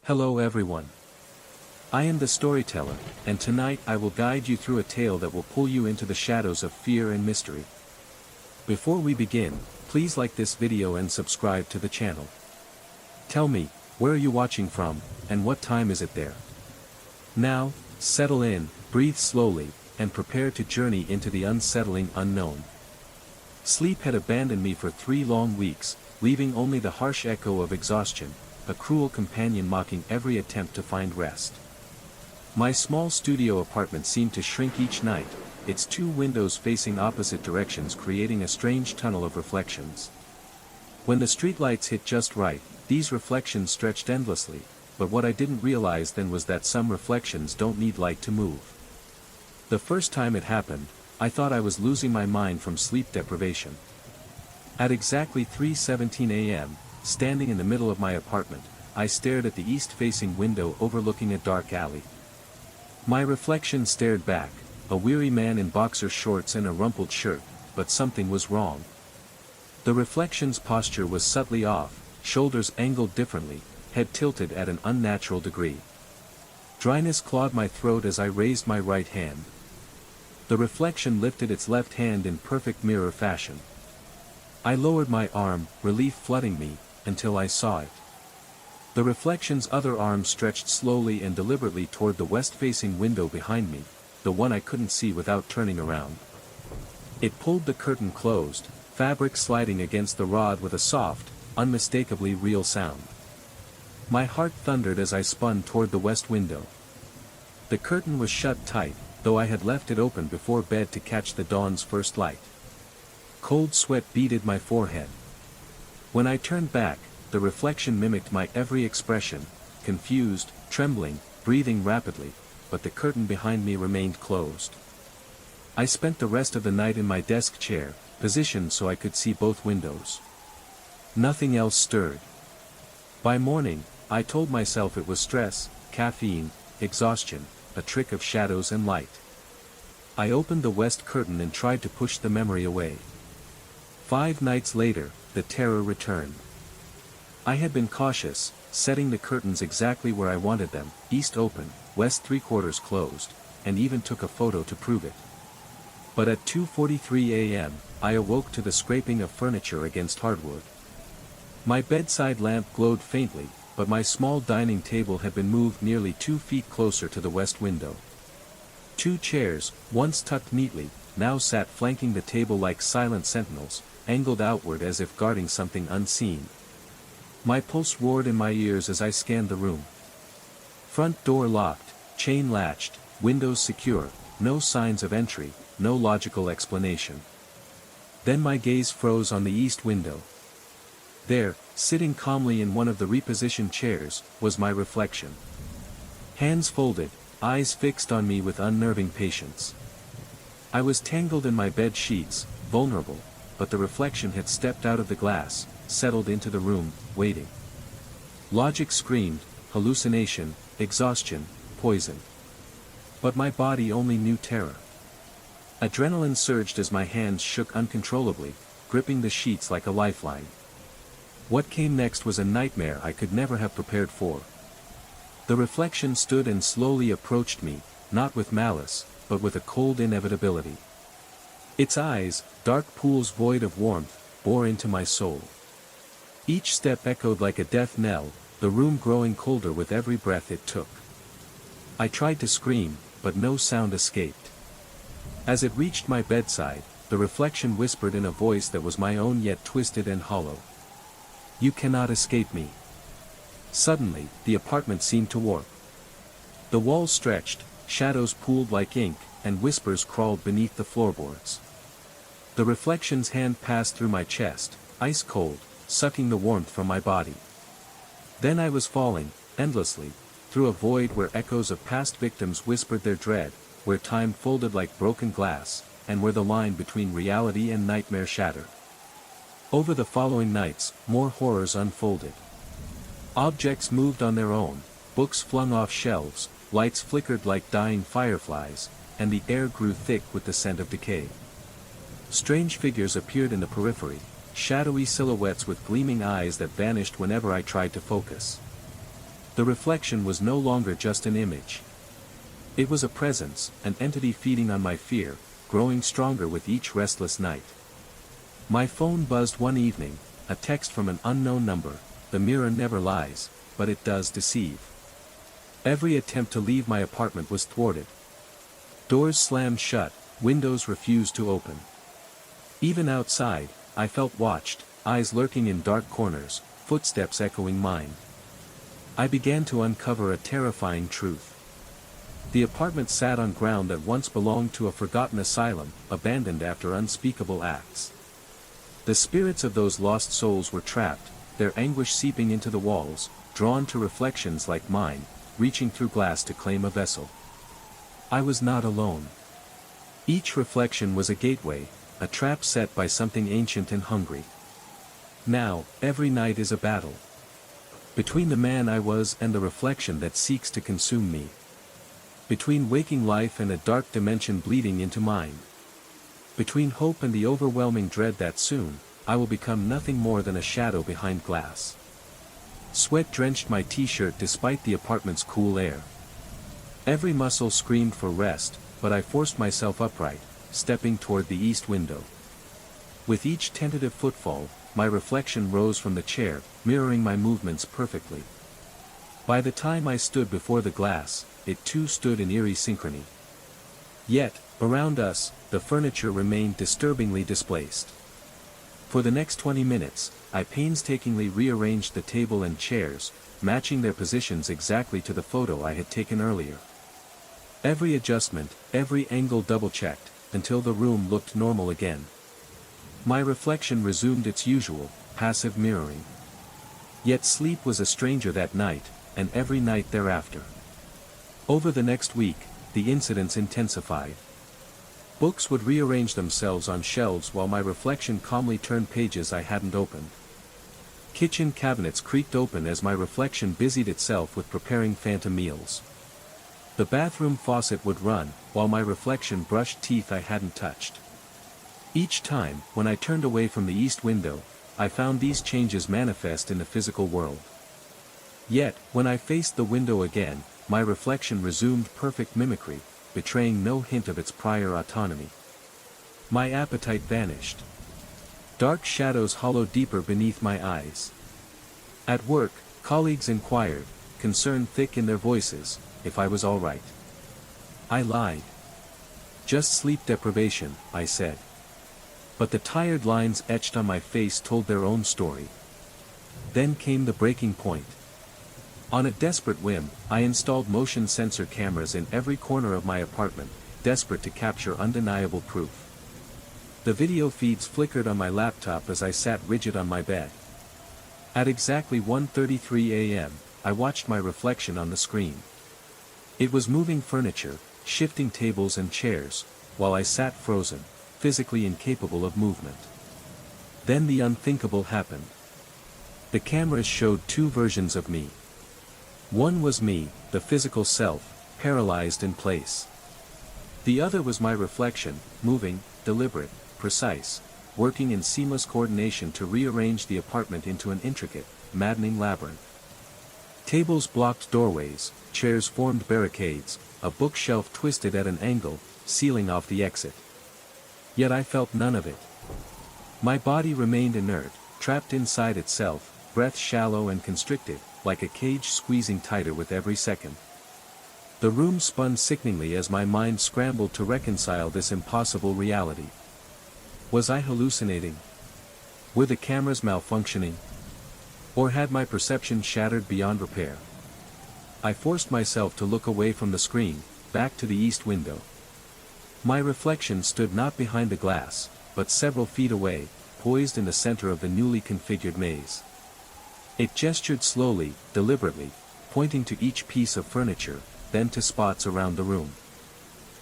Hello everyone. I am the storyteller, and tonight I will guide you through a tale that will pull you into the shadows of fear and mystery. Before we begin, please like this video and subscribe to the channel. Tell me, where are you watching from, and what time is it there? Now, settle in, breathe slowly, and prepare to journey into the unsettling unknown. Sleep had abandoned me for 3 long weeks, leaving only the harsh echo of exhaustion, a cruel companion mocking every attempt to find rest. My small studio apartment seemed to shrink each night, its 2 windows facing opposite directions creating a strange tunnel of reflections. When the streetlights hit just right, these reflections stretched endlessly, but what I didn't realize then was that some reflections don't need light to move. The first time it happened, I thought I was losing my mind from sleep deprivation. At exactly 3:17 a.m., standing in the middle of my apartment, I stared at the east-facing window overlooking a dark alley. My reflection stared back, a weary man in boxer shorts and a rumpled shirt, but something was wrong. The reflection's posture was subtly off, shoulders angled differently, head tilted at an unnatural degree. Dryness clawed my throat as I raised my right hand. The reflection lifted its left hand in perfect mirror fashion. I lowered my arm, relief flooding me, until I saw it. The reflection's other arm stretched slowly and deliberately toward the west-facing window behind me, the one I couldn't see without turning around. It pulled the curtain closed, fabric sliding against the rod with a soft, unmistakably real sound. My heart thundered as I spun toward the west window. The curtain was shut tight, though I had left it open before bed to catch the dawn's first light. Cold sweat beaded my forehead. When I turned back, the reflection mimicked my every expression, confused, trembling, breathing rapidly, but the curtain behind me remained closed. I spent the rest of the night in my desk chair, positioned so I could see both windows. Nothing else stirred. By morning, I told myself it was stress, caffeine, exhaustion, a trick of shadows and light. I opened the west curtain and tried to push the memory away. 5 nights later, the terror returned. I had been cautious, setting the curtains exactly where I wanted them, east open, west 3/4 closed, and even took a photo to prove it. But at 2:43 a.m., I awoke to the scraping of furniture against hardwood. My bedside lamp glowed faintly, but my small dining table had been moved nearly 2 feet closer to the west window. 2 chairs, once tucked neatly, now sat flanking the table like silent sentinels, angled outward as if guarding something unseen. My pulse roared in my ears as I scanned the room. Front door locked, chain latched, windows secure, no signs of entry, no logical explanation. Then my gaze froze on the east window. There, sitting calmly in one of the repositioned chairs, was my reflection. Hands folded, eyes fixed on me with unnerving patience. I was tangled in my bed sheets, vulnerable, but the reflection had stepped out of the glass, settled into the room, waiting. Logic screamed, hallucination, exhaustion, poison. But my body only knew terror. Adrenaline surged as my hands shook uncontrollably, gripping the sheets like a lifeline. What came next was a nightmare I could never have prepared for. The reflection stood and slowly approached me, not with malice, but with a cold inevitability. Its eyes, dark pools void of warmth, bore into my soul. Each step echoed like a death knell, the room growing colder with every breath it took. I tried to scream, but no sound escaped. As it reached my bedside, the reflection whispered in a voice that was my own yet twisted and hollow. "You cannot escape me." Suddenly, the apartment seemed to warp. The walls stretched, shadows pooled like ink, and whispers crawled beneath the floorboards. The reflection's hand passed through my chest, ice cold, sucking the warmth from my body. Then I was falling, endlessly, through a void where echoes of past victims whispered their dread, where time folded like broken glass, and where the line between reality and nightmare shattered. Over the following nights, more horrors unfolded. Objects moved on their own, books flung off shelves, lights flickered like dying fireflies, and the air grew thick with the scent of decay. Strange figures appeared in the periphery, shadowy silhouettes with gleaming eyes that vanished whenever I tried to focus. The reflection was no longer just an image. It was a presence, an entity feeding on my fear, growing stronger with each restless night. My phone buzzed one evening, a text from an unknown number. The mirror never lies, but it does deceive. Every attempt to leave my apartment was thwarted. Doors slammed shut, windows refused to open. Even outside, I felt watched, eyes lurking in dark corners, footsteps echoing mine. I began to uncover a terrifying truth. The apartment sat on ground that once belonged to a forgotten asylum, abandoned after unspeakable acts. The spirits of those lost souls were trapped, their anguish seeping into the walls, drawn to reflections like mine, reaching through glass to claim a vessel. I was not alone. Each reflection was a gateway, a trap set by something ancient and hungry. Now, every night is a battle. Between the man I was and the reflection that seeks to consume me. Between waking life and a dark dimension bleeding into mine. Between hope and the overwhelming dread that soon, I will become nothing more than a shadow behind glass. Sweat drenched my t-shirt despite the apartment's cool air. Every muscle screamed for rest, but I forced myself upright, stepping toward the east window. With each tentative footfall, my reflection rose from the chair, mirroring my movements perfectly. By the time I stood before the glass, it too stood in eerie synchrony. Yet, around us, the furniture remained disturbingly displaced. For the next 20 minutes, I painstakingly rearranged the table and chairs, matching their positions exactly to the photo I had taken earlier. Every adjustment, every angle double-checked, until the room looked normal again. My reflection resumed its usual, passive mirroring. Yet sleep was a stranger that night, and every night thereafter. Over the next week, the incidents intensified. Books would rearrange themselves on shelves while my reflection calmly turned pages I hadn't opened. Kitchen cabinets creaked open as my reflection busied itself with preparing phantom meals. The bathroom faucet would run, while my reflection brushed teeth I hadn't touched. Each time, when I turned away from the east window, I found these changes manifest in the physical world. Yet, when I faced the window again, my reflection resumed perfect mimicry, betraying no hint of its prior autonomy. My appetite vanished. Dark shadows hollowed deeper beneath my eyes. At work, colleagues inquired, concern thick in their voices, if I was all right. I lied. Just sleep deprivation, I said. But the tired lines etched on my face told their own story. Then came the breaking point. On a desperate whim, I installed motion sensor cameras in every corner of my apartment, desperate to capture undeniable proof. The video feeds flickered on my laptop as I sat rigid on my bed. At exactly 1:33 a.m., I watched my reflection on the screen. It was moving furniture, shifting tables and chairs, while I sat frozen, physically incapable of movement. Then the unthinkable happened. The cameras showed two versions of me. One was me, the physical self, paralyzed in place. The other was my reflection, moving, deliberate, precise, working in seamless coordination to rearrange the apartment into an intricate, maddening labyrinth. Tables blocked doorways, chairs formed barricades, a bookshelf twisted at an angle, sealing off the exit. Yet I felt none of it. My body remained inert, trapped inside itself, breath shallow and constricted, like a cage squeezing tighter with every second. The room spun sickeningly as my mind scrambled to reconcile this impossible reality. Was I hallucinating? Were the cameras malfunctioning? Or had my perception shattered beyond repair? I forced myself to look away from the screen, back to the east window. My reflection stood not behind the glass, but several feet away, poised in the center of the newly configured maze. It gestured slowly, deliberately, pointing to each piece of furniture, then to spots around the room.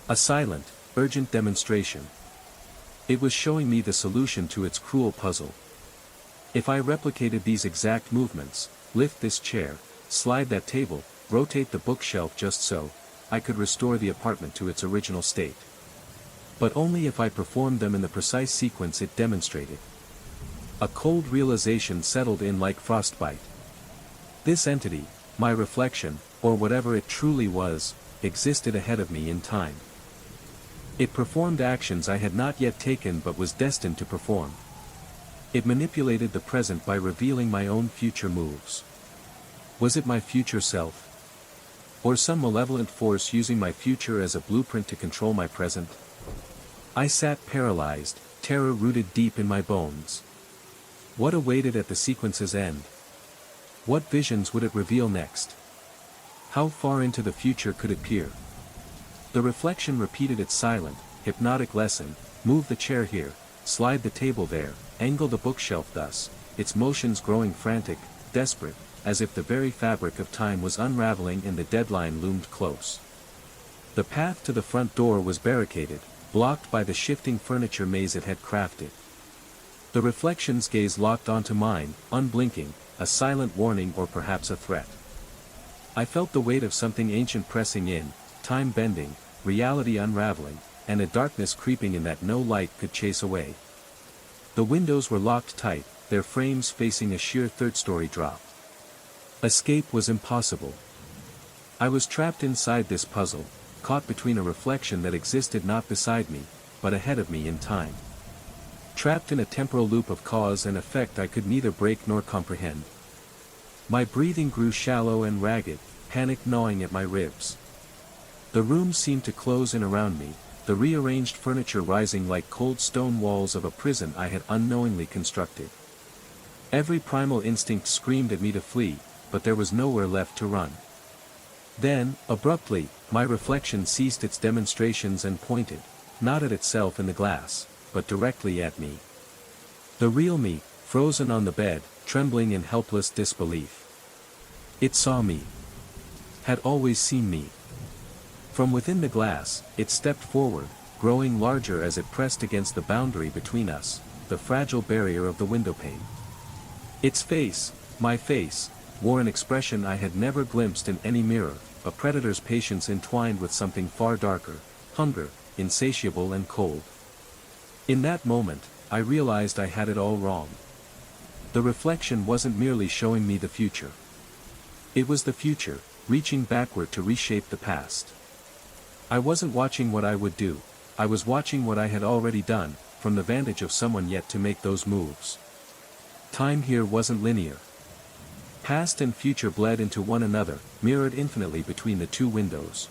A silent, urgent demonstration. It was showing me the solution to its cruel puzzle. If I replicated these exact movements, lift this chair, slide that table, rotate the bookshelf just so, I could restore the apartment to its original state. But only if I performed them in the precise sequence it demonstrated. A cold realization settled in like frostbite. This entity, my reflection, or whatever it truly was, existed ahead of me in time. It performed actions I had not yet taken but was destined to perform. It manipulated the present by revealing my own future moves. Was it my future self? Or some malevolent force using my future as a blueprint to control my present? I sat paralyzed, terror rooted deep in my bones. What awaited at the sequence's end? What visions would it reveal next? How far into the future could it peer? The reflection repeated its silent, hypnotic lesson: move the chair here, slide the table there, angle the bookshelf thus, its motions growing frantic, desperate, as if the very fabric of time was unraveling and the deadline loomed close. The path to the front door was barricaded, blocked by the shifting furniture maze it had crafted. The reflection's gaze locked onto mine, unblinking, a silent warning or perhaps a threat. I felt the weight of something ancient pressing in, time bending, reality unraveling, and a darkness creeping in that no light could chase away. The windows were locked tight, their frames facing a sheer third-story drop. Escape was impossible. I was trapped inside this puzzle, caught between a reflection that existed not beside me, but ahead of me in time. Trapped in a temporal loop of cause and effect I could neither break nor comprehend. My breathing grew shallow and ragged, panic gnawing at my ribs. The room seemed to close in around me, the rearranged furniture rising like cold stone walls of a prison I had unknowingly constructed. Every primal instinct screamed at me to flee, but there was nowhere left to run. Then, abruptly, my reflection ceased its demonstrations and pointed, not at itself in the glass, but directly at me. The real me, frozen on the bed, trembling in helpless disbelief. It saw me. Had always seen me. From within the glass, it stepped forward, growing larger as it pressed against the boundary between us, the fragile barrier of the windowpane. Its face, my face, wore an expression I had never glimpsed in any mirror, a predator's patience entwined with something far darker, hunger, insatiable and cold. In that moment, I realized I had it all wrong. The reflection wasn't merely showing me the future. It was the future, reaching backward to reshape the past. I wasn't watching what I would do, I was watching what I had already done, from the vantage of someone yet to make those moves. Time here wasn't linear. Past and future bled into one another, mirrored infinitely between the two windows.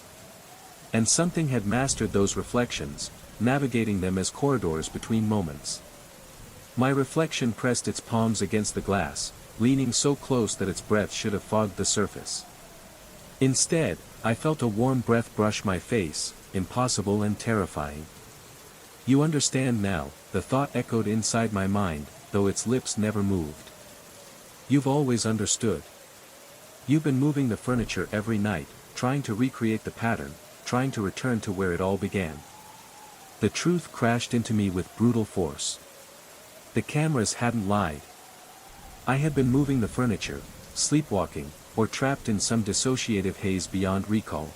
And something had mastered those reflections, navigating them as corridors between moments. My reflection pressed its palms against the glass, leaning so close that its breath should have fogged the surface. Instead, I felt a warm breath brush my face, impossible and terrifying. "You understand now," the thought echoed inside my mind, though its lips never moved. "You've always understood. You've been moving the furniture every night, trying to recreate the pattern, trying to return to where it all began." The truth crashed into me with brutal force. The cameras hadn't lied. I had been moving the furniture, sleepwalking, or trapped in some dissociative haze beyond recall.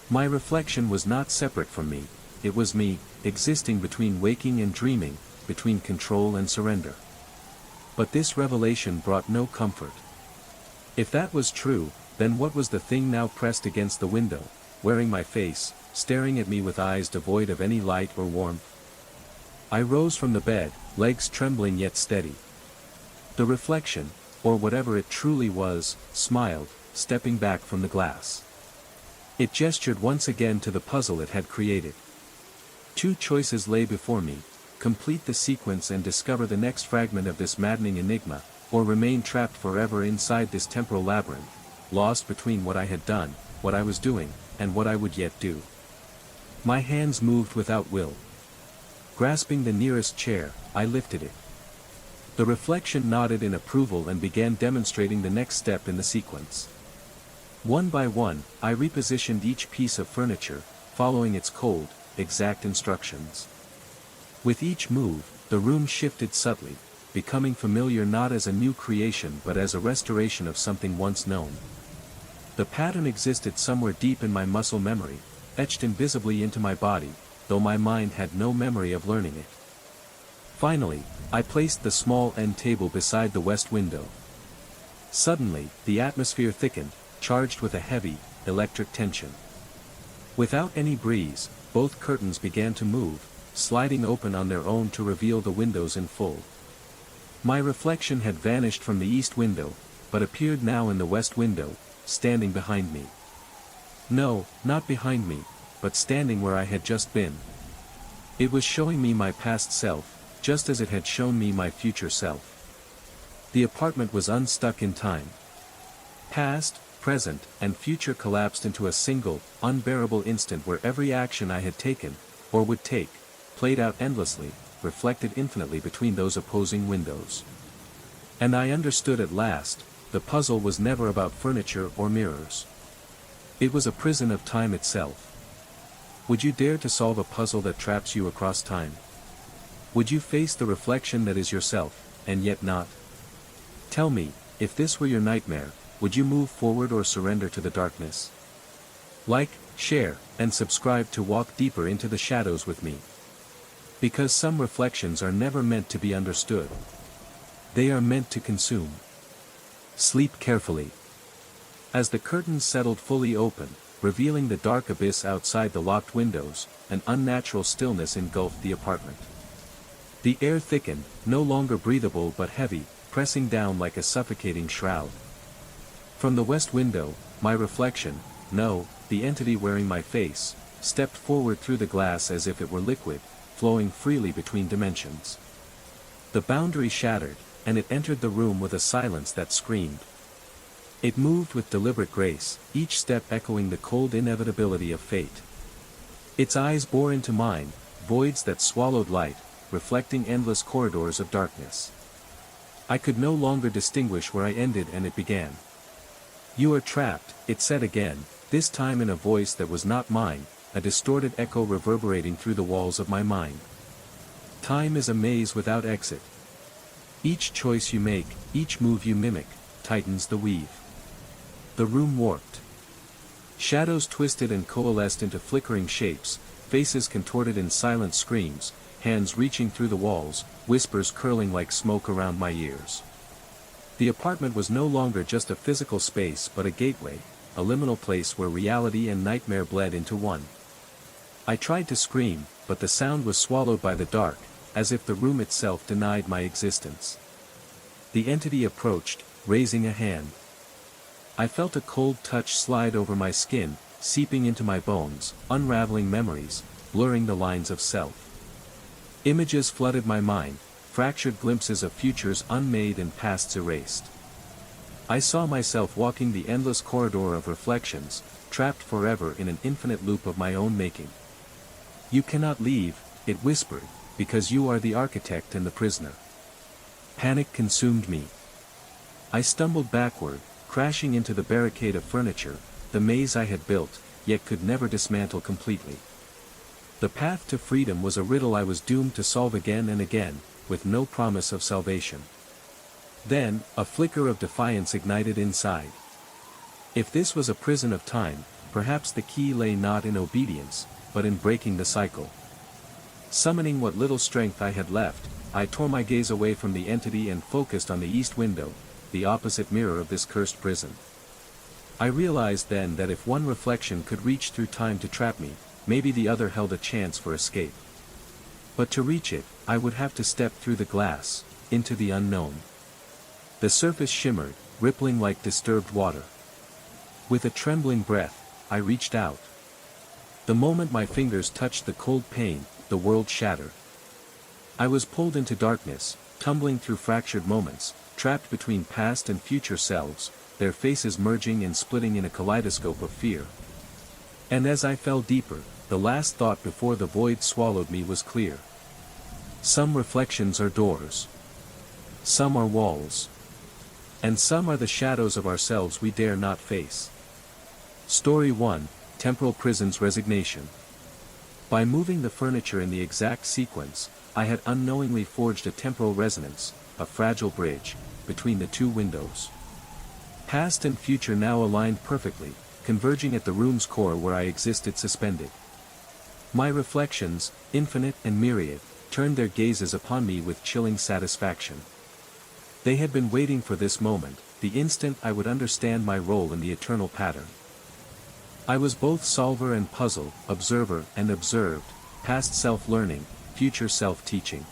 My reflection was not separate from me, it was me, existing between waking and dreaming, between control and surrender. But this revelation brought no comfort. If that was true, then what was the thing now pressed against the window, wearing my face, staring at me with eyes devoid of any light or warmth? I rose from the bed, legs trembling yet steady. The reflection, or whatever it truly was, smiled, stepping back from the glass. It gestured once again to the puzzle it had created. Two choices lay before me: complete the sequence and discover the next fragment of this maddening enigma, or remain trapped forever inside this temporal labyrinth, lost between what I had done, what I was doing, and what I would yet do. My hands moved without will. Grasping the nearest chair, I lifted it. The reflection nodded in approval and began demonstrating the next step in the sequence. One by one, I repositioned each piece of furniture, following its cold, exact instructions. With each move, the room shifted subtly, becoming familiar not as a new creation but as a restoration of something once known. The pattern existed somewhere deep in my muscle memory, etched invisibly into my body, though my mind had no memory of learning it. Finally, I placed the small end table beside the west window. Suddenly, the atmosphere thickened, charged with a heavy, electric tension. Without any breeze, both curtains began to move, sliding open on their own to reveal the windows in full. My reflection had vanished from the east window, but appeared now in the west window, standing behind me. No, not behind me, but standing where I had just been. It was showing me my past self, just as it had shown me my future self. The apartment was unstuck in time. Past, present, and future collapsed into a single, unbearable instant where every action I had taken, or would take, played out endlessly, reflected infinitely between those opposing windows. And I understood at last, the puzzle was never about furniture or mirrors. It was a prison of time itself. Would you dare to solve a puzzle that traps you across time? Would you face the reflection that is yourself, and yet not? Tell me, if this were your nightmare, would you move forward or surrender to the darkness? Like, share, and subscribe to walk deeper into the shadows with me. Because some reflections are never meant to be understood. They are meant to consume. Sleep carefully. As the curtains settled fully open, revealing the dark abyss outside the locked windows, an unnatural stillness engulfed the apartment. The air thickened, no longer breathable but heavy, pressing down like a suffocating shroud. From the west window, my reflection, no, the entity wearing my face, stepped forward through the glass as if it were liquid, flowing freely between dimensions. The boundary shattered, and it entered the room with a silence that screamed. It moved with deliberate grace, each step echoing the cold inevitability of fate. Its eyes bore into mine, voids that swallowed light, reflecting endless corridors of darkness. I could no longer distinguish where I ended and it began. "You are trapped," it said again, this time in a voice that was not mine, a distorted echo reverberating through the walls of my mind. "Time is a maze without exit. Each choice you make, each move you mimic, tightens the weave." The room warped. Shadows twisted and coalesced into flickering shapes, faces contorted in silent screams, hands reaching through the walls, whispers curling like smoke around my ears. The apartment was no longer just a physical space but a gateway, a liminal place where reality and nightmare bled into one. I tried to scream, but the sound was swallowed by the dark, as if the room itself denied my existence. The entity approached, raising a hand. I felt a cold touch slide over my skin, seeping into my bones, unraveling memories, blurring the lines of self. Images flooded my mind, fractured glimpses of futures unmade and pasts erased. I saw myself walking the endless corridor of reflections, trapped forever in an infinite loop of my own making. "You cannot leave," it whispered, "because you are the architect and the prisoner." Panic consumed me. I stumbled backward, crashing into the barricade of furniture, the maze I had built, yet could never dismantle completely. The path to freedom was a riddle I was doomed to solve again and again, with no promise of salvation. Then, a flicker of defiance ignited inside. If this was a prison of time, perhaps the key lay not in obedience, but in breaking the cycle. Summoning what little strength I had left, I tore my gaze away from the entity and focused on the east window, the opposite mirror of this cursed prison. I realized then that if one reflection could reach through time to trap me, maybe the other held a chance for escape. But to reach it, I would have to step through the glass, into the unknown. The surface shimmered, rippling like disturbed water. With a trembling breath, I reached out. The moment my fingers touched the cold pane, the world shattered. I was pulled into darkness, tumbling through fractured moments, trapped between past and future selves, their faces merging and splitting in a kaleidoscope of fear. And as I fell deeper, the last thought before the void swallowed me was clear. Some reflections are doors. Some are walls. And some are the shadows of ourselves we dare not face. Story 1, Temporal Prison's Resignation. By moving the furniture in the exact sequence, I had unknowingly forged a temporal resonance, a fragile bridge, between the two windows. Past and future now aligned perfectly, converging at the room's core where I existed suspended. My reflections, infinite and myriad, turned their gazes upon me with chilling satisfaction. They had been waiting for this moment, the instant I would understand my role in the eternal pattern. I was both solver and puzzle, observer and observed, past self-learning, future self-teaching.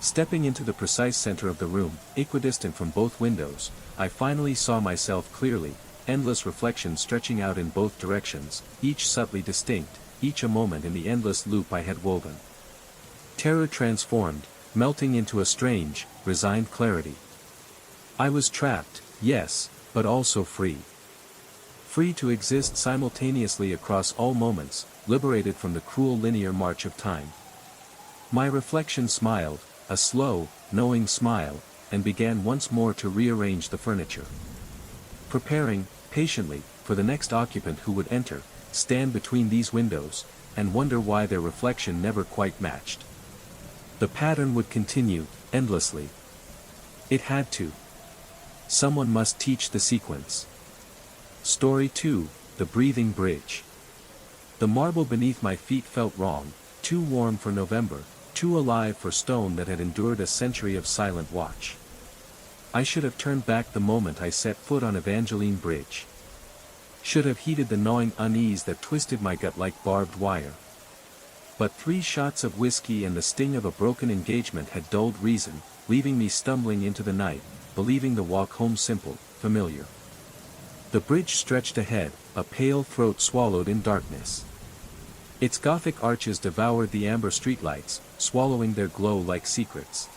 Stepping into the precise center of the room, equidistant from both windows, I finally saw myself clearly, endless reflections stretching out in both directions, each subtly distinct, each a moment in the endless loop I had woven. Terror transformed, melting into a strange, resigned clarity. I was trapped, yes, but also free. Free to exist simultaneously across all moments, liberated from the cruel linear march of time. My reflection smiled, a slow, knowing smile, and began once more to rearrange the furniture. Preparing, patiently, for the next occupant who would enter, stand between these windows, and wonder why their reflection never quite matched. The pattern would continue, endlessly. It had to. Someone must teach the sequence. Story 2, The Breathing Bridge. The marble beneath my feet felt wrong, too warm for November, too alive for stone that had endured a century of silent watch. I should have turned back the moment I set foot on Evangeline Bridge. Should have heeded the gnawing unease that twisted my gut like barbed wire. But 3 shots of whiskey and the sting of a broken engagement had dulled reason, leaving me stumbling into the night, believing the walk home simple, familiar. The bridge stretched ahead, a pale throat swallowed in darkness. Its Gothic arches devoured the amber streetlights, swallowing their glow like secrets.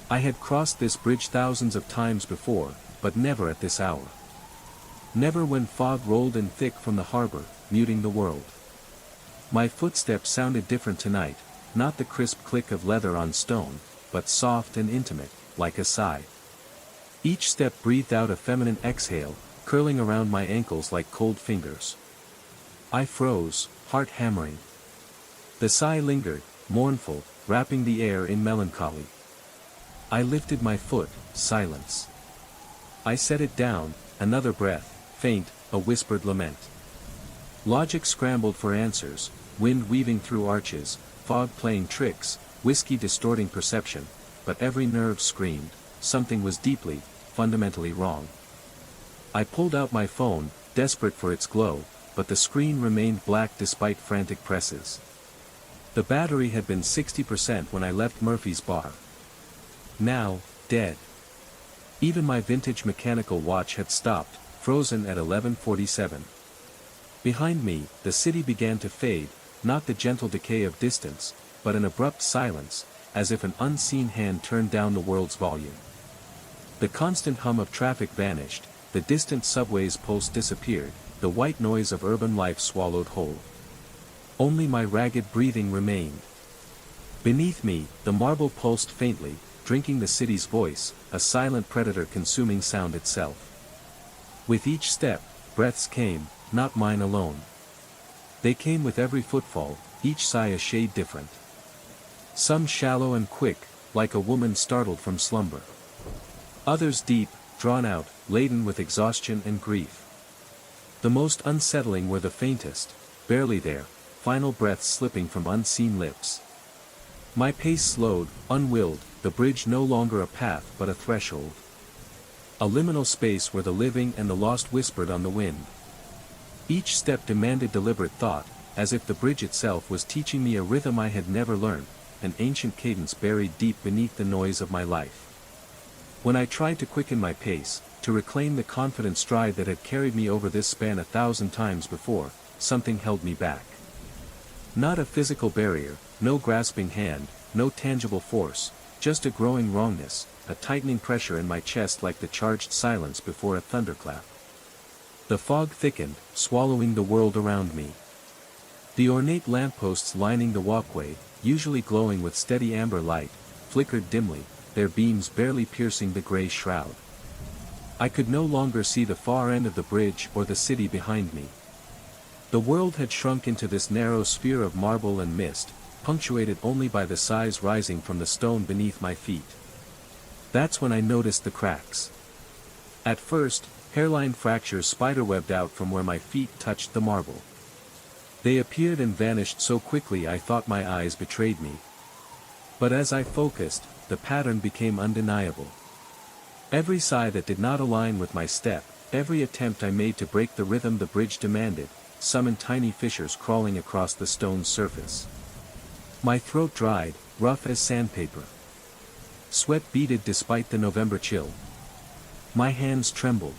I had crossed this bridge thousands of times before, but never at this hour. Never when fog rolled in thick from the harbor, muting the world. My footsteps sounded different tonight, not the crisp click of leather on stone, but soft and intimate, like a sigh. Each step breathed out a feminine exhale, curling around my ankles like cold fingers. I froze, heart hammering. The sigh lingered, mournful, wrapping the air in melancholy. I lifted my foot, silence. I set it down, another breath, faint, a whispered lament. Logic scrambled for answers, wind weaving through arches, fog playing tricks, whiskey distorting perception, but every nerve screamed, something was deeply, fundamentally wrong. I pulled out my phone, desperate for its glow, but the screen remained black despite frantic presses. The battery had been 60% when I left Murphy's bar. Now, dead. Even my vintage mechanical watch had stopped, frozen at 11:47. Behind me, the city began to fade, not the gentle decay of distance, but an abrupt silence, as if an unseen hand turned down the world's volume. The constant hum of traffic vanished, the distant subway's pulse disappeared, the white noise of urban life swallowed whole. Only my ragged breathing remained. Beneath me, the marble pulsed faintly, drinking the city's voice, a silent predator consuming sound itself. With each step, breaths came, not mine alone. They came with every footfall, each sigh a shade different. Some shallow and quick, like a woman startled from slumber. Others deep, drawn out, laden with exhaustion and grief. The most unsettling were the faintest, barely there, final breaths slipping from unseen lips. My pace slowed, unwilled, the bridge no longer a path but a threshold. A liminal space where the living and the lost whispered on the wind. Each step demanded deliberate thought, as if the bridge itself was teaching me a rhythm I had never learned, an ancient cadence buried deep beneath the noise of my life. When I tried to quicken my pace, to reclaim the confident stride that had carried me over this span 1,000 times before, something held me back. Not a physical barrier, no grasping hand, no tangible force, just a growing wrongness, a tightening pressure in my chest like the charged silence before a thunderclap. The fog thickened, swallowing the world around me. The ornate lampposts lining the walkway, usually glowing with steady amber light, flickered dimly, their beams barely piercing the gray shroud. I could no longer see the far end of the bridge or the city behind me. The world had shrunk into this narrow sphere of marble and mist, punctuated only by the sighs rising from the stone beneath my feet. That's when I noticed the cracks. At first, hairline fractures spiderwebbed out from where my feet touched the marble. They appeared and vanished so quickly I thought my eyes betrayed me. But as I focused, the pattern became undeniable. Every sigh that did not align with my step, every attempt I made to break the rhythm the bridge demanded, summoned tiny fissures crawling across the stone's surface. My throat dried, rough as sandpaper. Sweat beaded despite the November chill. My hands trembled.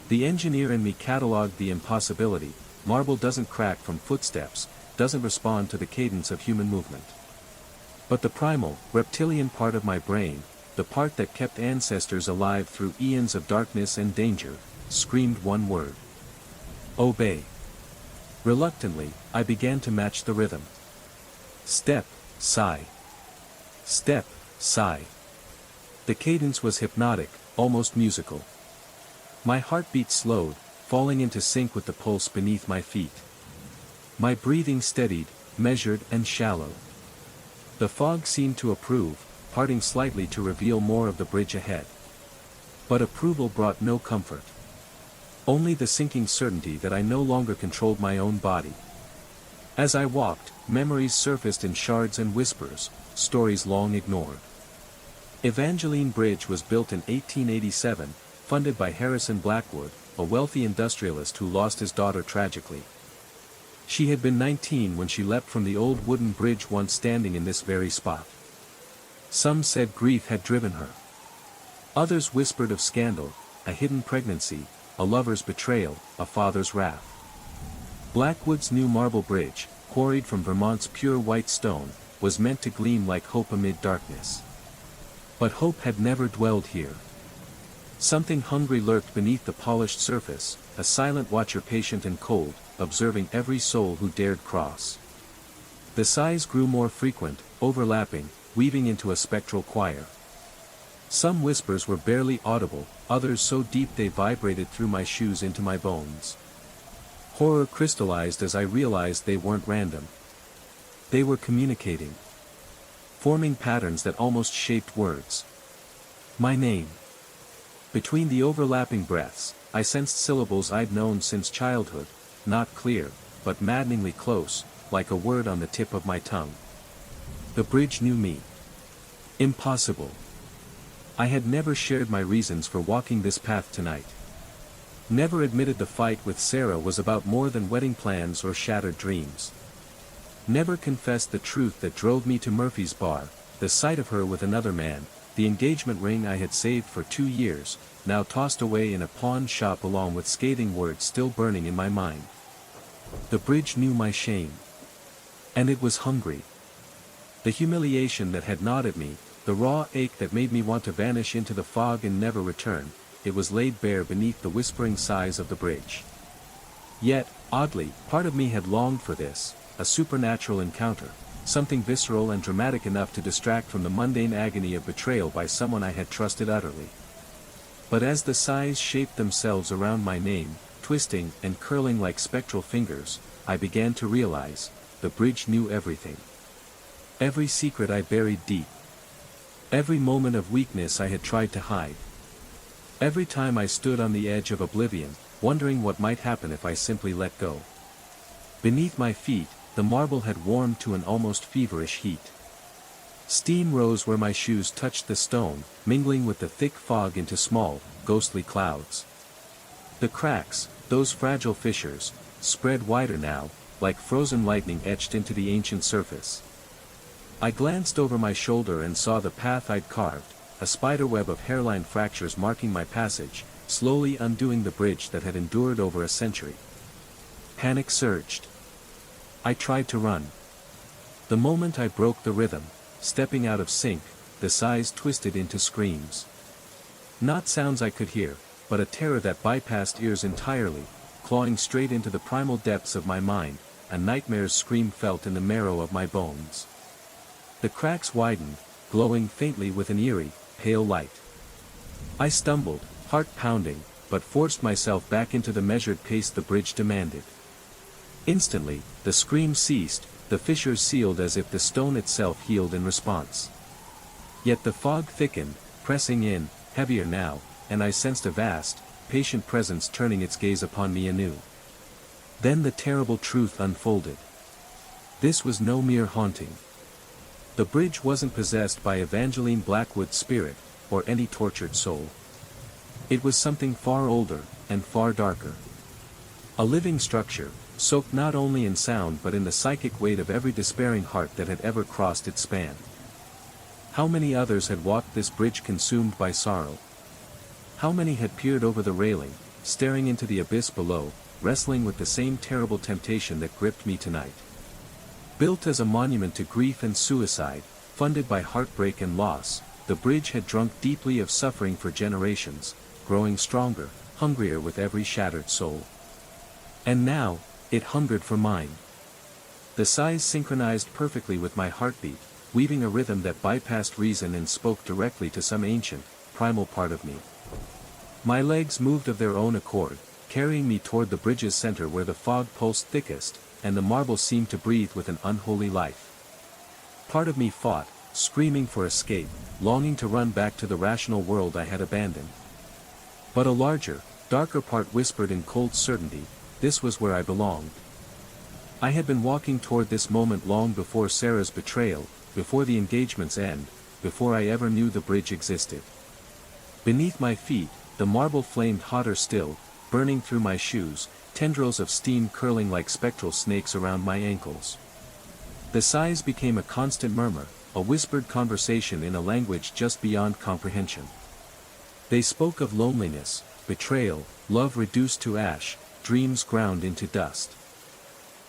The engineer in me catalogued the impossibility. Marble doesn't crack from footsteps, doesn't respond to the cadence of human movement. But the primal, reptilian part of my brain, the part that kept ancestors alive through eons of darkness and danger, screamed one word. Obey. Reluctantly, I began to match the rhythm. Step, sigh. Step, sigh. The cadence was hypnotic, almost musical. My heartbeat slowed, falling into sync with the pulse beneath my feet. My breathing steadied, measured and shallow. The fog seemed to approve, parting slightly to reveal more of the bridge ahead. But approval brought no comfort. Only the sinking certainty that I no longer controlled my own body. As I walked, memories surfaced in shards and whispers, stories long ignored. Evangeline Bridge was built in 1887, funded by Harrison Blackwood, a wealthy industrialist who lost his daughter tragically. She had been 19 when she leapt from the old wooden bridge once standing in this very spot. Some said grief had driven her. Others whispered of scandal, a hidden pregnancy, a lover's betrayal, a father's wrath. Blackwood's new marble bridge, quarried from Vermont's pure white stone, was meant to gleam like hope amid darkness. But hope had never dwelled here. Something hungry lurked beneath the polished surface, a silent watcher patient and cold, observing every soul who dared cross. The sighs grew more frequent, overlapping, weaving into a spectral choir. Some whispers were barely audible, others so deep they vibrated through my shoes into my bones. Horror crystallized as I realized they weren't random. They were communicating. Forming patterns that almost shaped words. My name. Between the overlapping breaths, I sensed syllables I'd known since childhood, not clear, but maddeningly close, like a word on the tip of my tongue. The bridge knew me. Impossible. I had never shared my reasons for walking this path tonight. Never admitted the fight with Sarah was about more than wedding plans or shattered dreams. Never confessed the truth that drove me to Murphy's bar, the sight of her with another man, the engagement ring I had saved for 2 years, now tossed away in a pawn shop along with scathing words still burning in my mind. The bridge knew my shame. And it was hungry. The humiliation that had gnawed at me, the raw ache that made me want to vanish into the fog and never return, it was laid bare beneath the whispering sighs of the bridge. Yet, oddly, part of me had longed for this, a supernatural encounter, something visceral and dramatic enough to distract from the mundane agony of betrayal by someone I had trusted utterly. But as the sighs shaped themselves around my name, twisting and curling like spectral fingers, I began to realize, the bridge knew everything. Every secret I buried deep. Every moment of weakness I had tried to hide. Every time I stood on the edge of oblivion, wondering what might happen if I simply let go. Beneath my feet, the marble had warmed to an almost feverish heat. Steam rose where my shoes touched the stone, mingling with the thick fog into small, ghostly clouds. The cracks, those fragile fissures, spread wider now, like frozen lightning etched into the ancient surface. I glanced over my shoulder and saw the path I'd carved, a spiderweb of hairline fractures marking my passage, slowly undoing the bridge that had endured over a century. Panic surged. I tried to run. The moment I broke the rhythm, stepping out of sync, the sighs twisted into screams. Not sounds I could hear, but a terror that bypassed ears entirely, clawing straight into the primal depths of my mind, a nightmare's scream felt in the marrow of my bones. The cracks widened, glowing faintly with an eerie, pale light. I stumbled, heart pounding, but forced myself back into the measured pace the bridge demanded. Instantly, the scream ceased, the fissures sealed as if the stone itself healed in response. Yet the fog thickened, pressing in, heavier now, and I sensed a vast, patient presence turning its gaze upon me anew. Then the terrible truth unfolded. This was no mere haunting. The bridge wasn't possessed by Evangeline Blackwood's spirit, or any tortured soul. It was something far older, and far darker. A living structure, soaked not only in sound but in the psychic weight of every despairing heart that had ever crossed its span. How many others had walked this bridge consumed by sorrow? How many had peered over the railing, staring into the abyss below, wrestling with the same terrible temptation that gripped me tonight? Built as a monument to grief and suicide, funded by heartbreak and loss, the bridge had drunk deeply of suffering for generations, growing stronger, hungrier with every shattered soul. And now, it hungered for mine. The sighs synchronized perfectly with my heartbeat, weaving a rhythm that bypassed reason and spoke directly to some ancient, primal part of me. My legs moved of their own accord, carrying me toward the bridge's center where the fog pulsed thickest, and the marble seemed to breathe with an unholy life. Part of me fought, screaming for escape, longing to run back to the rational world I had abandoned. But a larger, darker part whispered in cold certainty, this was where I belonged. I had been walking toward this moment long before Sarah's betrayal, before the engagement's end, before I ever knew the bridge existed. Beneath my feet, the marble flamed hotter still, burning through my shoes, tendrils of steam curling like spectral snakes around my ankles. The sighs became a constant murmur, a whispered conversation in a language just beyond comprehension. They spoke of loneliness, betrayal, love reduced to ash, dreams ground into dust.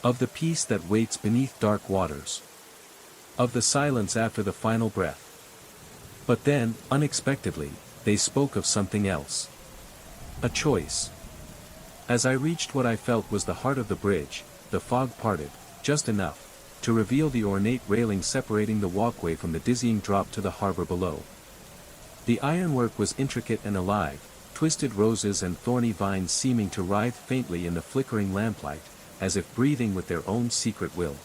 Of the peace that waits beneath dark waters. Of the silence after the final breath. But then, unexpectedly, they spoke of something else. A choice. As I reached what I felt was the heart of the bridge, the fog parted, just enough, to reveal the ornate railing separating the walkway from the dizzying drop to the harbor below. The ironwork was intricate and alive, twisted roses and thorny vines seeming to writhe faintly in the flickering lamplight, as if breathing with their own secret will.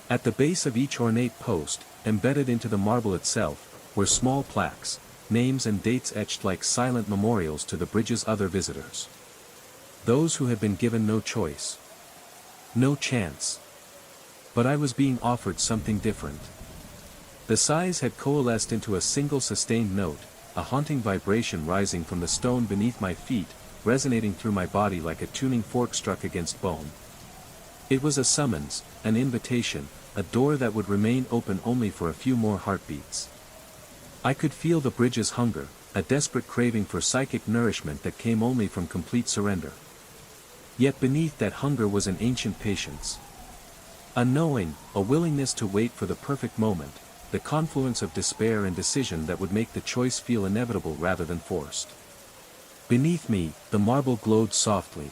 At the base of each ornate post, embedded into the marble itself, were small plaques, names and dates etched like silent memorials to the bridge's other visitors. Those who had been given no choice. No chance. But I was being offered something different. The sighs had coalesced into a single sustained note, a haunting vibration rising from the stone beneath my feet, resonating through my body like a tuning fork struck against bone. It was a summons, an invitation, a door that would remain open only for a few more heartbeats. I could feel the bridge's hunger, a desperate craving for psychic nourishment that came only from complete surrender. Yet beneath that hunger was an ancient patience. A knowing, a willingness to wait for the perfect moment, the confluence of despair and decision that would make the choice feel inevitable rather than forced. Beneath me, the marble glowed softly.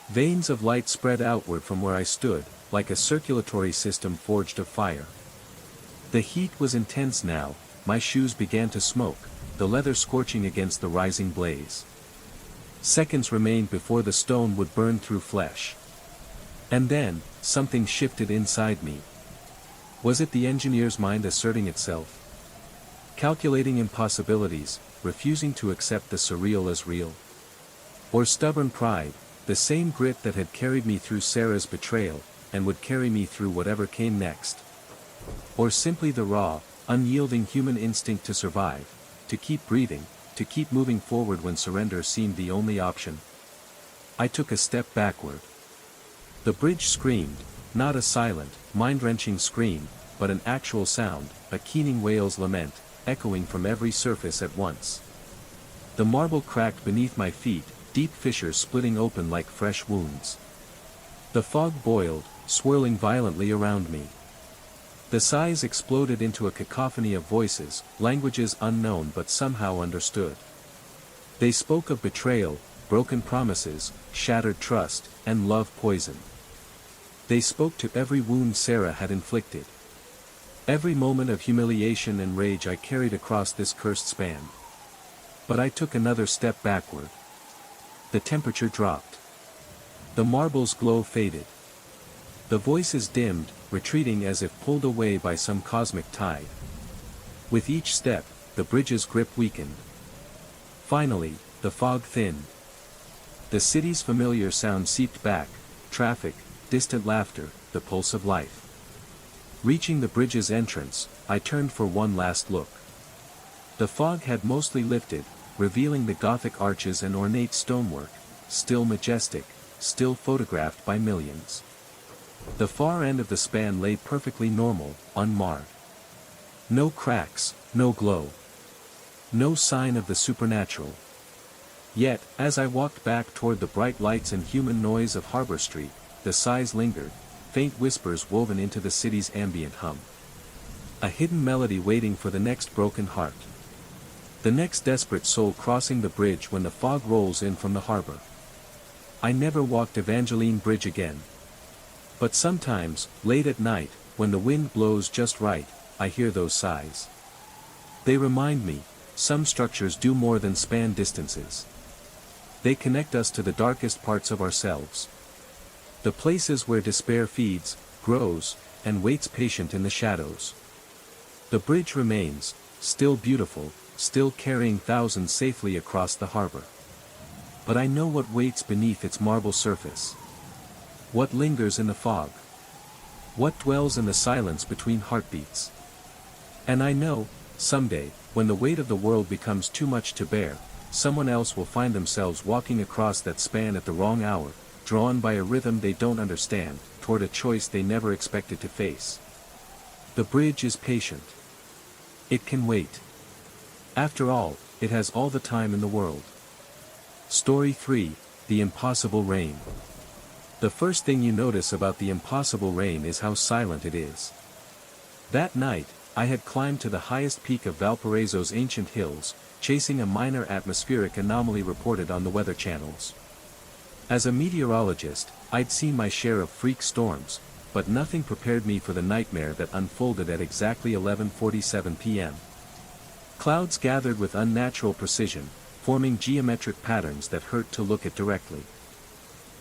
Veins of light spread outward from where I stood, like a circulatory system forged of fire. The heat was intense now, my shoes began to smoke, the leather scorching against the rising blaze. Seconds remained before the stone would burn through flesh. And then, something shifted inside me. Was it the engineer's mind asserting itself? Calculating impossibilities, refusing to accept the surreal as real? Or stubborn pride, the same grit that had carried me through Sarah's betrayal, and would carry me through whatever came next? Or simply the raw, unyielding human instinct to survive, to keep breathing, to keep moving forward when surrender seemed the only option? I took a step backward. The bridge screamed, not a silent, mind-wrenching scream, but an actual sound, a keening whale's lament, echoing from every surface at once. The marble cracked beneath my feet, deep fissures splitting open like fresh wounds. The fog boiled, swirling violently around me. The sighs exploded into a cacophony of voices, languages unknown but somehow understood. They spoke of betrayal, broken promises, shattered trust, and love poison. They spoke to every wound Sarah had inflicted. Every moment of humiliation and rage I carried across this cursed span. But I took another step backward. The temperature dropped. The marble's glow faded. The voices dimmed, retreating as if pulled away by some cosmic tide. With each step, the bridge's grip weakened. Finally, the fog thinned. The city's familiar sound seeped back, traffic, distant laughter, the pulse of life. Reaching the bridge's entrance, I turned for one last look. The fog had mostly lifted, revealing the Gothic arches and ornate stonework, still majestic, still photographed by millions. The far end of the span lay perfectly normal, unmarred. No cracks, no glow. No sign of the supernatural. Yet, as I walked back toward the bright lights and human noise of Harbor Street, the sighs lingered, faint whispers woven into the city's ambient hum. A hidden melody waiting for the next broken heart. The next desperate soul crossing the bridge when the fog rolls in from the harbor. I never walked Evangeline Bridge again. But sometimes, late at night, when the wind blows just right, I hear those sighs. They remind me, some structures do more than span distances. They connect us to the darkest parts of ourselves. The places where despair feeds, grows, and waits patient in the shadows. The bridge remains, still beautiful, still carrying thousands safely across the harbor. But I know what waits beneath its marble surface. What lingers in the fog. What dwells in the silence between heartbeats. And I know, someday, when the weight of the world becomes too much to bear, someone else will find themselves walking across that span at the wrong hour, drawn by a rhythm they don't understand, toward a choice they never expected to face. The bridge is patient. It can wait. After all, it has all the time in the world. Story 3, The Impossible Rain. The first thing you notice about the impossible rain is how silent it is. That night, I had climbed to the highest peak of Valparaiso's ancient hills, chasing a minor atmospheric anomaly reported on the weather channels. As a meteorologist, I'd seen my share of freak storms, but nothing prepared me for the nightmare that unfolded at exactly 11:47 p.m. Clouds gathered with unnatural precision, forming geometric patterns that hurt to look at directly.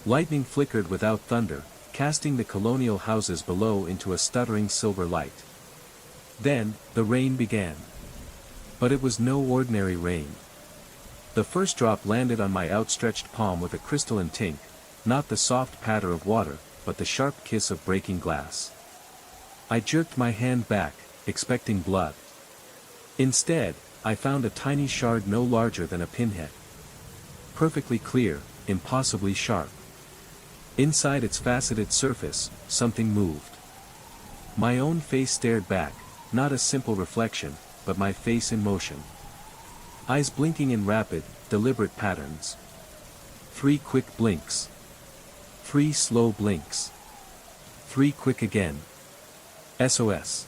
Lightning flickered without thunder, casting the colonial houses below into a stuttering silver light. Then, the rain began. But it was no ordinary rain. The first drop landed on my outstretched palm with a crystalline tink, not the soft patter of water, but the sharp kiss of breaking glass. I jerked my hand back, expecting blood. Instead, I found a tiny shard no larger than a pinhead. Perfectly clear, impossibly sharp. Inside its faceted surface, something moved. My own face stared back, not a simple reflection, but my face in motion. Eyes blinking in rapid, deliberate patterns. 3 quick blinks. 3 slow blinks. 3 quick again. SOS.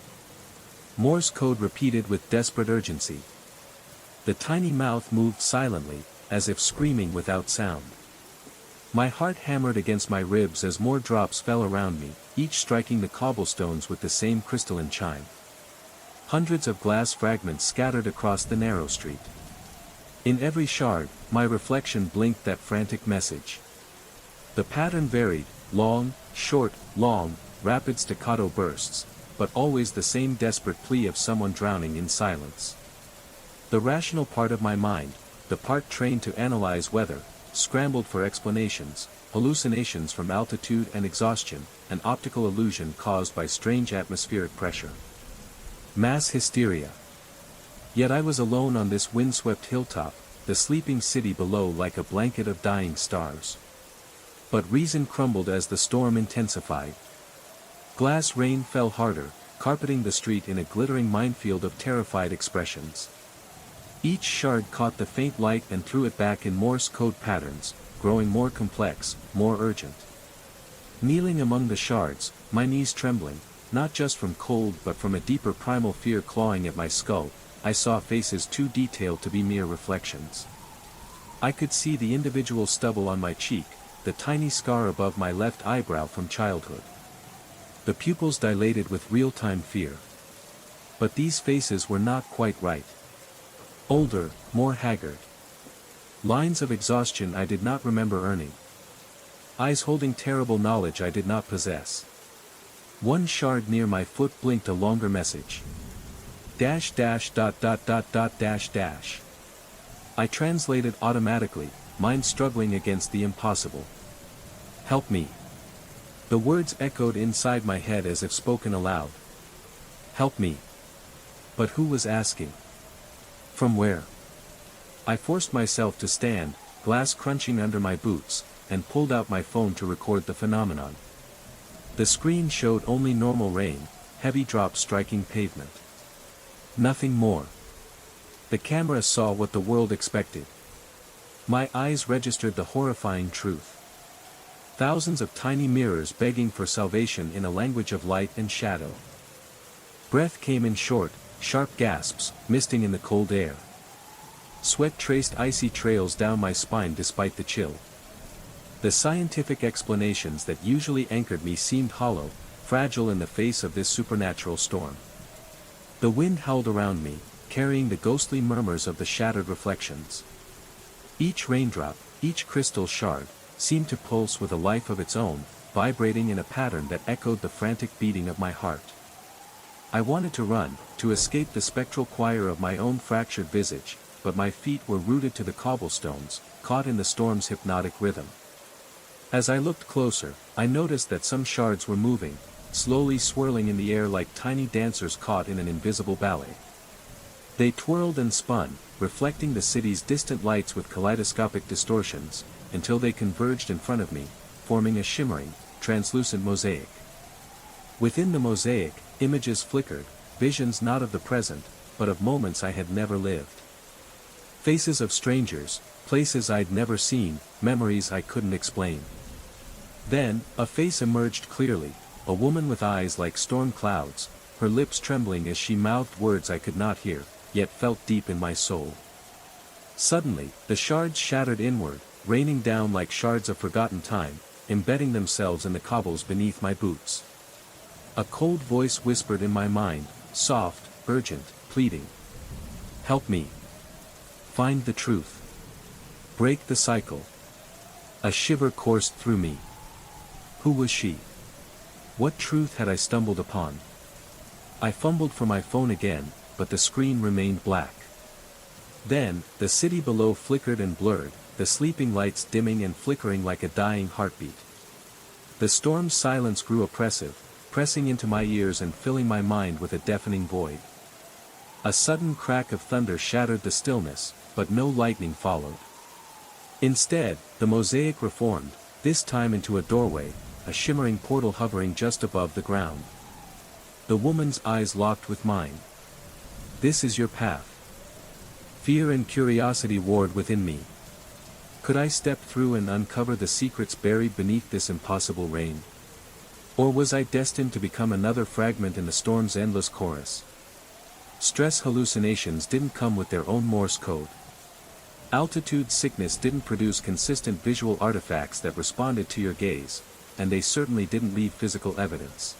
Morse code repeated with desperate urgency. The tiny mouth moved silently, as if screaming without sound. My heart hammered against my ribs as more drops fell around me, each striking the cobblestones with the same crystalline chime. Hundreds of glass fragments scattered across the narrow street. In every shard, my reflection blinked that frantic message. The pattern varied, long, short, long, rapid staccato bursts, but always the same desperate plea of someone drowning in silence. The rational part of my mind, the part trained to analyze weather, scrambled for explanations, hallucinations from altitude and exhaustion, an optical illusion caused by strange atmospheric pressure. Mass hysteria. Yet I was alone on this windswept hilltop, the sleeping city below like a blanket of dying stars. But reason crumbled as the storm intensified. Glass rain fell harder, carpeting the street in a glittering minefield of terrified expressions. Each shard caught the faint light and threw it back in Morse code patterns, growing more complex, more urgent. Kneeling among the shards, my knees trembling, not just from cold but from a deeper primal fear clawing at my skull, I saw faces too detailed to be mere reflections. I could see the individual stubble on my cheek, the tiny scar above my left eyebrow from childhood. The pupils dilated with real-time fear. But these faces were not quite right. Older, more haggard. Lines of exhaustion I did not remember earning. Eyes holding terrible knowledge I did not possess. One shard near my foot blinked a longer message. Dash dash dot dot dot dot dash dash. I translated automatically, mind struggling against the impossible. Help me. The words echoed inside my head as if spoken aloud. Help me. But who was asking? From where? I forced myself to stand, glass crunching under my boots, and pulled out my phone to record the phenomenon. The screen showed only normal rain, heavy drops striking pavement. Nothing more. The camera saw what the world expected. My eyes registered the horrifying truth. Thousands of tiny mirrors begging for salvation in a language of light and shadow. Breath came in short, sharp gasps, misting in the cold air. Sweat traced icy trails down my spine despite the chill. The scientific explanations that usually anchored me seemed hollow, fragile in the face of this supernatural storm. The wind howled around me, carrying the ghostly murmurs of the shattered reflections. Each raindrop, each crystal shard, seemed to pulse with a life of its own, vibrating in a pattern that echoed the frantic beating of my heart. I wanted to run, to escape the spectral choir of my own fractured visage, but my feet were rooted to the cobblestones, caught in the storm's hypnotic rhythm. As I looked closer, I noticed that some shards were moving, slowly swirling in the air like tiny dancers caught in an invisible ballet. They twirled and spun, reflecting the city's distant lights with kaleidoscopic distortions, until they converged in front of me, forming a shimmering, translucent mosaic. Within the mosaic, images flickered, visions not of the present, but of moments I had never lived. Faces of strangers, places I'd never seen, memories I couldn't explain. Then, a face emerged clearly, a woman with eyes like storm clouds, her lips trembling as she mouthed words I could not hear, yet felt deep in my soul. Suddenly, the shards shattered inward, raining down like shards of forgotten time, embedding themselves in the cobbles beneath my boots. A cold voice whispered in my mind, soft, urgent, pleading. Help me. Find the truth. Break the cycle. A shiver coursed through me. Who was she? What truth had I stumbled upon? I fumbled for my phone again, but the screen remained black. Then, the city below flickered and blurred, the sleeping lights dimming and flickering like a dying heartbeat. The storm's silence grew oppressive, pressing into my ears and filling my mind with a deafening void. A sudden crack of thunder shattered the stillness, but no lightning followed. Instead, the mosaic reformed, this time into a doorway, a shimmering portal hovering just above the ground. The woman's eyes locked with mine. This is your path. Fear and curiosity warred within me. Could I step through and uncover the secrets buried beneath this impossible rain? Or was I destined to become another fragment in the storm's endless chorus? Stress hallucinations didn't come with their own Morse code. Altitude sickness didn't produce consistent visual artifacts that responded to your gaze, and they certainly didn't leave physical evidence.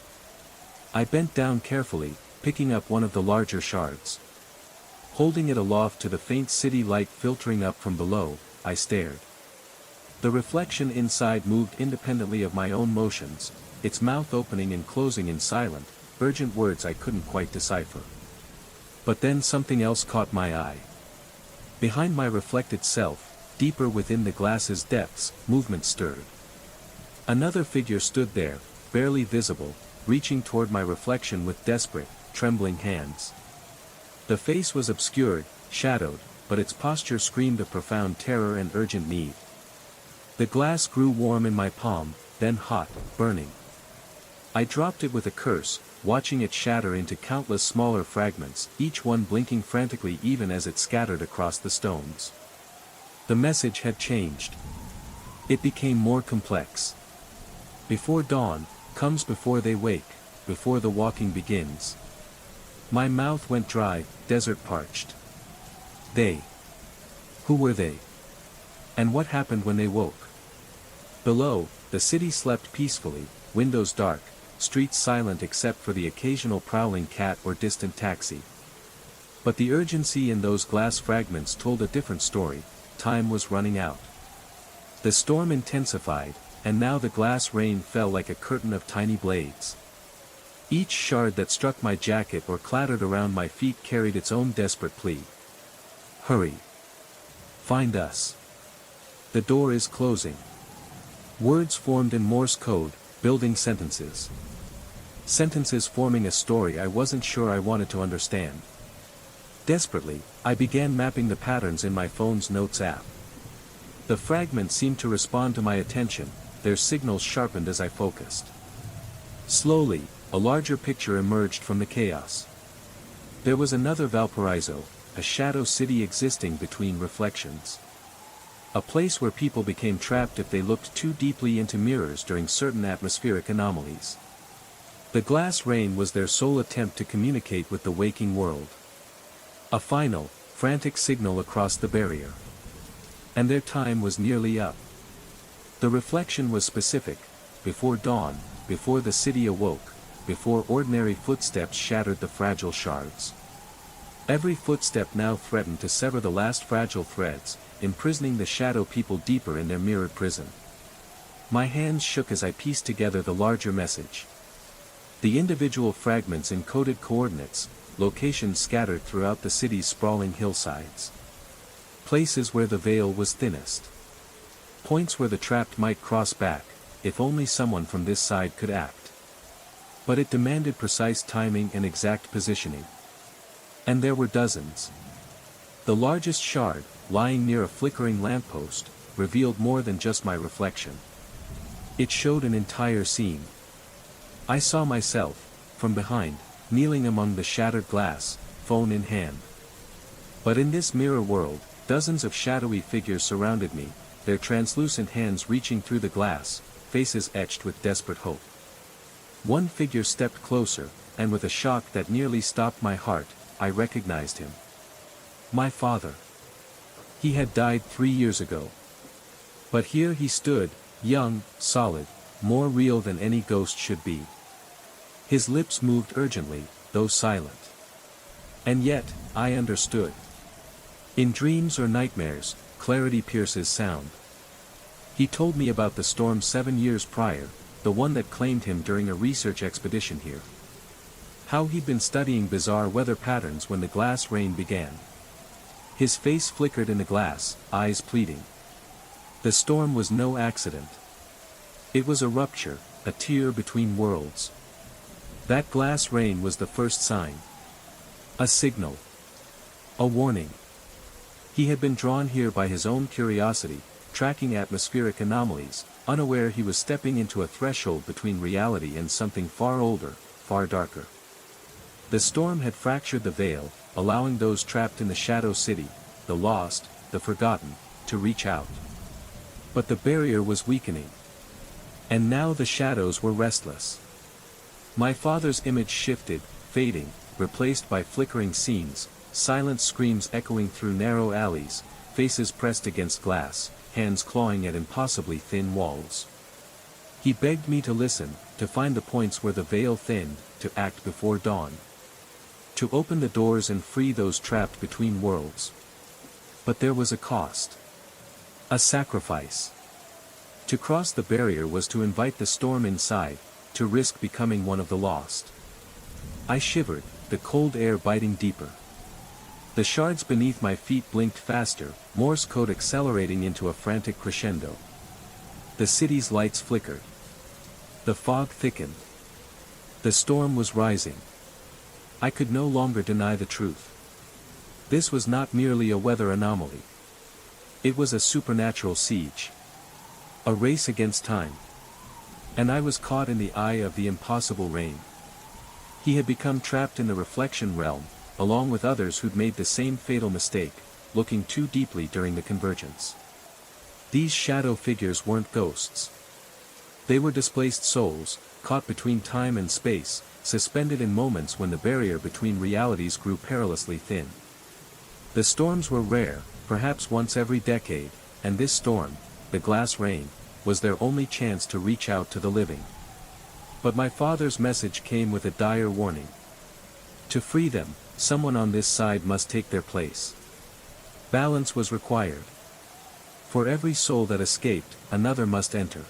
I bent down carefully, picking up one of the larger shards. Holding it aloft to the faint city light filtering up from below, I stared. The reflection inside moved independently of my own motions, its mouth opening and closing in silent, urgent words I couldn't quite decipher. But then something else caught my eye. Behind my reflected self, deeper within the glass's depths, movement stirred. Another figure stood there, barely visible, reaching toward my reflection with desperate, trembling hands. The face was obscured, shadowed, but its posture screamed of profound terror and urgent need. The glass grew warm in my palm, then hot, burning. I dropped it with a curse, watching it shatter into countless smaller fragments, each one blinking frantically even as it scattered across the stones. The message had changed. It became more complex. Before dawn, comes before they wake, before the walking begins. My mouth went dry, desert parched. They. Who were they? And what happened when they woke? Below, the city slept peacefully, windows dark, streets silent except for the occasional prowling cat or distant taxi. But the urgency in those glass fragments told a different story. Time was running out. The storm intensified, and now the glass rain fell like a curtain of tiny blades. Each shard that struck my jacket or clattered around my feet carried its own desperate plea. Hurry. Find us. The door is closing. Words formed in Morse code, building sentences. Sentences forming a story I wasn't sure I wanted to understand. Desperately, I began mapping the patterns in my phone's notes app. The fragments seemed to respond to my attention, their signals sharpened as I focused. Slowly, a larger picture emerged from the chaos. There was another Valparaiso, a shadow city existing between reflections. A place where people became trapped if they looked too deeply into mirrors during certain atmospheric anomalies. The glass rain was their sole attempt to communicate with the waking world. A final, frantic signal across the barrier. And their time was nearly up. The reflection was specific: before dawn, before the city awoke, before ordinary footsteps shattered the fragile shards. Every footstep now threatened to sever the last fragile threads, imprisoning the shadow people deeper in their mirrored prison. My hands shook as I pieced together the larger message. The individual fragments encoded coordinates, locations scattered throughout the city's sprawling hillsides. Places where the veil was thinnest. Points where the trapped might cross back, if only someone from this side could act. But it demanded precise timing and exact positioning. And there were dozens. The largest shard, lying near a flickering lamppost, revealed more than just my reflection. It showed an entire scene. I saw myself, from behind, kneeling among the shattered glass, phone in hand. But in this mirror world, dozens of shadowy figures surrounded me, their translucent hands reaching through the glass, faces etched with desperate hope. One figure stepped closer, and with a shock that nearly stopped my heart, I recognized him. My father. He had died 3 years ago. But here he stood, young, solid, more real than any ghost should be. His lips moved urgently, though silent. And yet, I understood. In dreams or nightmares, clarity pierces sound. He told me about the storm 7 years prior, the one that claimed him during a research expedition here. How he'd been studying bizarre weather patterns when the glass rain began. His face flickered in the glass, eyes pleading. The storm was no accident. It was a rupture, a tear between worlds. That glass rain was the first sign. A signal. A warning. He had been drawn here by his own curiosity, tracking atmospheric anomalies, unaware he was stepping into a threshold between reality and something far older, far darker. The storm had fractured the veil, allowing those trapped in the shadow city, the lost, the forgotten, to reach out. But the barrier was weakening. And now the shadows were restless. My father's image shifted, fading, replaced by flickering scenes, silent screams echoing through narrow alleys, faces pressed against glass, hands clawing at impossibly thin walls. He begged me to listen, to find the points where the veil thinned, to act before dawn. To open the doors and free those trapped between worlds. But there was a cost. A sacrifice. To cross the barrier was to invite the storm inside, to risk becoming one of the lost. I shivered, the cold air biting deeper. The shards beneath my feet blinked faster, Morse code accelerating into a frantic crescendo. The city's lights flickered. The fog thickened. The storm was rising. I could no longer deny the truth. This was not merely a weather anomaly. It was a supernatural siege. A race against time. And I was caught in the eye of the impossible rain. He had become trapped in the reflection realm, along with others who'd made the same fatal mistake, looking too deeply during the convergence. These shadow figures weren't ghosts. They were displaced souls, caught between time and space, suspended in moments when the barrier between realities grew perilously thin. The storms were rare, perhaps once every decade, and this storm, the glass rain, was their only chance to reach out to the living. But my father's message came with a dire warning. To free them, someone on this side must take their place. Balance was required. For every soul that escaped, another must enter.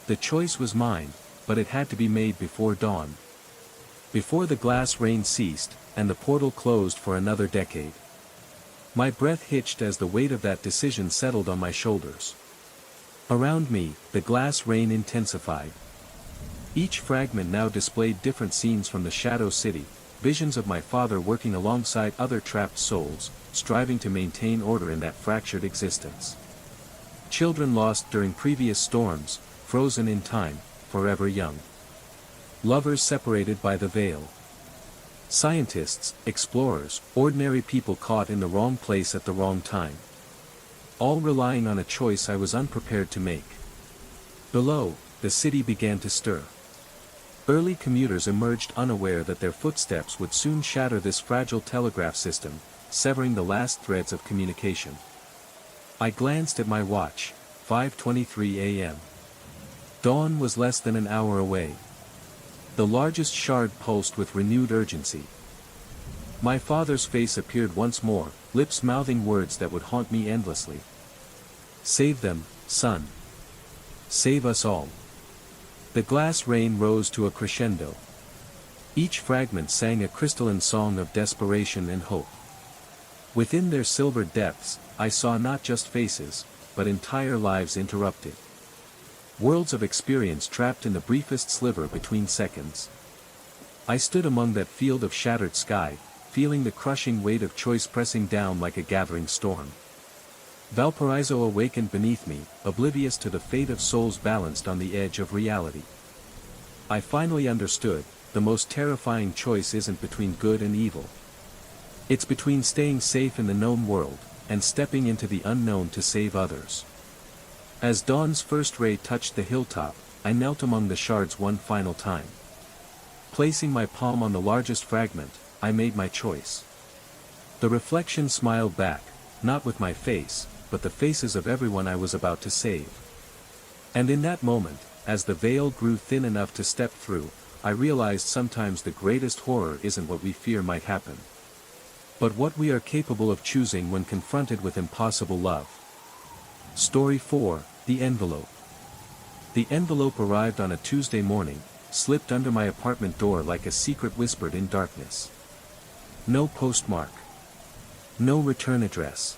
The choice was mine, but it had to be made before dawn. Before the glass rain ceased, and the portal closed for another decade. My breath hitched as the weight of that decision settled on my shoulders. Around me, the glass rain intensified. Each fragment now displayed different scenes from the shadow city, visions of my father working alongside other trapped souls, striving to maintain order in that fractured existence. Children lost during previous storms, frozen in time, forever young. Lovers separated by the veil. Scientists, explorers, ordinary people caught in the wrong place at the wrong time. All relying on a choice I was unprepared to make. Below, the city began to stir. Early commuters emerged unaware that their footsteps would soon shatter this fragile telegraph system, severing the last threads of communication. I glanced at my watch, 5:23 a.m. Dawn was less than an hour away. The largest shard pulsed with renewed urgency. My father's face appeared once more, lips mouthing words that would haunt me endlessly. "Save them, son. Save us all." The glass rain rose to a crescendo. Each fragment sang a crystalline song of desperation and hope. Within their silvered depths, I saw not just faces, but entire lives interrupted. Worlds of experience trapped in the briefest sliver between seconds. I stood among that field of shattered sky, feeling the crushing weight of choice pressing down like a gathering storm. Valparaiso awakened beneath me, oblivious to the fate of souls balanced on the edge of reality. I finally understood, the most terrifying choice isn't between good and evil. It's between staying safe in the known world, and stepping into the unknown to save others. As dawn's first ray touched the hilltop, I knelt among the shards one final time. Placing my palm on the largest fragment, I made my choice. The reflection smiled back, not with my face, but the faces of everyone I was about to save. And in that moment, as the veil grew thin enough to step through, I realized sometimes the greatest horror isn't what we fear might happen, but what we are capable of choosing when confronted with impossible love. Story 4, The Envelope. The envelope arrived on a Tuesday morning, slipped under my apartment door like a secret whispered in darkness. No postmark. No return address.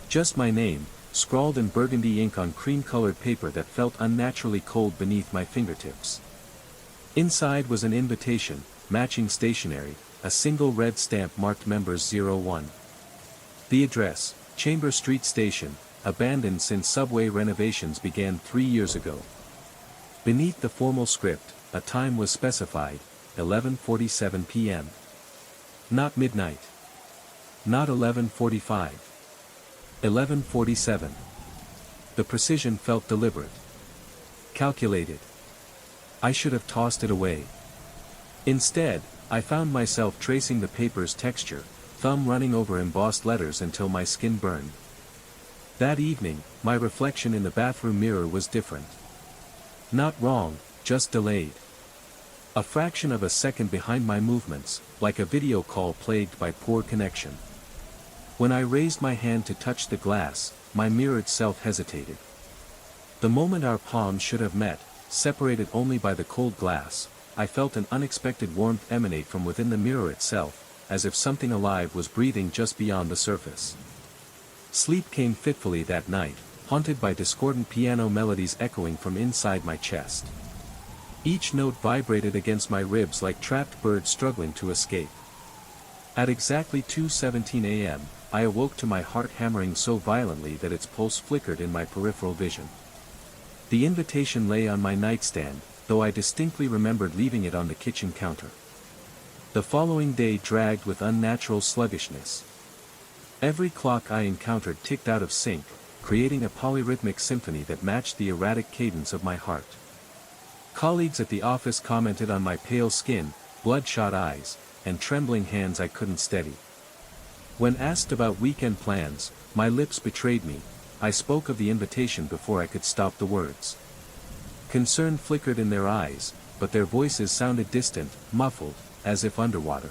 Just my name, scrawled in burgundy ink on cream-colored paper that felt unnaturally cold beneath my fingertips. Inside was an invitation, matching stationery, a single red stamp marked Members 01. The address, Chamber Street Station, abandoned since subway renovations began 3 years ago. Beneath the formal script, a time was specified, 11:47 p.m. Not midnight. Not 11:45. 11:47. The precision felt deliberate. Calculated. I should have tossed it away. Instead, I found myself tracing the paper's texture, thumb running over embossed letters until my skin burned. That evening, my reflection in the bathroom mirror was different. Not wrong, just delayed. A fraction of a second behind my movements, like a video call plagued by poor connection. When I raised my hand to touch the glass, my mirrored self hesitated. The moment our palms should have met, separated only by the cold glass, I felt an unexpected warmth emanate from within the mirror itself, as if something alive was breathing just beyond the surface. Sleep came fitfully that night, haunted by discordant piano melodies echoing from inside my chest. Each note vibrated against my ribs like trapped birds struggling to escape. At exactly 2:17 a.m., I awoke to my heart hammering so violently that its pulse flickered in my peripheral vision. The invitation lay on my nightstand, though I distinctly remembered leaving it on the kitchen counter. The following day dragged with unnatural sluggishness. Every clock I encountered ticked out of sync, creating a polyrhythmic symphony that matched the erratic cadence of my heart. Colleagues at the office commented on my pale skin, bloodshot eyes, and trembling hands I couldn't steady. When asked about weekend plans, my lips betrayed me. I spoke of the invitation before I could stop the words. Concern flickered in their eyes, but their voices sounded distant, muffled, as if underwater.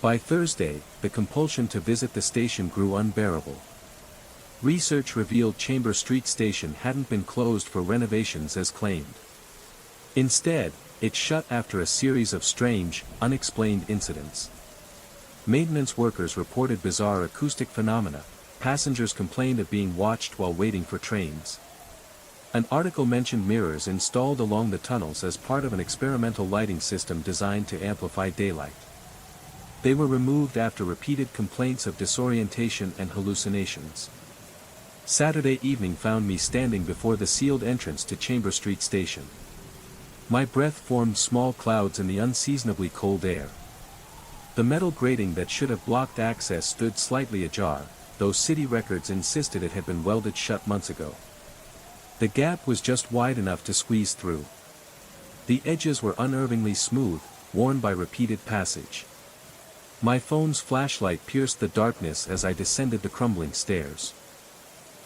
By Thursday, the compulsion to visit the station grew unbearable. Research revealed Chamber Street Station hadn't been closed for renovations as claimed. Instead, it shut after a series of strange, unexplained incidents. Maintenance workers reported bizarre acoustic phenomena, passengers complained of being watched while waiting for trains. An article mentioned mirrors installed along the tunnels as part of an experimental lighting system designed to amplify daylight. They were removed after repeated complaints of disorientation and hallucinations. Saturday evening found me standing before the sealed entrance to Chamber Street Station. My breath formed small clouds in the unseasonably cold air. The metal grating that should have blocked access stood slightly ajar, though city records insisted it had been welded shut months ago. The gap was just wide enough to squeeze through. The edges were unnervingly smooth, worn by repeated passage. My phone's flashlight pierced the darkness as I descended the crumbling stairs.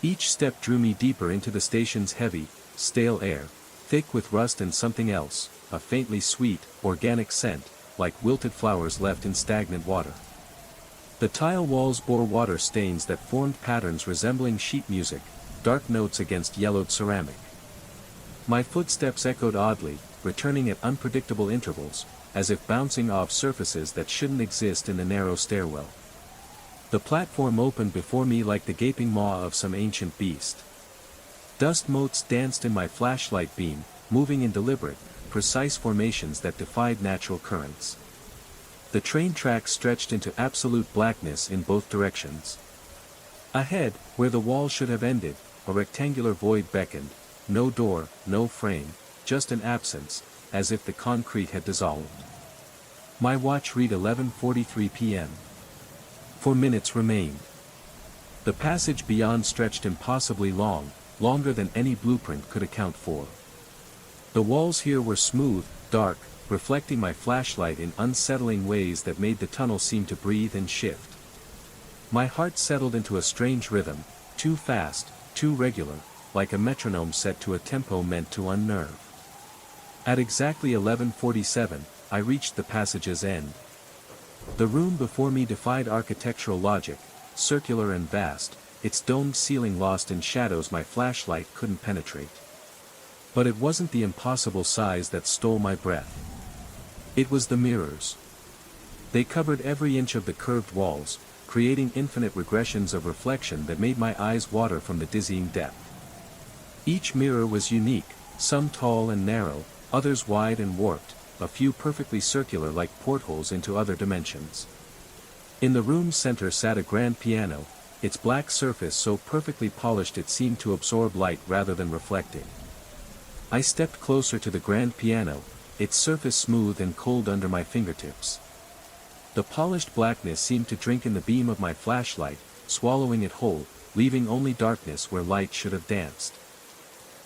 Each step drew me deeper into the station's heavy, stale air, thick with rust and something else, a faintly sweet, organic scent, like wilted flowers left in stagnant water. The tile walls bore water stains that formed patterns resembling sheet music, dark notes against yellowed ceramic. My footsteps echoed oddly, returning at unpredictable intervals, as if bouncing off surfaces that shouldn't exist in the narrow stairwell. The platform opened before me like the gaping maw of some ancient beast. Dust motes danced in my flashlight beam, moving in deliberate, precise formations that defied natural currents. The train tracks stretched into absolute blackness in both directions. Ahead, where the wall should have ended, a rectangular void beckoned, no door, no frame, just an absence, as if the concrete had dissolved. My watch read 11:43 p.m. 4 minutes remained. The passage beyond stretched impossibly long, longer than any blueprint could account for. The walls here were smooth, dark, reflecting my flashlight in unsettling ways that made the tunnel seem to breathe and shift. My heart settled into a strange rhythm, too fast, too regular, like a metronome set to a tempo meant to unnerve. At exactly 11:47, I reached the passage's end. The room before me defied architectural logic, circular and vast, its domed ceiling lost in shadows my flashlight couldn't penetrate. But it wasn't the impossible size that stole my breath. It was the mirrors. They covered every inch of the curved walls, creating infinite regressions of reflection that made my eyes water from the dizzying depth. Each mirror was unique, some tall and narrow, others wide and warped, a few perfectly circular like portholes into other dimensions. In the room's center sat a grand piano, its black surface so perfectly polished it seemed to absorb light rather than reflecting. I stepped closer to the grand piano, its surface smooth and cold under my fingertips. The polished blackness seemed to drink in the beam of my flashlight, swallowing it whole, leaving only darkness where light should have danced.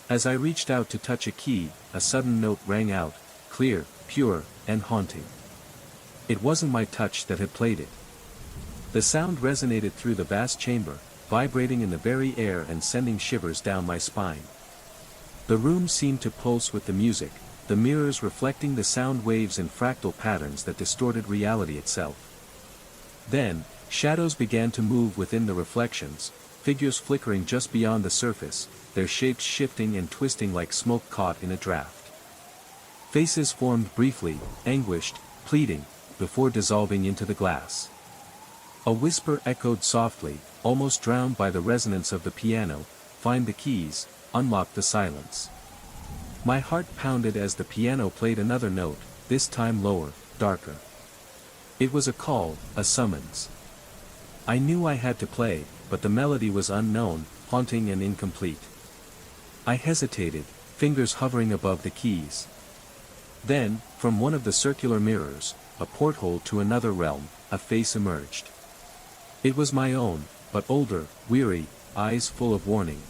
As I reached out to touch a key, a sudden note rang out, clear, pure, and haunting. It wasn't my touch that had played it. The sound resonated through the vast chamber, vibrating in the very air and sending shivers down my spine. The room seemed to pulse with the music, the mirrors reflecting the sound waves in fractal patterns that distorted reality itself. Then, shadows began to move within the reflections, figures flickering just beyond the surface, their shapes shifting and twisting like smoke caught in a draft. Faces formed briefly, anguished, pleading, before dissolving into the glass. A whisper echoed softly, almost drowned by the resonance of the piano, "Find the keys, unlock the silence." My heart pounded as the piano played another note, this time lower, darker. It was a call, a summons. I knew I had to play, but the melody was unknown, haunting and incomplete. I hesitated, fingers hovering above the keys. Then, from one of the circular mirrors, a porthole to another realm, a face emerged. It was my own, but older, weary, eyes full of warning.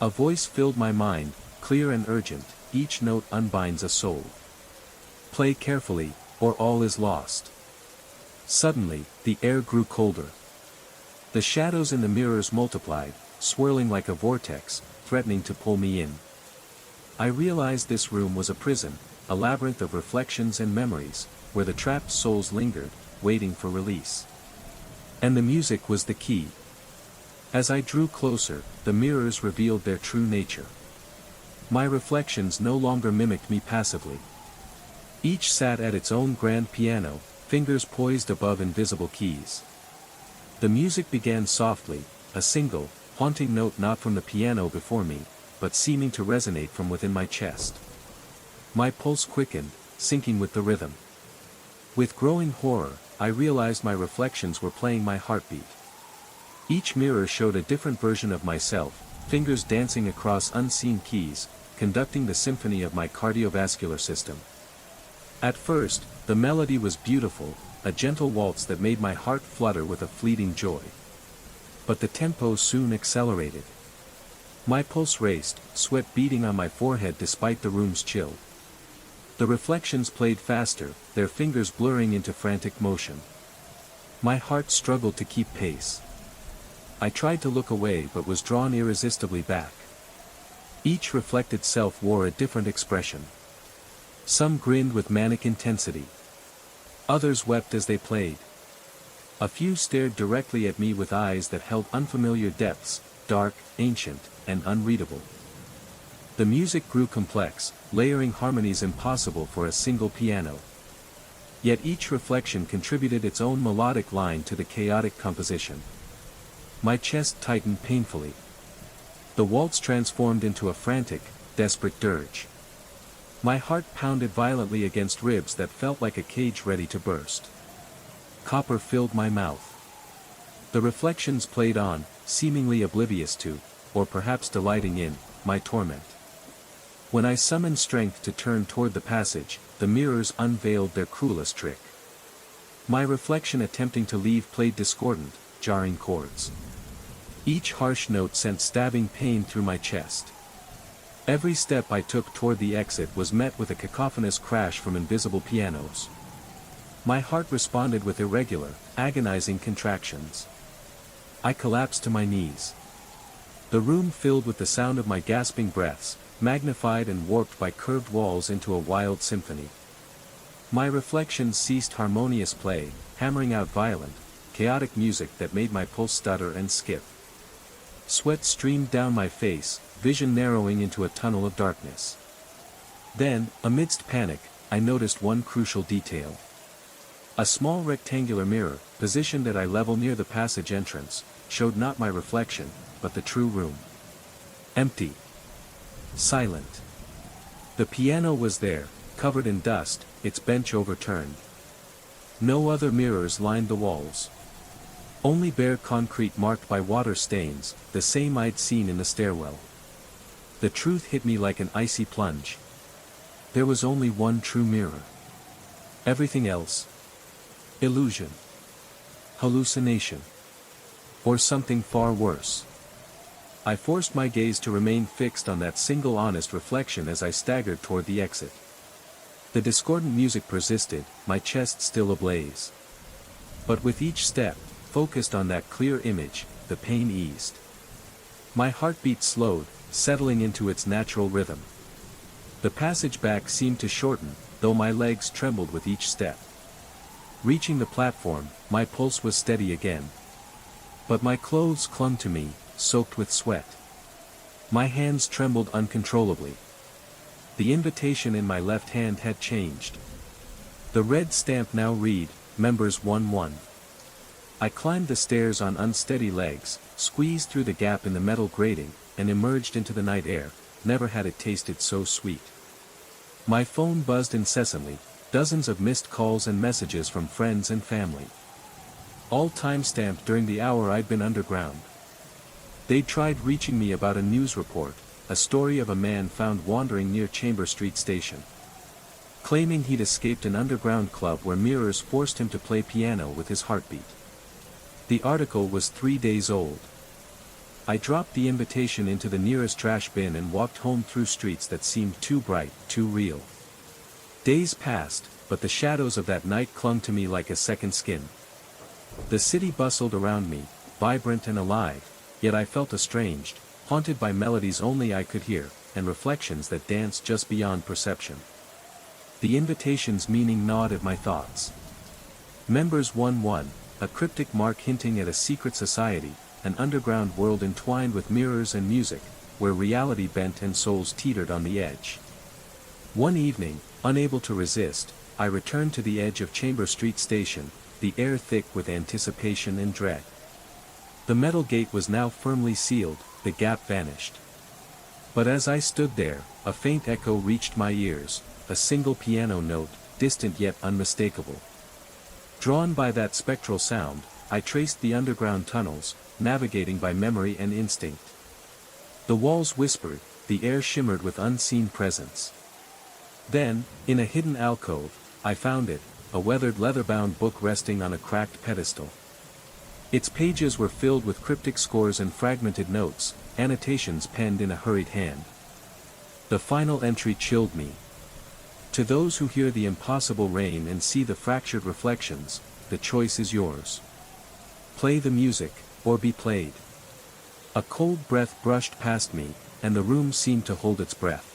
A voice filled my mind, clear and urgent, each note unbinds a soul. Play carefully, or all is lost. Suddenly, the air grew colder. The shadows in the mirrors multiplied, swirling like a vortex, threatening to pull me in. I realized this room was a prison, a labyrinth of reflections and memories, where the trapped souls lingered, waiting for release. And the music was the key. As I drew closer, the mirrors revealed their true nature. My reflections no longer mimicked me passively. Each sat at its own grand piano, fingers poised above invisible keys. The music began softly, a single, haunting note not from the piano before me, but seeming to resonate from within my chest. My pulse quickened, syncing with the rhythm. With growing horror, I realized my reflections were playing my heartbeat. Each mirror showed a different version of myself, fingers dancing across unseen keys, conducting the symphony of my cardiovascular system. At first, the melody was beautiful, a gentle waltz that made my heart flutter with a fleeting joy. But the tempo soon accelerated. My pulse raced, sweat beading on my forehead despite the room's chill. The reflections played faster, their fingers blurring into frantic motion. My heart struggled to keep pace. I tried to look away but was drawn irresistibly back. Each reflected self wore a different expression. Some grinned with manic intensity. Others wept as they played. A few stared directly at me with eyes that held unfamiliar depths, dark, ancient, and unreadable. The music grew complex, layering harmonies impossible for a single piano. Yet each reflection contributed its own melodic line to the chaotic composition. My chest tightened painfully. The waltz transformed into a frantic, desperate dirge. My heart pounded violently against ribs that felt like a cage ready to burst. Copper filled my mouth. The reflections played on, seemingly oblivious to, or perhaps delighting in, my torment. When I summoned strength to turn toward the passage, the mirrors unveiled their cruelest trick. My reflection attempting to leave played discordant, jarring chords. Each harsh note sent stabbing pain through my chest. Every step I took toward the exit was met with a cacophonous crash from invisible pianos. My heart responded with irregular, agonizing contractions. I collapsed to my knees. The room filled with the sound of my gasping breaths, magnified and warped by curved walls into a wild symphony. My reflections ceased harmonious play, hammering out violent, chaotic music that made my pulse stutter and skip. Sweat streamed down my face, vision narrowing into a tunnel of darkness. Then, amidst panic, I noticed one crucial detail. A small rectangular mirror, positioned at eye level near the passage entrance, showed not my reflection, but the true room. Empty. Silent. The piano was there, covered in dust, its bench overturned. No other mirrors lined the walls. Only bare concrete marked by water stains, the same I'd seen in the stairwell. The truth hit me like an icy plunge. There was only one true mirror. Everything else, illusion, hallucination, or something far worse. I forced my gaze to remain fixed on that single honest reflection as I staggered toward the exit. The discordant music persisted, my chest still ablaze. But with each step, focused on that clear image, the pain eased. My heartbeat slowed, settling into its natural rhythm. The passage back seemed to shorten, though my legs trembled with each step. Reaching the platform, my pulse was steady again. But my clothes clung to me, soaked with sweat. My hands trembled uncontrollably. The invitation in my left hand had changed. The red stamp now read, Members 1-1. I climbed the stairs on unsteady legs, squeezed through the gap in the metal grating, and emerged into the night air. Never had it tasted so sweet. My phone buzzed incessantly, dozens of missed calls and messages from friends and family. All time-stamped during the hour I'd been underground. They'd tried reaching me about a news report, a story of a man found wandering near Chamber Street Station. Claiming he'd escaped an underground club where mirrors forced him to play piano with his heartbeat. The article was 3 days old. I dropped the invitation into the nearest trash bin and walked home through streets that seemed too bright, too real. Days passed, but the shadows of that night clung to me like a second skin. The city bustled around me, vibrant and alive, yet I felt estranged, haunted by melodies only I could hear, and reflections that danced just beyond perception. The invitation's meaning gnawed at my thoughts. Members 1-1, a cryptic mark hinting at a secret society, an underground world entwined with mirrors and music, where reality bent and souls teetered on the edge. One evening, unable to resist, I returned to the edge of Chamber Street Station, the air thick with anticipation and dread. The metal gate was now firmly sealed, the gap vanished. But as I stood there, a faint echo reached my ears, a single piano note, distant yet unmistakable. Drawn by that spectral sound, I traced the underground tunnels, navigating by memory and instinct. The walls whispered, the air shimmered with unseen presence. Then, in a hidden alcove, I found it, a weathered leather-bound book resting on a cracked pedestal. Its pages were filled with cryptic scores and fragmented notes, annotations penned in a hurried hand. The final entry chilled me. To those who hear the impossible rain and see the fractured reflections, the choice is yours. Play the music, or be played. A cold breath brushed past me, and the room seemed to hold its breath.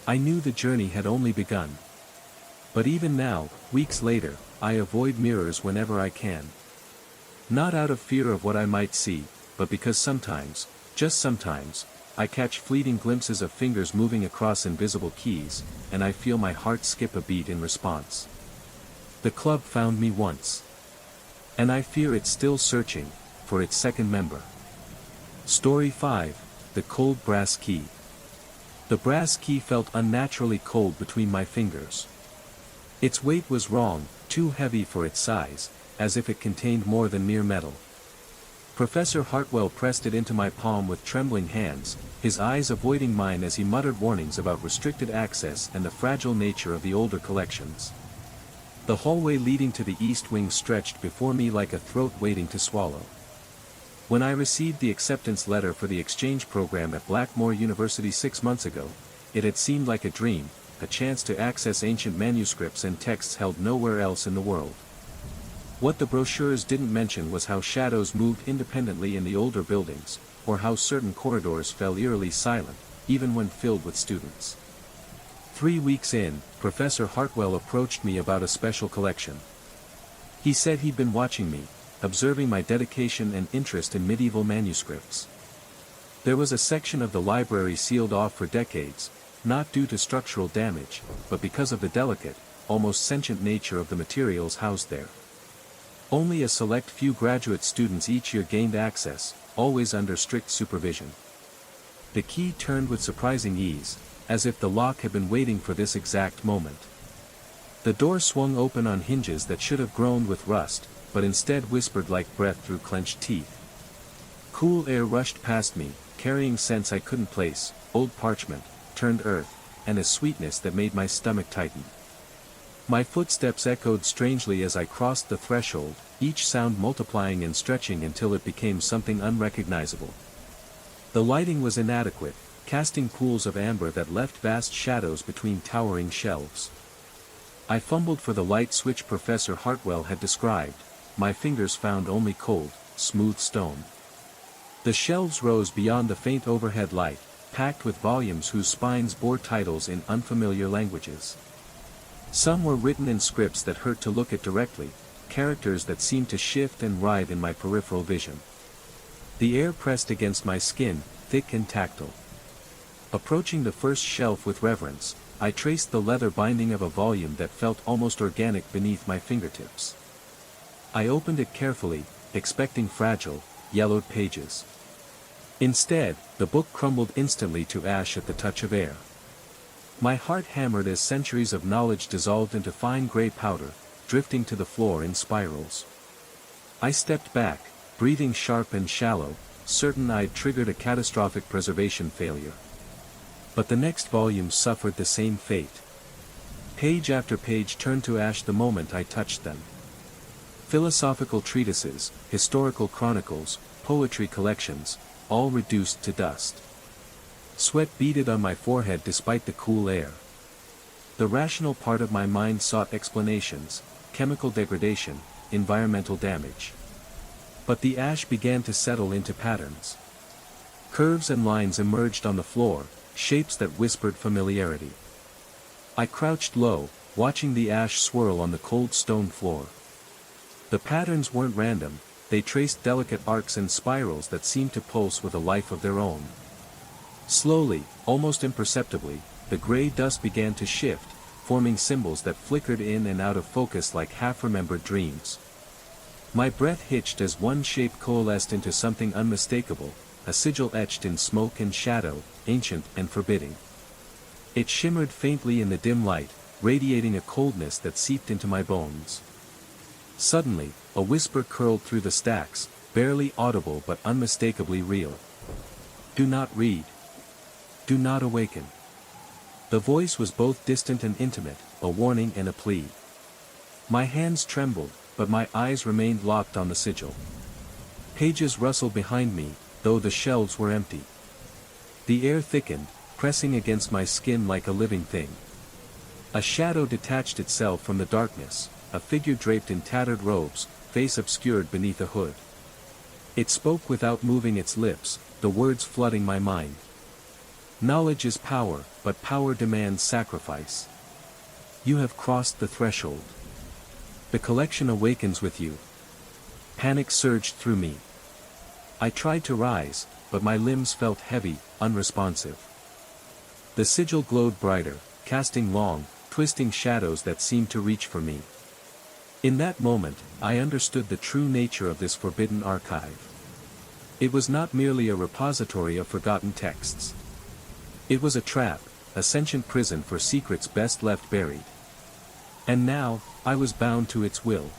I knew the journey had only begun. But even now, weeks later, I avoid mirrors whenever I can. Not out of fear of what I might see, but because sometimes, just sometimes, I catch fleeting glimpses of fingers moving across invisible keys, and I feel my heart skip a beat in response. The club found me once. And I fear it's still searching for its second member. Story 5, The Cold Brass Key. The brass key felt unnaturally cold between my fingers. Its weight was wrong, too heavy for its size, as if it contained more than mere metal. Professor Hartwell pressed it into my palm with trembling hands, his eyes avoiding mine as he muttered warnings about restricted access and the fragile nature of the older collections. The hallway leading to the east wing stretched before me like a throat waiting to swallow. When I received the acceptance letter for the exchange program at Blackmore University 6 months ago, it had seemed like a dream, a chance to access ancient manuscripts and texts held nowhere else in the world. What the brochures didn't mention was how shadows moved independently in the older buildings, or how certain corridors fell eerily silent, even when filled with students. 3 weeks in, Professor Hartwell approached me about a special collection. He said he'd been watching me, observing my dedication and interest in medieval manuscripts. There was a section of the library sealed off for decades, not due to structural damage, but because of the delicate, almost sentient nature of the materials housed there. Only a select few graduate students each year gained access, always under strict supervision. The key turned with surprising ease, as if the lock had been waiting for this exact moment. The door swung open on hinges that should have groaned with rust, but instead whispered like breath through clenched teeth. Cool air rushed past me, carrying scents I couldn't place, old parchment, turned earth, and a sweetness that made my stomach tighten. My footsteps echoed strangely as I crossed the threshold, each sound multiplying and stretching until it became something unrecognizable. The lighting was inadequate, casting pools of amber that left vast shadows between towering shelves. I fumbled for the light switch Professor Hartwell had described, my fingers found only cold, smooth stone. The shelves rose beyond the faint overhead light, packed with volumes whose spines bore titles in unfamiliar languages. Some were written in scripts that hurt to look at directly, characters that seemed to shift and writhe in my peripheral vision. The air pressed against my skin, thick and tactile. Approaching the first shelf with reverence, I traced the leather binding of a volume that felt almost organic beneath my fingertips. I opened it carefully, expecting fragile, yellowed pages. Instead, the book crumbled instantly to ash at the touch of air. My heart hammered as centuries of knowledge dissolved into fine gray powder, drifting to the floor in spirals. I stepped back, breathing sharp and shallow, certain I'd triggered a catastrophic preservation failure. But the next volume suffered the same fate. Page after page turned to ash the moment I touched them. Philosophical treatises, historical chronicles, poetry collections, all reduced to dust. Sweat beaded on my forehead despite the cool air. The rational part of my mind sought explanations, chemical degradation, environmental damage. But the ash began to settle into patterns. Curves and lines emerged on the floor, shapes that whispered familiarity. I crouched low, watching the ash swirl on the cold stone floor. The patterns weren't random, they traced delicate arcs and spirals that seemed to pulse with a life of their own. Slowly, almost imperceptibly, the gray dust began to shift, forming symbols that flickered in and out of focus like half-remembered dreams. My breath hitched as one shape coalesced into something unmistakable, a sigil etched in smoke and shadow, ancient and forbidding. It shimmered faintly in the dim light, radiating a coldness that seeped into my bones. Suddenly, a whisper curled through the stacks, barely audible but unmistakably real. Do not read. Do not awaken. The voice was both distant and intimate, a warning and a plea. My hands trembled, but my eyes remained locked on the sigil. Pages rustled behind me, though the shelves were empty. The air thickened, pressing against my skin like a living thing. A shadow detached itself from the darkness, a figure draped in tattered robes, face obscured beneath a hood. It spoke without moving its lips, the words flooding my mind. Knowledge is power, but power demands sacrifice. You have crossed the threshold. The collection awakens with you. Panic surged through me. I tried to rise, but my limbs felt heavy, unresponsive. The sigil glowed brighter, casting long, twisting shadows that seemed to reach for me. In that moment, I understood the true nature of this forbidden archive. It was not merely a repository of forgotten texts. It was a trap, a sentient prison for secrets best left buried. And now, I was bound to its will.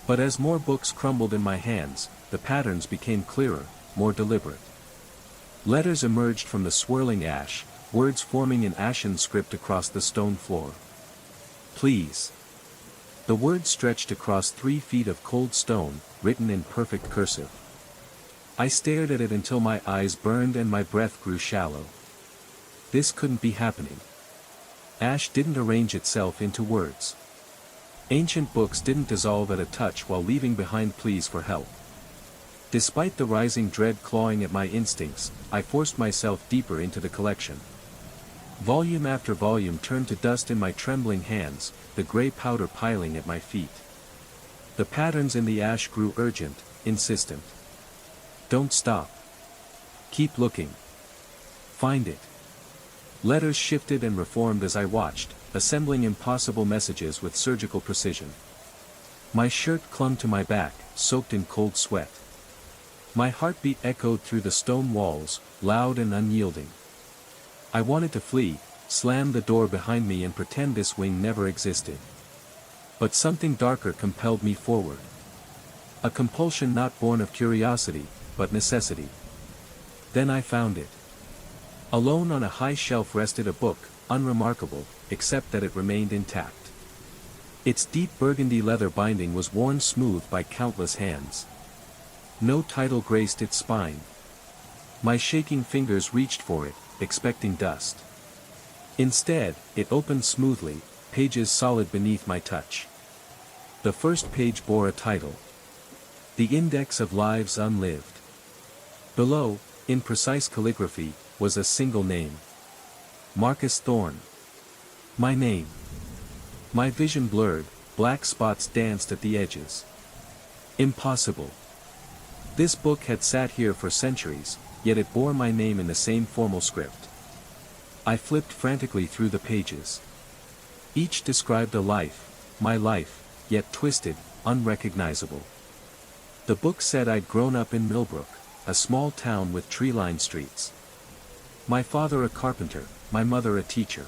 But as more books crumbled in my hands, the patterns became clearer, more deliberate. Letters emerged from the swirling ash, words forming in ashen script across the stone floor. Please. The words stretched across 3 feet of cold stone, written in perfect cursive. I stared at it until my eyes burned and my breath grew shallow. This couldn't be happening. Ash didn't arrange itself into words. Ancient books didn't dissolve at a touch while leaving behind pleas for help. Despite the rising dread clawing at my instincts, I forced myself deeper into the collection. Volume after volume turned to dust in my trembling hands, the gray powder piling at my feet. The patterns in the ash grew urgent, insistent. Don't stop. Keep looking. Find it. Letters shifted and reformed as I watched, assembling impossible messages with surgical precision. My shirt clung to my back, soaked in cold sweat. My heartbeat echoed through the stone walls, loud and unyielding. I wanted to flee, slam the door behind me and pretend this wing never existed. But something darker compelled me forward. A compulsion not born of curiosity, but necessity. Then I found it. Alone on a high shelf rested a book, unremarkable, except that it remained intact. Its deep burgundy leather binding was worn smooth by countless hands. No title graced its spine. My shaking fingers reached for it, expecting dust. Instead, it opened smoothly, pages solid beneath my touch. The first page bore a title. The Index of Lives Unlived. Below, in precise calligraphy, was a single name. Marcus Thorne. My name. My vision blurred, black spots danced at the edges. Impossible. This book had sat here for centuries, yet it bore my name in the same formal script. I flipped frantically through the pages. Each described a life, my life, yet twisted, unrecognizable. The book said I'd grown up in Millbrook, a small town with tree-lined streets. My father a carpenter, my mother a teacher.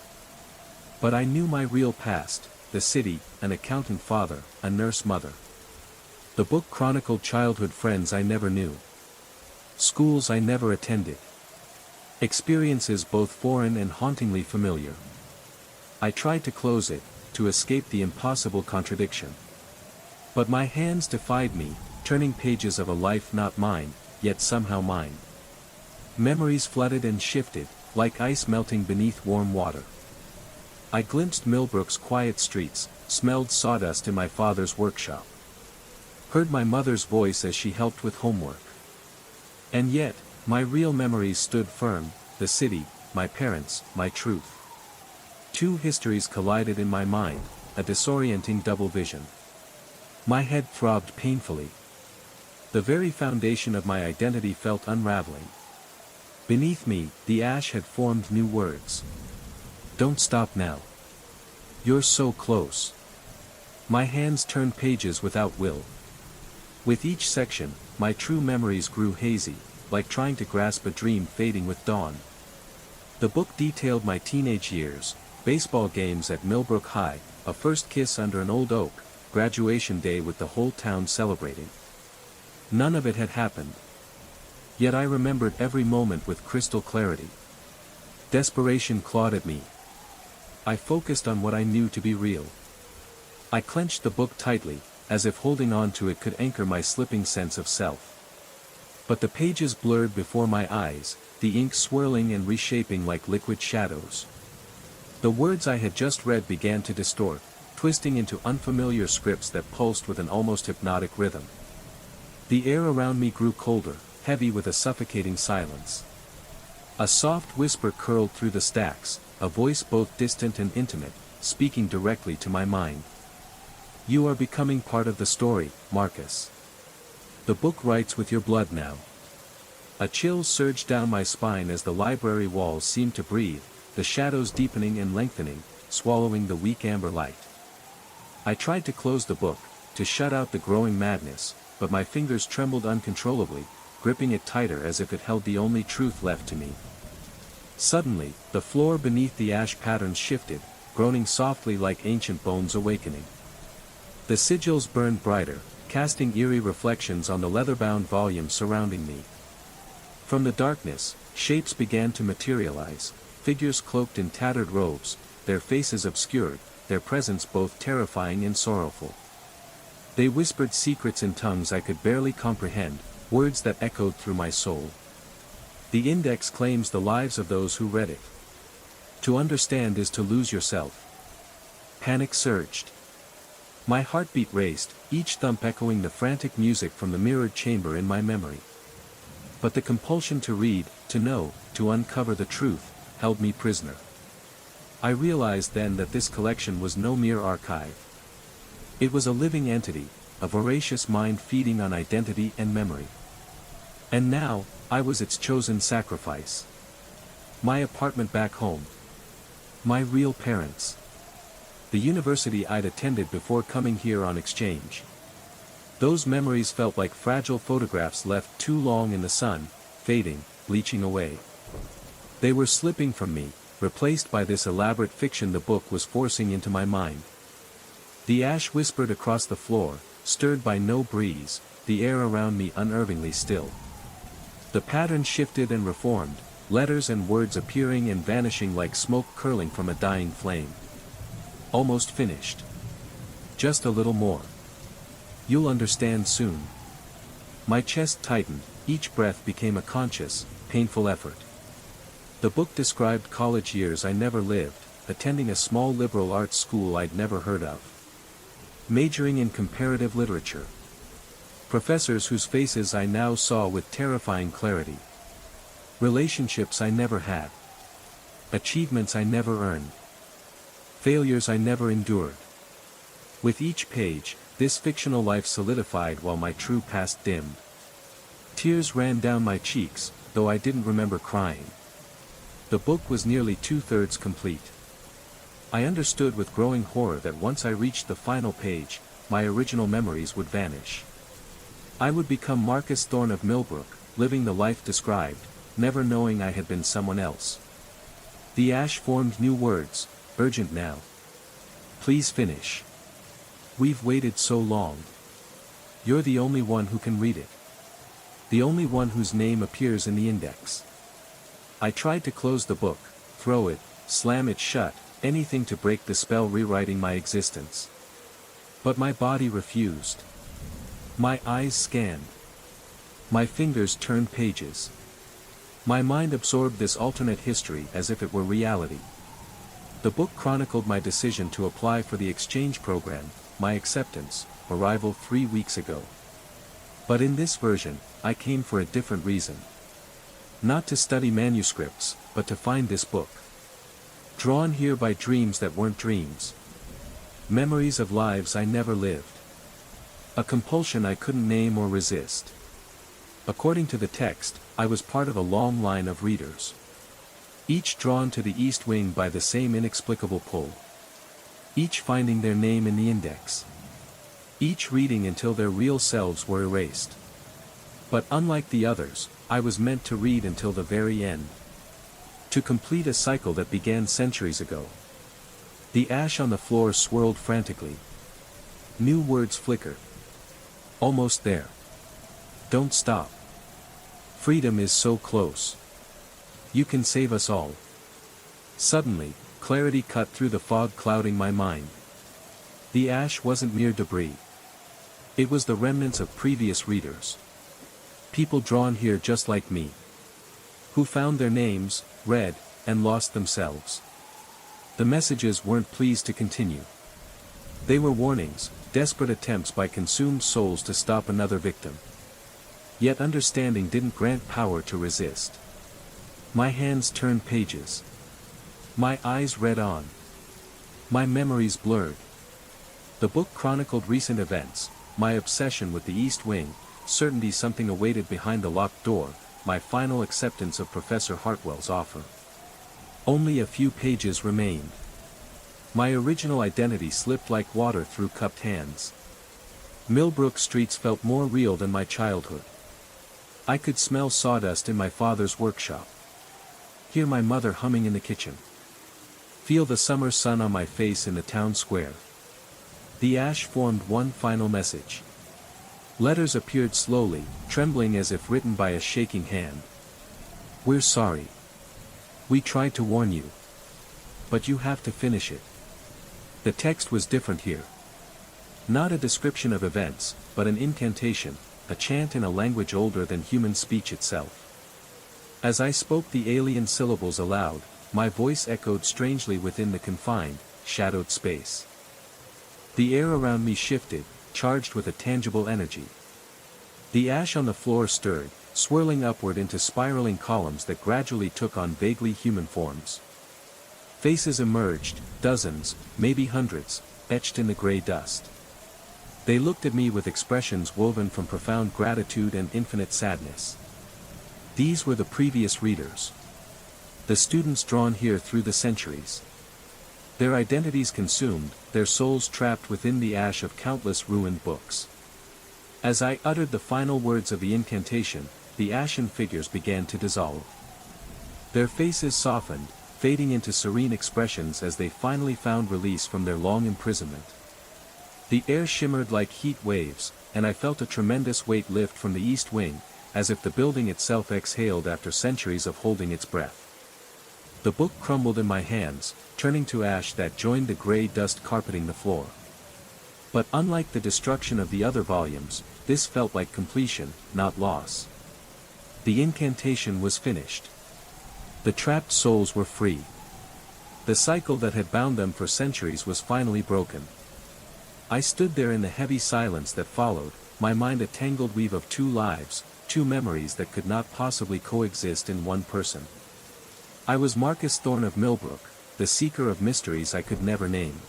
But I knew my real past, the city, an accountant father, a nurse mother. The book chronicled childhood friends I never knew. Schools I never attended. Experiences both foreign and hauntingly familiar. I tried to close it, to escape the impossible contradiction. But my hands defied me, turning pages of a life not mine, yet somehow mine. Memories flooded and shifted, like ice melting beneath warm water. I glimpsed Millbrook's quiet streets, smelled sawdust in my father's workshop. Heard my mother's voice as she helped with homework. And yet, my real memories stood firm, the city, my parents, my truth. 2 histories collided in my mind, a disorienting double vision. My head throbbed painfully. The very foundation of my identity felt unraveling. Beneath me, the ash had formed new words. Don't stop now. You're so close. My hands turned pages without will. With each section, my true memories grew hazy, like trying to grasp a dream fading with dawn. The book detailed my teenage years, baseball games at Millbrook High, a first kiss under an old oak, graduation day with the whole town celebrating. None of it had happened. Yet I remembered every moment with crystal clarity. Desperation clawed at me. I focused on what I knew to be real. I clenched the book tightly, as if holding on to it could anchor my slipping sense of self. But the pages blurred before my eyes, the ink swirling and reshaping like liquid shadows. The words I had just read began to distort, twisting into unfamiliar scripts that pulsed with an almost hypnotic rhythm. The air around me grew colder, heavy with a suffocating silence. A soft whisper curled through the stacks, a voice both distant and intimate, speaking directly to my mind. "You are becoming part of the story, Marcus. The book writes with your blood now." A chill surged down my spine as the library walls seemed to breathe, the shadows deepening and lengthening, swallowing the weak amber light. I tried to close the book, to shut out the growing madness, but my fingers trembled uncontrollably, gripping it tighter as if it held the only truth left to me. Suddenly, the floor beneath the ash patterns shifted, groaning softly like ancient bones awakening. The sigils burned brighter, casting eerie reflections on the leather-bound volume surrounding me. From the darkness, shapes began to materialize, figures cloaked in tattered robes, their faces obscured, their presence both terrifying and sorrowful. They whispered secrets in tongues I could barely comprehend, words that echoed through my soul. The index claims the lives of those who read it. To understand is to lose yourself. Panic surged. My heartbeat raced, each thump echoing the frantic music from the mirrored chamber in my memory. But the compulsion to read, to know, to uncover the truth, held me prisoner. I realized then that this collection was no mere archive. It was a living entity, a voracious mind feeding on identity and memory. And now, I was its chosen sacrifice. My apartment back home. My real parents. The university I'd attended before coming here on exchange. Those memories felt like fragile photographs left too long in the sun, fading, bleaching away. They were slipping from me, replaced by this elaborate fiction the book was forcing into my mind. The ash whispered across the floor, stirred by no breeze, the air around me unnervingly still. The pattern shifted and reformed, letters and words appearing and vanishing like smoke curling from a dying flame. Almost finished. Just a little more. You'll understand soon. My chest tightened, each breath became a conscious, painful effort. The book described college years I never lived, attending a small liberal arts school I'd never heard of. Majoring in comparative literature. Professors whose faces I now saw with terrifying clarity. Relationships I never had. Achievements I never earned. Failures I never endured. With each page, this fictional life solidified while my true past dimmed. Tears ran down my cheeks, though I didn't remember crying. The book was nearly 2/3 complete. I understood with growing horror that once I reached the final page, my original memories would vanish. I would become Marcus Thorne of Millbrook, living the life described, never knowing I had been someone else. The ash formed new words, urgent now. Please finish. We've waited so long. You're the only one who can read it. The only one whose name appears in the index. I tried to close the book, throw it, slam it shut, anything to break the spell rewriting my existence. But my body refused. My eyes scanned. My fingers turned pages. My mind absorbed this alternate history as if it were reality. The book chronicled my decision to apply for the exchange program, my acceptance, arrival 3 weeks ago. But in this version, I came for a different reason. Not to study manuscripts, but to find this book. Drawn here by dreams that weren't dreams. Memories of lives I never lived. A compulsion I couldn't name or resist. According to the text, I was part of a long line of readers. Each drawn to the east wing by the same inexplicable pull. Each finding their name in the index. Each reading until their real selves were erased. But unlike the others, I was meant to read until the very end. To complete a cycle that began centuries ago. The ash on the floor swirled frantically. New words flicker. Almost there. Don't stop. Freedom is so close. You can save us all. Suddenly, clarity cut through the fog clouding my mind. The ash wasn't mere debris. It was the remnants of previous readers. People drawn here just like me. Who found their names, read, and lost themselves. The messages weren't pleas to continue. They were warnings, desperate attempts by consumed souls to stop another victim. Yet understanding didn't grant power to resist. My hands turned pages. My eyes read on. My memories blurred. The book chronicled recent events, my obsession with the East Wing, certainty something awaited behind the locked door, my final acceptance of Professor Hartwell's offer. Only a few pages remained. My original identity slipped like water through cupped hands. Millbrook streets felt more real than my childhood. I could smell sawdust in my father's workshop. Hear my mother humming in the kitchen. Feel the summer sun on my face in the town square. The ash formed one final message. Letters appeared slowly, trembling as if written by a shaking hand. We're sorry. We tried to warn you. But you have to finish it. The text was different here. Not a description of events, but an incantation, a chant in a language older than human speech itself. As I spoke the alien syllables aloud, my voice echoed strangely within the confined, shadowed space. The air around me shifted, charged with a tangible energy. The ash on the floor stirred, swirling upward into spiraling columns that gradually took on vaguely human forms. Faces emerged, dozens, maybe hundreds, etched in the gray dust. They looked at me with expressions woven from profound gratitude and infinite sadness. These were the previous readers. The students drawn here through the centuries. Their identities consumed, their souls trapped within the ash of countless ruined books. As I uttered the final words of the incantation, the ashen figures began to dissolve. Their faces softened, fading into serene expressions as they finally found release from their long imprisonment. The air shimmered like heat waves, and I felt a tremendous weight lift from the east wing, as if the building itself exhaled after centuries of holding its breath. The book crumbled in my hands, turning to ash that joined the gray dust carpeting the floor. But unlike the destruction of the other volumes, this felt like completion, not loss. The incantation was finished. The trapped souls were free. The cycle that had bound them for centuries was finally broken. I stood there in the heavy silence that followed, my mind a tangled weave of two lives, two memories that could not possibly coexist in one person. I was Marcus Thorne of Millbrook, the seeker of mysteries I could never name.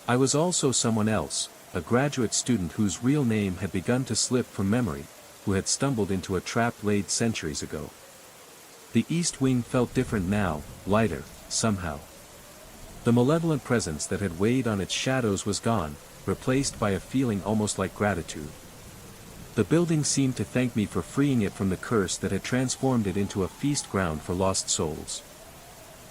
I was also someone else, a graduate student whose real name had begun to slip from memory, who had stumbled into a trap laid centuries ago. The East Wing felt different now, lighter, somehow. The malevolent presence that had weighed on its shadows was gone, replaced by a feeling almost like gratitude. The building seemed to thank me for freeing it from the curse that had transformed it into a feast ground for lost souls.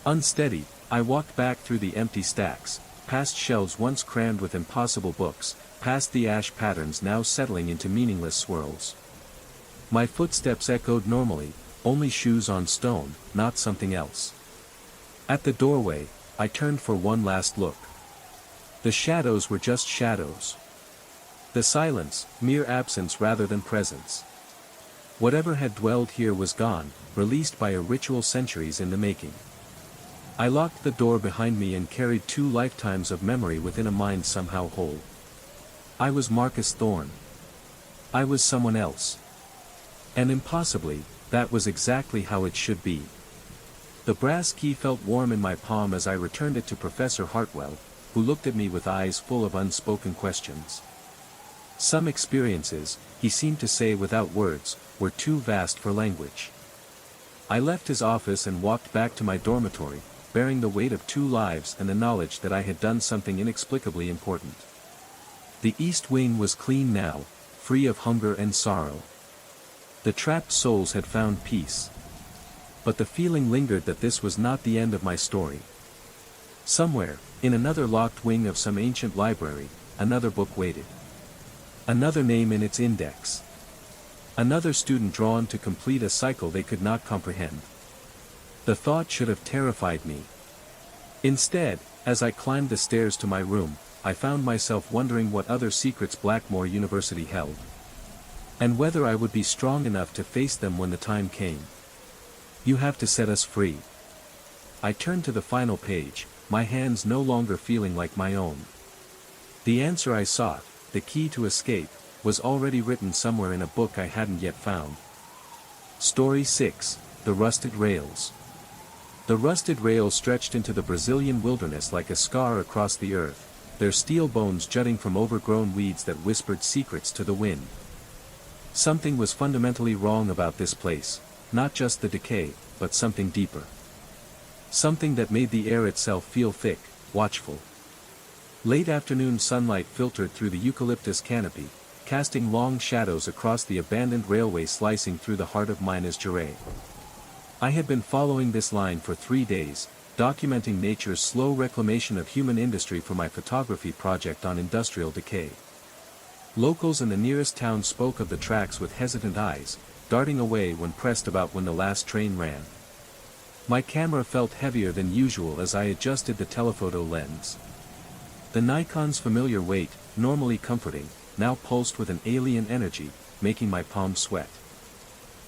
Unsteady, I walked back through the empty stacks, past shelves once crammed with impossible books, past the ash patterns now settling into meaningless swirls. My footsteps echoed normally, only shoes on stone, not something else. At the doorway, I turned for one last look. The shadows were just shadows. The silence, mere absence rather than presence. Whatever had dwelled here was gone, released by a ritual centuries in the making. I locked the door behind me and carried 2 lifetimes of memory within a mind somehow whole. I was Marcus Thorne. I was someone else. And impossibly, that was exactly how it should be. The brass key felt warm in my palm as I returned it to Professor Hartwell, who looked at me with eyes full of unspoken questions. Some experiences, he seemed to say without words, were too vast for language. I left his office and walked back to my dormitory, bearing the weight of 2 lives and the knowledge that I had done something inexplicably important. The East Wing was clean now, free of hunger and sorrow. The trapped souls had found peace. But the feeling lingered that this was not the end of my story. Somewhere, in another locked wing of some ancient library, another book waited. Another name in its index. Another student drawn to complete a cycle they could not comprehend. The thought should have terrified me. Instead, as I climbed the stairs to my room, I found myself wondering what other secrets Blackmore University held. And whether I would be strong enough to face them when the time came. You have to set us free. I turned to the final page, my hands no longer feeling like my own. The answer I sought, the key to escape, was already written somewhere in a book I hadn't yet found. Story 6, The Rusted Rails. The rusted rails stretched into the Brazilian wilderness like a scar across the earth, their steel bones jutting from overgrown weeds that whispered secrets to the wind. Something was fundamentally wrong about this place, not just the decay, but something deeper. Something that made the air itself feel thick, watchful. Late afternoon sunlight filtered through the eucalyptus canopy, casting long shadows across the abandoned railway slicing through the heart of Minas Gerais. I had been following this line for 3 days, documenting nature's slow reclamation of human industry for my photography project on industrial decay. Locals in the nearest town spoke of the tracks with hesitant eyes, darting away when pressed about when the last train ran. My camera felt heavier than usual as I adjusted the telephoto lens. The Nikon's familiar weight, normally comforting, now pulsed with an alien energy, making my palms sweat.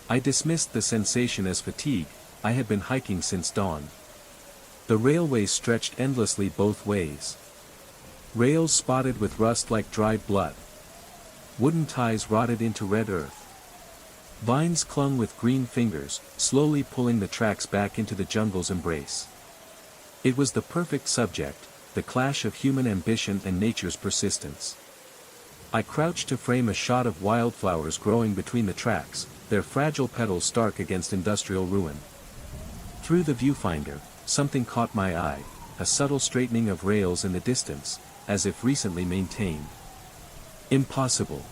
I dismissed the sensation as fatigue. I had been hiking since dawn. The railways stretched endlessly both ways. Rails spotted with rust like dried blood. Wooden ties rotted into red earth. Vines clung with green fingers, slowly pulling the tracks back into the jungle's embrace. It was the perfect subject, the clash of human ambition and nature's persistence. I crouched to frame a shot of wildflowers growing between the tracks, their fragile petals stark against industrial ruin. Through the viewfinder, something caught my eye, a subtle straightening of rails in the distance, as if recently maintained. Impossible.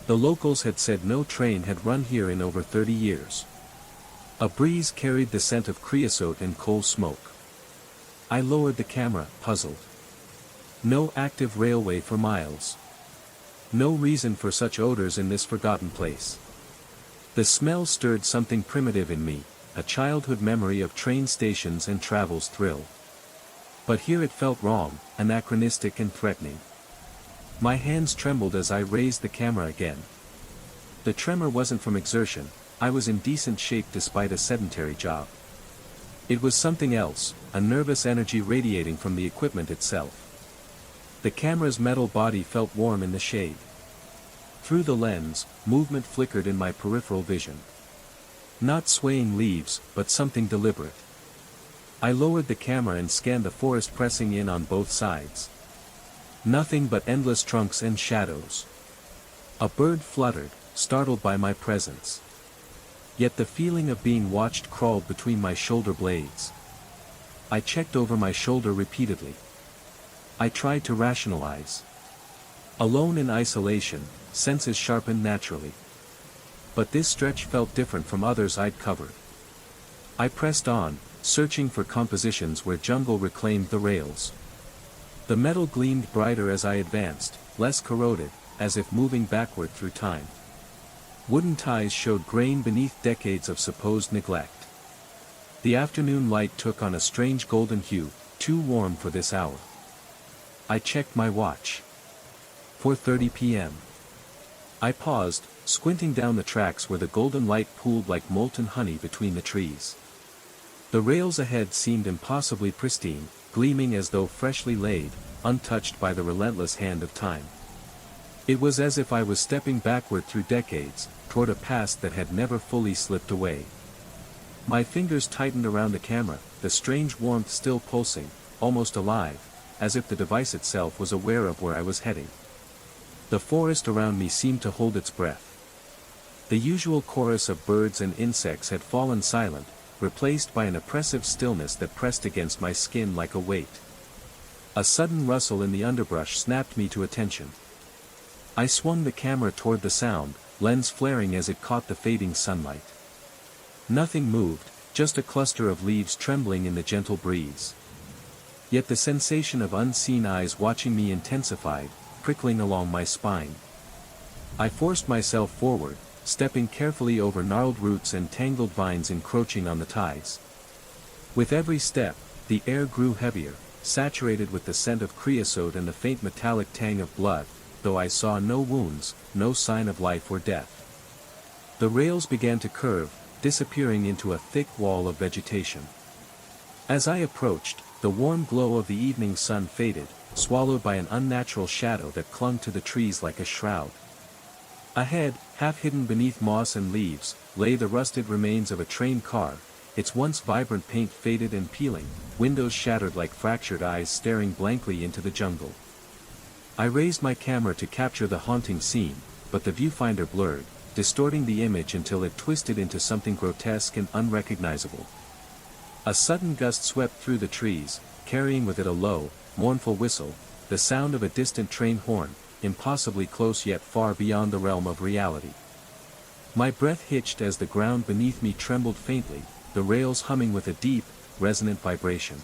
The locals had said no train had run here in over 30 years. A breeze carried the scent of creosote and coal smoke. I lowered the camera, puzzled. No active railway for miles. No reason for such odors in this forgotten place. The smell stirred something primitive in me, a childhood memory of train stations and travel's thrill. But here it felt wrong, anachronistic and threatening. My hands trembled as I raised the camera again. The tremor wasn't from exertion, I was in decent shape despite a sedentary job. It was something else, a nervous energy radiating from the equipment itself. The camera's metal body felt warm in the shade. Through the lens, movement flickered in my peripheral vision. Not swaying leaves, but something deliberate. I lowered the camera and scanned the forest pressing in on both sides. Nothing but endless trunks and shadows. A bird fluttered, startled by my presence. Yet the feeling of being watched crawled between my shoulder blades. I checked over my shoulder repeatedly. I tried to rationalize. Alone in isolation, senses sharpened naturally. But this stretch felt different from others I'd covered. I pressed on, searching for compositions where jungle reclaimed the rails. The metal gleamed brighter as I advanced, less corroded, as if moving backward through time. Wooden ties showed grain beneath decades of supposed neglect. The afternoon light took on a strange golden hue, too warm for this hour. I checked my watch. 4:30 p.m. I paused, squinting down the tracks where the golden light pooled like molten honey between the trees. The rails ahead seemed impossibly pristine, gleaming as though freshly laid, untouched by the relentless hand of time. It was as if I was stepping backward through decades, toward a past that had never fully slipped away. My fingers tightened around the camera, the strange warmth still pulsing, almost alive, as if the device itself was aware of where I was heading. The forest around me seemed to hold its breath. The usual chorus of birds and insects had fallen silent, replaced by an oppressive stillness that pressed against my skin like a weight. A sudden rustle in the underbrush snapped me to attention. I swung the camera toward the sound, lens flaring as it caught the fading sunlight. Nothing moved, just a cluster of leaves trembling in the gentle breeze. Yet the sensation of unseen eyes watching me intensified, prickling along my spine. I forced myself forward, stepping carefully over gnarled roots and tangled vines encroaching on the ties. With every step, the air grew heavier, saturated with the scent of creosote and the faint metallic tang of blood, though I saw no wounds, no sign of life or death. The rails began to curve, disappearing into a thick wall of vegetation. As I approached, the warm glow of the evening sun faded, swallowed by an unnatural shadow that clung to the trees like a shroud. Ahead, half hidden beneath moss and leaves, lay the rusted remains of a train car, its once vibrant paint faded and peeling, windows shattered like fractured eyes staring blankly into the jungle. I raised my camera to capture the haunting scene, but the viewfinder blurred, distorting the image until it twisted into something grotesque and unrecognizable. A sudden gust swept through the trees, carrying with it a low, mournful whistle, the sound of a distant train horn, impossibly close yet far beyond the realm of reality. My breath hitched as the ground beneath me trembled faintly, the rails humming with a deep, resonant vibration.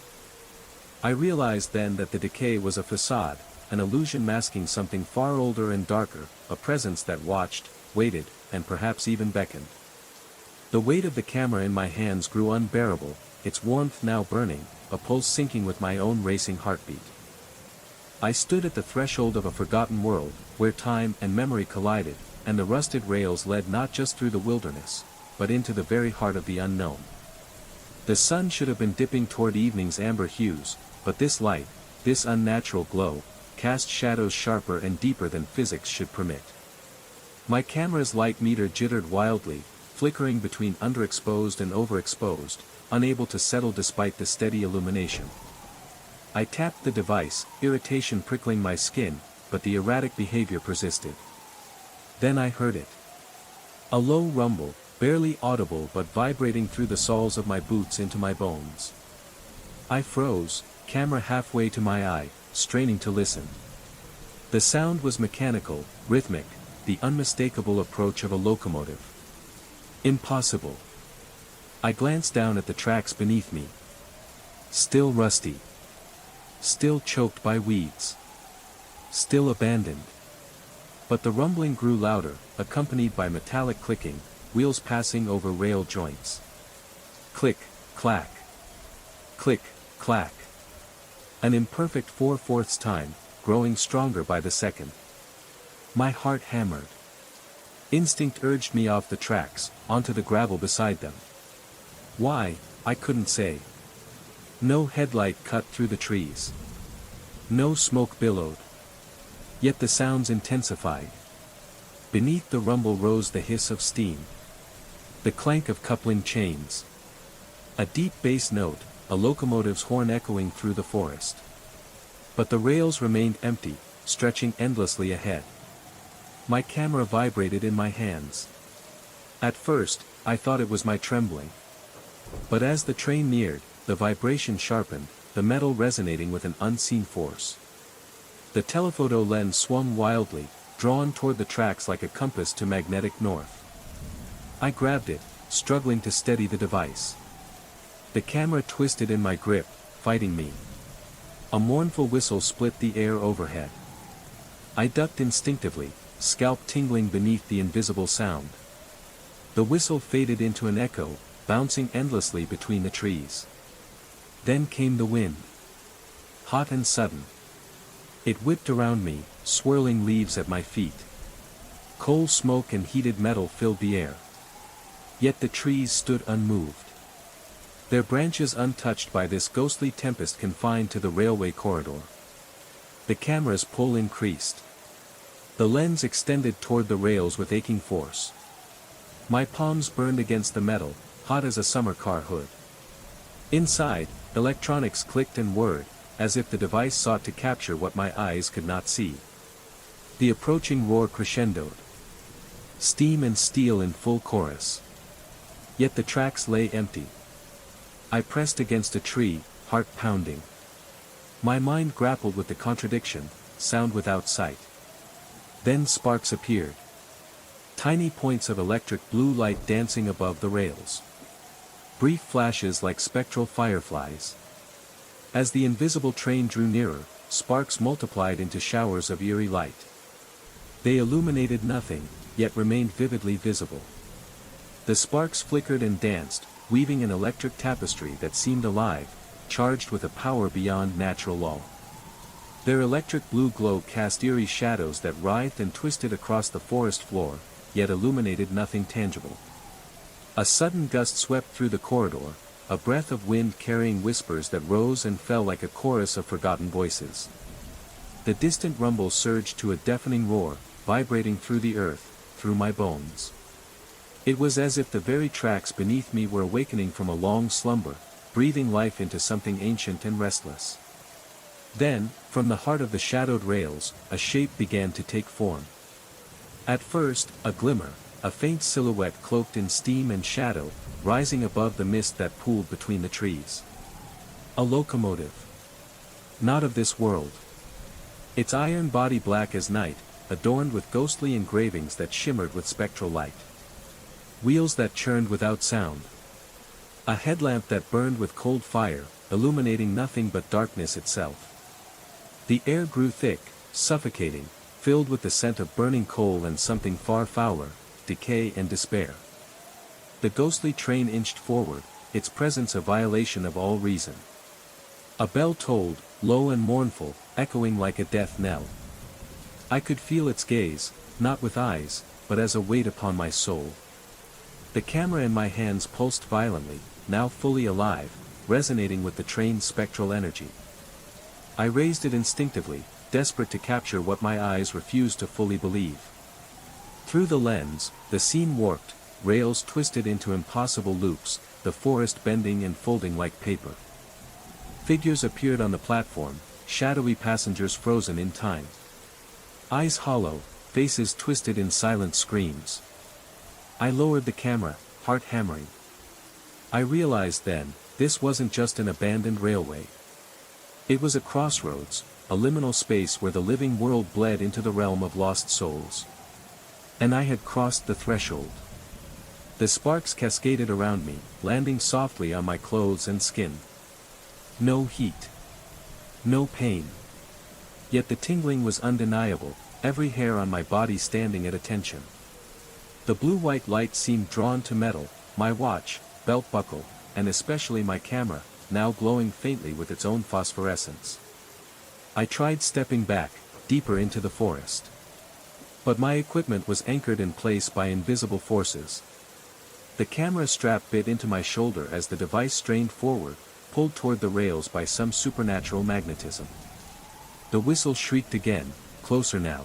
I realized then that the decay was a facade, an illusion masking something far older and darker, a presence that watched, waited, and perhaps even beckoned. The weight of the camera in my hands grew unbearable, its warmth now burning, a pulse sinking with my own racing heartbeat. I stood at the threshold of a forgotten world, where time and memory collided, and the rusted rails led not just through the wilderness, but into the very heart of the unknown. The sun should have been dipping toward evening's amber hues, but this light, this unnatural glow, cast shadows sharper and deeper than physics should permit. My camera's light meter jittered wildly, flickering between underexposed and overexposed, unable to settle despite the steady illumination. I tapped the device, irritation prickling my skin, but the erratic behavior persisted. Then I heard it. A low rumble, barely audible but vibrating through the soles of my boots into my bones. I froze, camera halfway to my eye, straining to listen. The sound was mechanical, rhythmic, the unmistakable approach of a locomotive. Impossible. I glanced down at the tracks beneath me. Still rusty. Still choked by weeds. Still abandoned. But the rumbling grew louder, accompanied by metallic clicking, wheels passing over rail joints. Click, clack. Click, clack. An imperfect 4/4 time, growing stronger by the second. My heart hammered. Instinct urged me off the tracks, onto the gravel beside them. Why, I couldn't say. No headlight cut through the trees. No smoke billowed. Yet the sounds intensified. Beneath the rumble rose the hiss of steam. The clank of coupling chains. A deep bass note, a locomotive's horn echoing through the forest. But the rails remained empty, stretching endlessly ahead. My camera vibrated in my hands. At first, I thought it was my trembling. But as the train neared, the vibration sharpened, the metal resonating with an unseen force. The telephoto lens swung wildly, drawn toward the tracks like a compass to magnetic north. I grabbed it, struggling to steady the device. The camera twisted in my grip, fighting me. A mournful whistle split the air overhead. I ducked instinctively, scalp tingling beneath the invisible sound. The whistle faded into an echo, bouncing endlessly between the trees. Then came the wind. Hot and sudden. It whipped around me, swirling leaves at my feet. Coal smoke and heated metal filled the air. Yet the trees stood unmoved. Their branches untouched by this ghostly tempest confined to the railway corridor. The camera's pull increased. The lens extended toward the rails with aching force. My palms burned against the metal, hot as a summer car hood. Inside, electronics clicked and whirred, as if the device sought to capture what my eyes could not see. The approaching roar crescendoed. Steam and steel in full chorus. Yet the tracks lay empty. I pressed against a tree, heart pounding. My mind grappled with the contradiction, sound without sight. Then sparks appeared. Tiny points of electric blue light dancing above the rails. Brief flashes like spectral fireflies. As the invisible train drew nearer, sparks multiplied into showers of eerie light. They illuminated nothing, yet remained vividly visible. The sparks flickered and danced, weaving an electric tapestry that seemed alive, charged with a power beyond natural law. Their electric blue glow cast eerie shadows that writhed and twisted across the forest floor, yet illuminated nothing tangible. A sudden gust swept through the corridor, a breath of wind carrying whispers that rose and fell like a chorus of forgotten voices. The distant rumble surged to a deafening roar, vibrating through the earth, through my bones. It was as if the very tracks beneath me were awakening from a long slumber, breathing life into something ancient and restless. Then, from the heart of the shadowed rails, a shape began to take form. At first, a glimmer, a faint silhouette cloaked in steam and shadow, rising above the mist that pooled between the trees. A locomotive. Not of this world. Its iron body black as night, adorned with ghostly engravings that shimmered with spectral light. Wheels that churned without sound. A headlamp that burned with cold fire, illuminating nothing but darkness itself. The air grew thick, suffocating, filled with the scent of burning coal and something far fouler, decay and despair. The ghostly train inched forward, its presence a violation of all reason. A bell tolled, low and mournful, echoing like a death knell. I could feel its gaze, not with eyes, but as a weight upon my soul. The camera in my hands pulsed violently, now fully alive, resonating with the train's spectral energy. I raised it instinctively, desperate to capture what my eyes refused to fully believe. Through the lens, the scene warped, rails twisted into impossible loops, the forest bending and folding like paper. Figures appeared on the platform, shadowy passengers frozen in time. Eyes hollow, faces twisted in silent screams. I lowered the camera, heart hammering. I realized then, this wasn't just an abandoned railway. It was a crossroads, a liminal space where the living world bled into the realm of lost souls. And I had crossed the threshold. The sparks cascaded around me, landing softly on my clothes and skin. No heat. No pain. Yet the tingling was undeniable, every hair on my body standing at attention. The blue-white light seemed drawn to metal, my watch, belt buckle, and especially my camera, now glowing faintly with its own phosphorescence. I tried stepping back, deeper into the forest. But my equipment was anchored in place by invisible forces. The camera strap bit into my shoulder as the device strained forward, pulled toward the rails by some supernatural magnetism. The whistle shrieked again, closer now.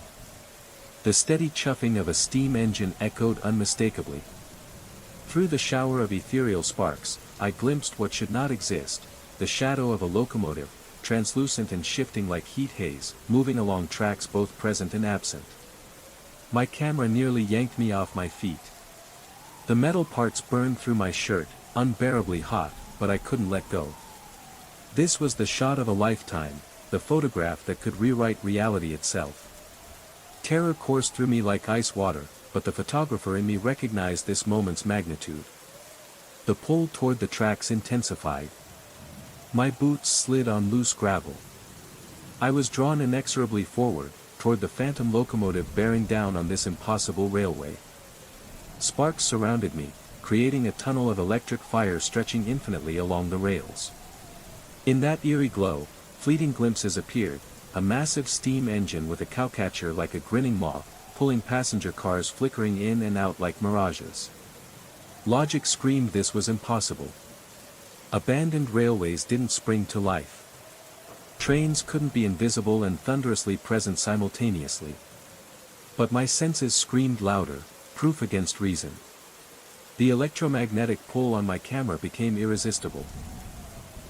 The steady chuffing of a steam engine echoed unmistakably. Through the shower of ethereal sparks, I glimpsed what should not exist, the shadow of a locomotive, translucent and shifting like heat haze, moving along tracks both present and absent. My camera nearly yanked me off my feet. The metal parts burned through my shirt, unbearably hot, but I couldn't let go. This was the shot of a lifetime, the photograph that could rewrite reality itself. Terror coursed through me like ice water, but the photographer in me recognized this moment's magnitude. The pull toward the tracks intensified. My boots slid on loose gravel. I was drawn inexorably forward, toward the phantom locomotive bearing down on this impossible railway. Sparks surrounded me, creating a tunnel of electric fire stretching infinitely along the rails. In that eerie glow, fleeting glimpses appeared, a massive steam engine with a cowcatcher like a grinning moth, pulling passenger cars flickering in and out like mirages. Logic screamed this was impossible. Abandoned railways didn't spring to life. Trains couldn't be invisible and thunderously present simultaneously. But my senses screamed louder, proof against reason. The electromagnetic pull on my camera became irresistible.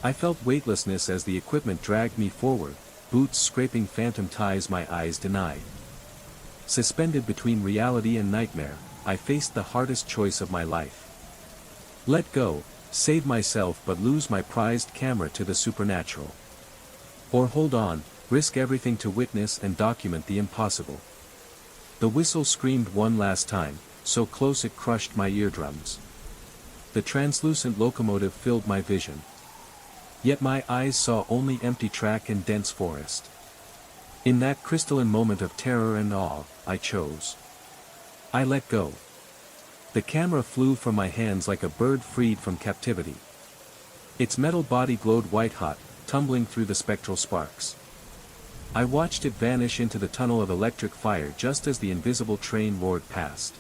I felt weightlessness as the equipment dragged me forward, boots scraping phantom ties my eyes denied. Suspended between reality and nightmare, I faced the hardest choice of my life. Let go, save myself but lose my prized camera to the supernatural. Or hold on, risk everything to witness and document the impossible. The whistle screamed one last time, so close it crushed my eardrums. The translucent locomotive filled my vision. Yet my eyes saw only empty track and dense forest. In that crystalline moment of terror and awe, I chose. I let go. The camera flew from my hands like a bird freed from captivity. Its metal body glowed white-hot, tumbling through the spectral sparks. I watched it vanish into the tunnel of electric fire just as the invisible train roared past.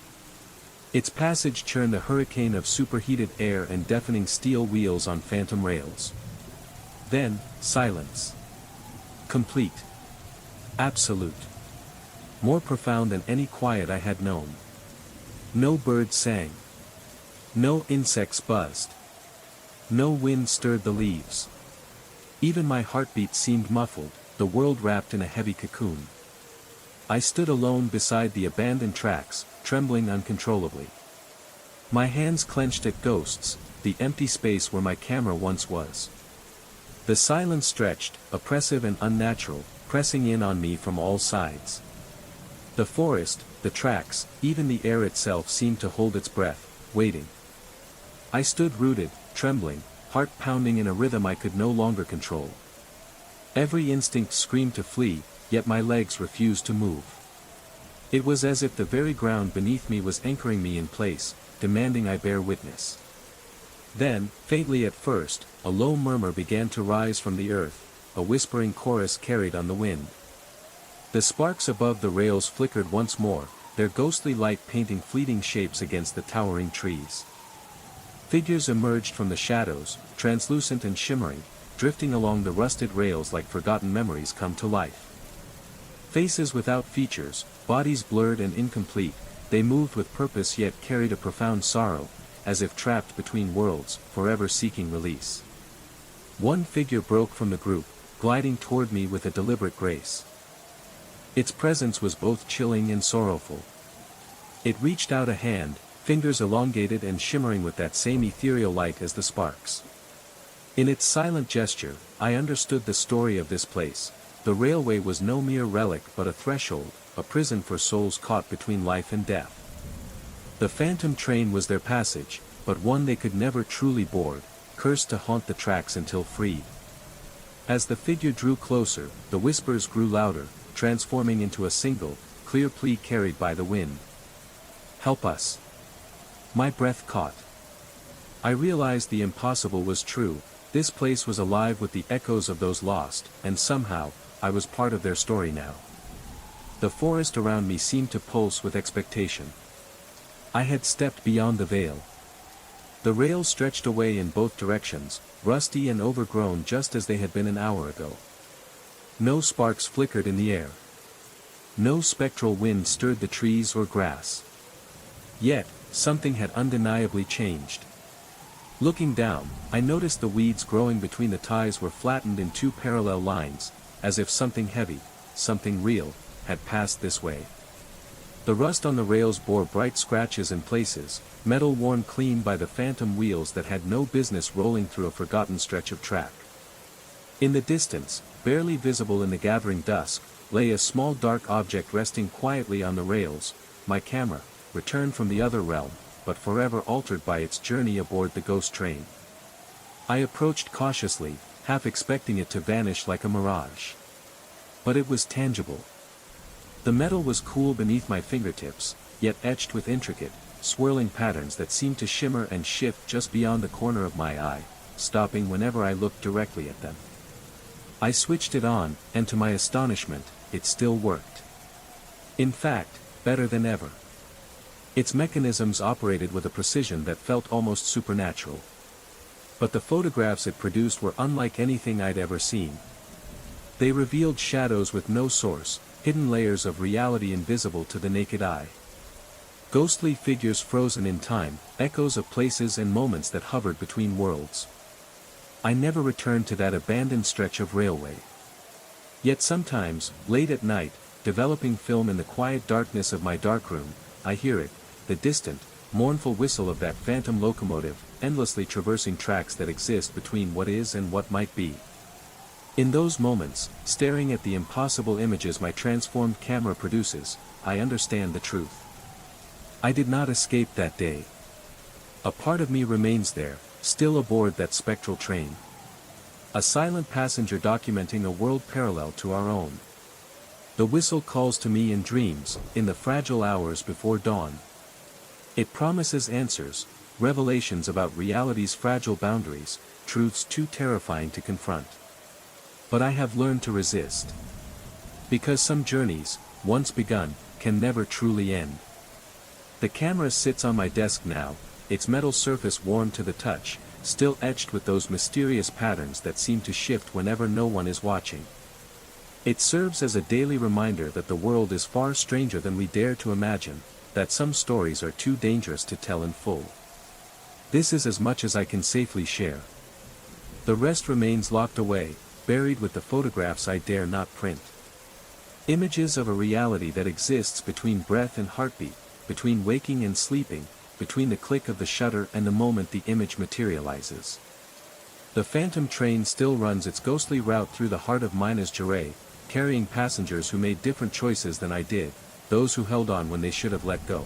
Its passage churned a hurricane of superheated air and deafening steel wheels on phantom rails. Then, silence. Complete. Absolute. More profound than any quiet I had known. No birds sang. No insects buzzed. No wind stirred the leaves. Even my heartbeat seemed muffled, the world wrapped in a heavy cocoon. I stood alone beside the abandoned tracks, trembling uncontrollably. My hands clenched at ghosts, the empty space where my camera once was. The silence stretched, oppressive and unnatural, pressing in on me from all sides. The forest, the tracks, even the air itself seemed to hold its breath, waiting. I stood rooted, trembling, heart pounding in a rhythm I could no longer control. Every instinct screamed to flee, yet my legs refused to move. It was as if the very ground beneath me was anchoring me in place, demanding I bear witness. Then, faintly at first, a low murmur began to rise from the earth, a whispering chorus carried on the wind. The sparks above the rails flickered once more, their ghostly light painting fleeting shapes against the towering trees. Figures emerged from the shadows, translucent and shimmering, drifting along the rusted rails like forgotten memories come to life. Faces without features, bodies blurred and incomplete, they moved with purpose yet carried a profound sorrow, as if trapped between worlds, forever seeking release. One figure broke from the group, gliding toward me with a deliberate grace. Its presence was both chilling and sorrowful. It reached out a hand, fingers elongated and shimmering with that same ethereal light as the sparks. In its silent gesture, I understood the story of this place. The railway was no mere relic but a threshold, a prison for souls caught between life and death. The phantom train was their passage, but one they could never truly board, cursed to haunt the tracks until freed. As the figure drew closer, the whispers grew louder, transforming into a single, clear plea carried by the wind. "Help us." My breath caught. I realized the impossible was true, this place was alive with the echoes of those lost, and somehow, I was part of their story now. The forest around me seemed to pulse with expectation. I had stepped beyond the veil. The rails stretched away in both directions, rusty and overgrown just as they had been an hour ago. No sparks flickered in the air. No spectral wind stirred the trees or grass. Yet, something had undeniably changed. Looking down, I noticed the weeds growing between the ties were flattened in two parallel lines, as if something heavy, something real, had passed this way. The rust on the rails bore bright scratches in places, metal worn clean by the phantom wheels that had no business rolling through a forgotten stretch of track. In the distance, barely visible in the gathering dusk, lay a small dark object resting quietly on the rails, my camera, returned from the other realm, but forever altered by its journey aboard the ghost train. I approached cautiously, half expecting it to vanish like a mirage. But it was tangible. The metal was cool beneath my fingertips, yet etched with intricate, swirling patterns that seemed to shimmer and shift just beyond the corner of my eye, stopping whenever I looked directly at them. I switched it on, and to my astonishment, it still worked. In fact, better than ever. Its mechanisms operated with a precision that felt almost supernatural. But the photographs it produced were unlike anything I'd ever seen. They revealed shadows with no source, hidden layers of reality invisible to the naked eye. Ghostly figures frozen in time, echoes of places and moments that hovered between worlds. I never returned to that abandoned stretch of railway. Yet sometimes, late at night, developing film in the quiet darkness of my darkroom, I hear it, the distant, mournful whistle of that phantom locomotive, endlessly traversing tracks that exist between what is and what might be. In those moments, staring at the impossible images my transformed camera produces, I understand the truth. I did not escape that day. A part of me remains there, still aboard that spectral train. A silent passenger documenting a world parallel to our own. The whistle calls to me in dreams, in the fragile hours before dawn. It promises answers, revelations about reality's fragile boundaries, truths too terrifying to confront. But I have learned to resist. Because some journeys, once begun, can never truly end. The camera sits on my desk now, its metal surface warm to the touch, still etched with those mysterious patterns that seem to shift whenever no one is watching. It serves as a daily reminder that the world is far stranger than we dare to imagine, that some stories are too dangerous to tell in full. This is as much as I can safely share. The rest remains locked away, buried with the photographs I dare not print. Images of a reality that exists between breath and heartbeat, between waking and sleeping, between the click of the shutter and the moment the image materializes. The phantom train still runs its ghostly route through the heart of Minas Gerais, carrying passengers who made different choices than I did, those who held on when they should have let go.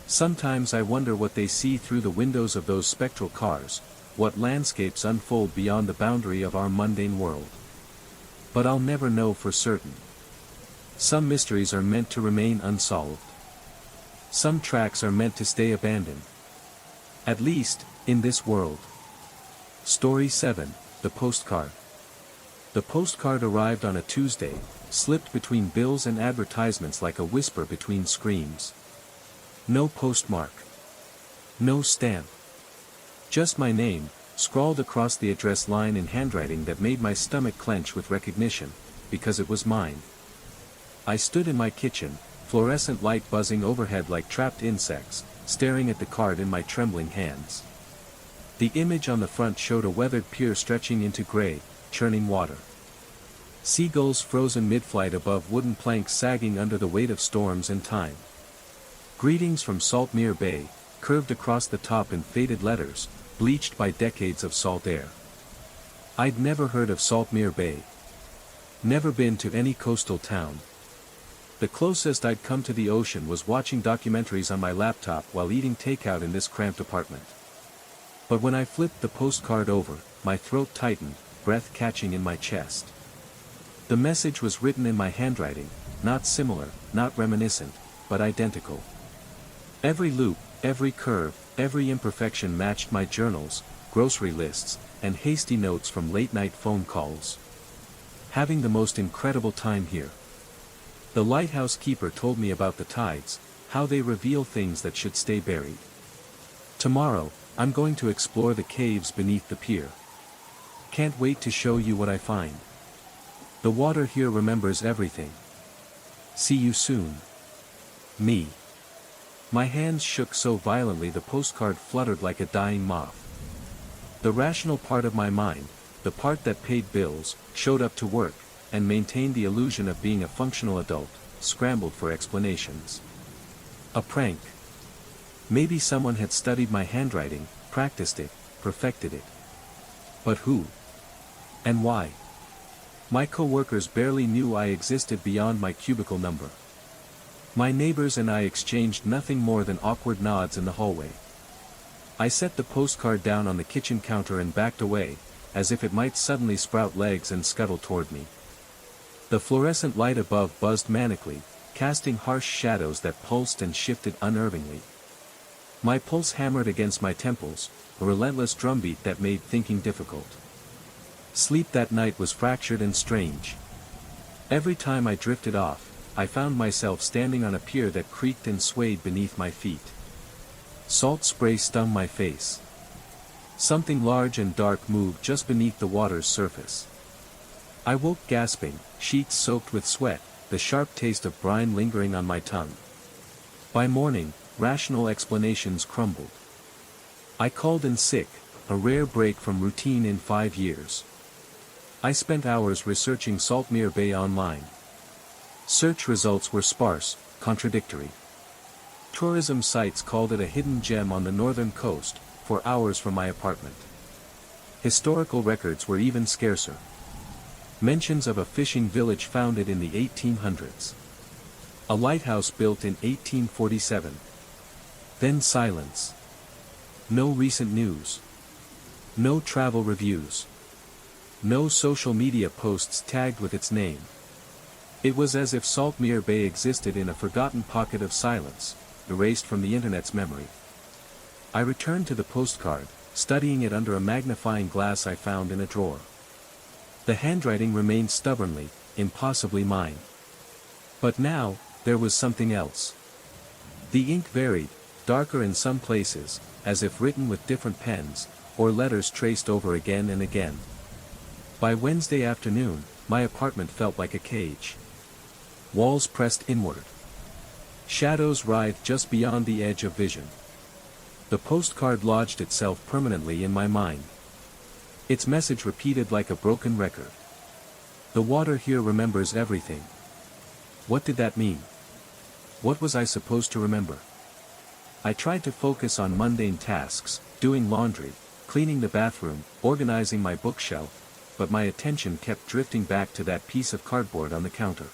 Sometimes I wonder what they see through the windows of those spectral cars, what landscapes unfold beyond the boundary of our mundane world. But I'll never know for certain. Some mysteries are meant to remain unsolved. Some tracks are meant to stay abandoned. At least, in this world. Story 7, The Postcard. The postcard arrived on a Tuesday, slipped between bills and advertisements like a whisper between screams. No postmark. No stamp. Just my name, scrawled across the address line in handwriting that made my stomach clench with recognition, because it was mine. I stood in my kitchen, fluorescent light buzzing overhead like trapped insects, staring at the card in my trembling hands. The image on the front showed a weathered pier stretching into gray, churning water. Seagulls frozen mid-flight above wooden planks sagging under the weight of storms and time. Greetings from Saltmere Bay, curved across the top in faded letters, bleached by decades of salt air. I'd never heard of Saltmere Bay. Never been to any coastal town. The closest I'd come to the ocean was watching documentaries on my laptop while eating takeout in this cramped apartment. But when I flipped the postcard over, my throat tightened, breath catching in my chest. The message was written in my handwriting, not similar, not reminiscent, but identical. Every loop, every curve, every imperfection matched my journals, grocery lists, and hasty notes from late-night phone calls. Having the most incredible time here. The lighthouse keeper told me about the tides, how they reveal things that should stay buried. Tomorrow, I'm going to explore the caves beneath the pier. Can't wait to show you what I find. The water here remembers everything. See you soon. Me. My hands shook so violently the postcard fluttered like a dying moth. The rational part of my mind, the part that paid bills, showed up to work, and maintained the illusion of being a functional adult, scrambled for explanations. A prank. Maybe someone had studied my handwriting, practiced it, perfected it. But who? And why? My co-workers barely knew I existed beyond my cubicle number. My neighbors and I exchanged nothing more than awkward nods in the hallway. I set the postcard down on the kitchen counter and backed away, as if it might suddenly sprout legs and scuttle toward me. The fluorescent light above buzzed manically, casting harsh shadows that pulsed and shifted unnervingly. My pulse hammered against my temples, a relentless drumbeat that made thinking difficult. Sleep that night was fractured and strange. Every time I drifted off, I found myself standing on a pier that creaked and swayed beneath my feet. Salt spray stung my face. Something large and dark moved just beneath the water's surface. I woke gasping, sheets soaked with sweat, the sharp taste of brine lingering on my tongue. By morning, rational explanations crumbled. I called in sick, a rare break from routine in 5 years. I spent hours researching Saltmere Bay online. Search results were sparse, contradictory. Tourism sites called it a hidden gem on the northern coast, 4 hours from my apartment. Historical records were even scarcer. Mentions of a fishing village founded in the 1800s. A lighthouse built in 1847. Then silence. No recent news. No travel reviews. No social media posts tagged with its name. It was as if Saltmere Bay existed in a forgotten pocket of silence, erased from the internet's memory. I returned to the postcard, studying it under a magnifying glass I found in a drawer. The handwriting remained stubbornly, impossibly mine. But now, there was something else. The ink varied, darker in some places, as if written with different pens, or letters traced over again and again. By Wednesday afternoon, my apartment felt like a cage. Walls pressed inward. Shadows writhed just beyond the edge of vision. The postcard lodged itself permanently in my mind. Its message repeated like a broken record. The water here remembers everything. What did that mean? What was I supposed to remember? I tried to focus on mundane tasks, doing laundry, cleaning the bathroom, organizing my bookshelf, but my attention kept drifting back to that piece of cardboard on the counter.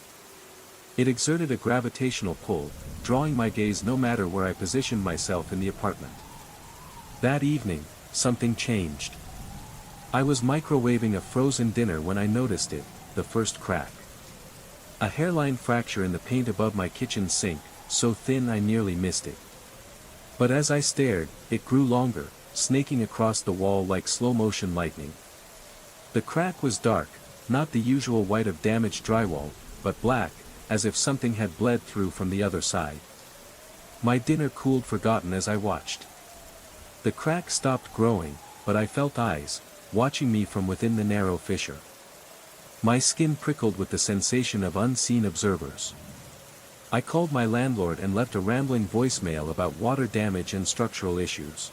It exerted a gravitational pull, drawing my gaze no matter where I positioned myself in the apartment. That evening, something changed. I was microwaving a frozen dinner when I noticed it, the first crack. A hairline fracture in the paint above my kitchen sink, so thin I nearly missed it. But as I stared, it grew longer, snaking across the wall like slow-motion lightning. The crack was dark, not the usual white of damaged drywall, but black, as if something had bled through from the other side. My dinner cooled forgotten as I watched. The crack stopped growing, but I felt eyes, watching me from within the narrow fissure. My skin prickled with the sensation of unseen observers. I called my landlord and left a rambling voicemail about water damage and structural issues.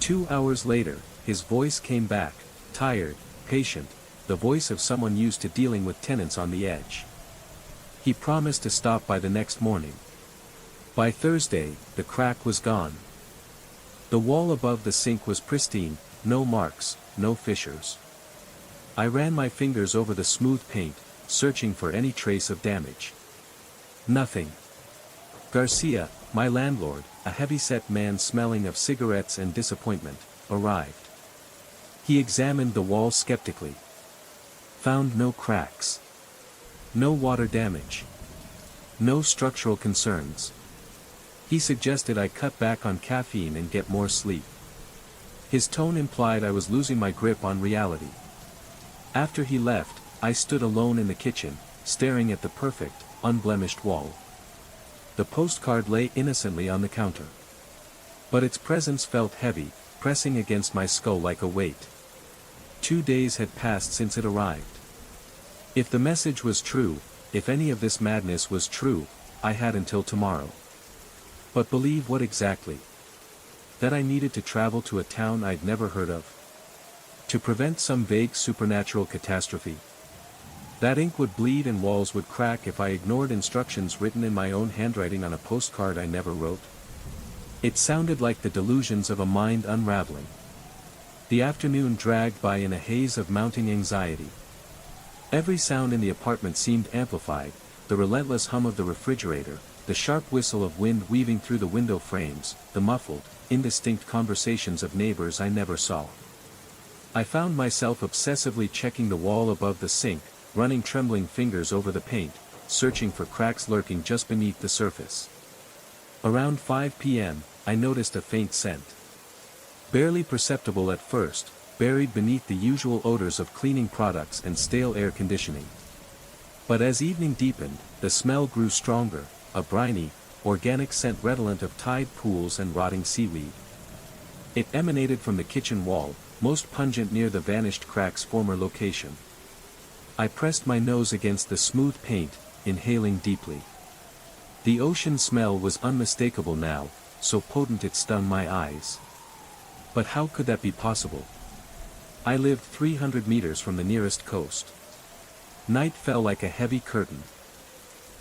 2 hours later, his voice came back, tired, patient, the voice of someone used to dealing with tenants on the edge. He promised to stop by the next morning. By Thursday, the crack was gone. The wall above the sink was pristine, no marks, no fissures. I ran my fingers over the smooth paint, searching for any trace of damage. Nothing. Garcia, my landlord, a heavy-set man smelling of cigarettes and disappointment, arrived. He examined the wall skeptically. Found no cracks. No water damage. No structural concerns. He suggested I cut back on caffeine and get more sleep. His tone implied I was losing my grip on reality. After he left, I stood alone in the kitchen, staring at the perfect, unblemished wall. The postcard lay innocently on the counter. But its presence felt heavy, pressing against my skull like a weight. 2 days had passed since it arrived. If the message was true, if any of this madness was true, I had until tomorrow. But believe what exactly? That I needed to travel to a town I'd never heard of? To prevent some vague supernatural catastrophe? That ink would bleed and walls would crack if I ignored instructions written in my own handwriting on a postcard I never wrote? It sounded like the delusions of a mind unraveling. The afternoon dragged by in a haze of mounting anxiety. Every sound in the apartment seemed amplified, the relentless hum of the refrigerator, the sharp whistle of wind weaving through the window frames, the muffled, indistinct conversations of neighbors I never saw. I found myself obsessively checking the wall above the sink, running trembling fingers over the paint, searching for cracks lurking just beneath the surface. Around 5 p.m., I noticed a faint scent. Barely perceptible at first, buried beneath the usual odors of cleaning products and stale air conditioning. But as evening deepened, the smell grew stronger, a briny, organic scent redolent of tide pools and rotting seaweed. It emanated from the kitchen wall, most pungent near the vanished crack's former location. I pressed my nose against the smooth paint, inhaling deeply. The ocean smell was unmistakable now, so potent it stung my eyes. But how could that be possible? I lived 300 meters from the nearest coast. Night fell like a heavy curtain.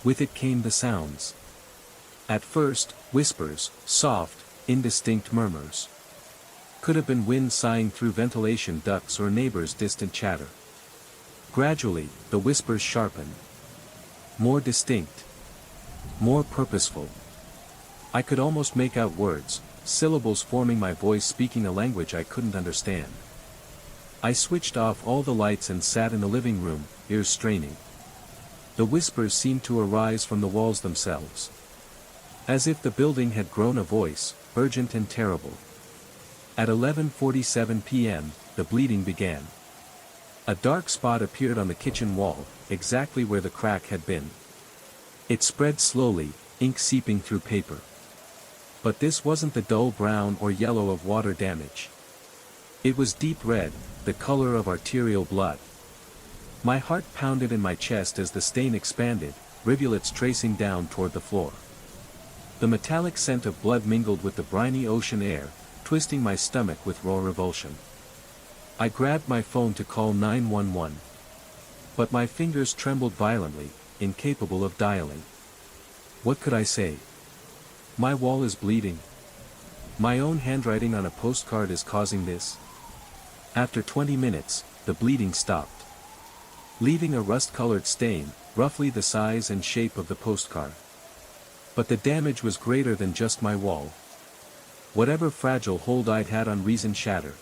With it came the sounds. At first, whispers, soft, indistinct murmurs. Could have been wind sighing through ventilation ducts or neighbors' distant chatter. Gradually, the whispers sharpened. More distinct. More purposeful. I could almost make out words, syllables forming my voice speaking a language I couldn't understand. I switched off all the lights and sat in the living room, ears straining. The whispers seemed to arise from the walls themselves. As if the building had grown a voice, urgent and terrible. At 11:47 p.m., the bleeding began. A dark spot appeared on the kitchen wall, exactly where the crack had been. It spread slowly, ink seeping through paper. But this wasn't the dull brown or yellow of water damage. It was deep red, the color of arterial blood. My heart pounded in my chest as the stain expanded, rivulets tracing down toward the floor. The metallic scent of blood mingled with the briny ocean air, twisting my stomach with raw revulsion. I grabbed my phone to call 911. But my fingers trembled violently, incapable of dialing. What could I say? My wall is bleeding. My own handwriting on a postcard is causing this. After 20 minutes, the bleeding stopped, leaving a rust-colored stain, roughly the size and shape of the postcard. But the damage was greater than just my wall. Whatever fragile hold I'd had on reason shattered.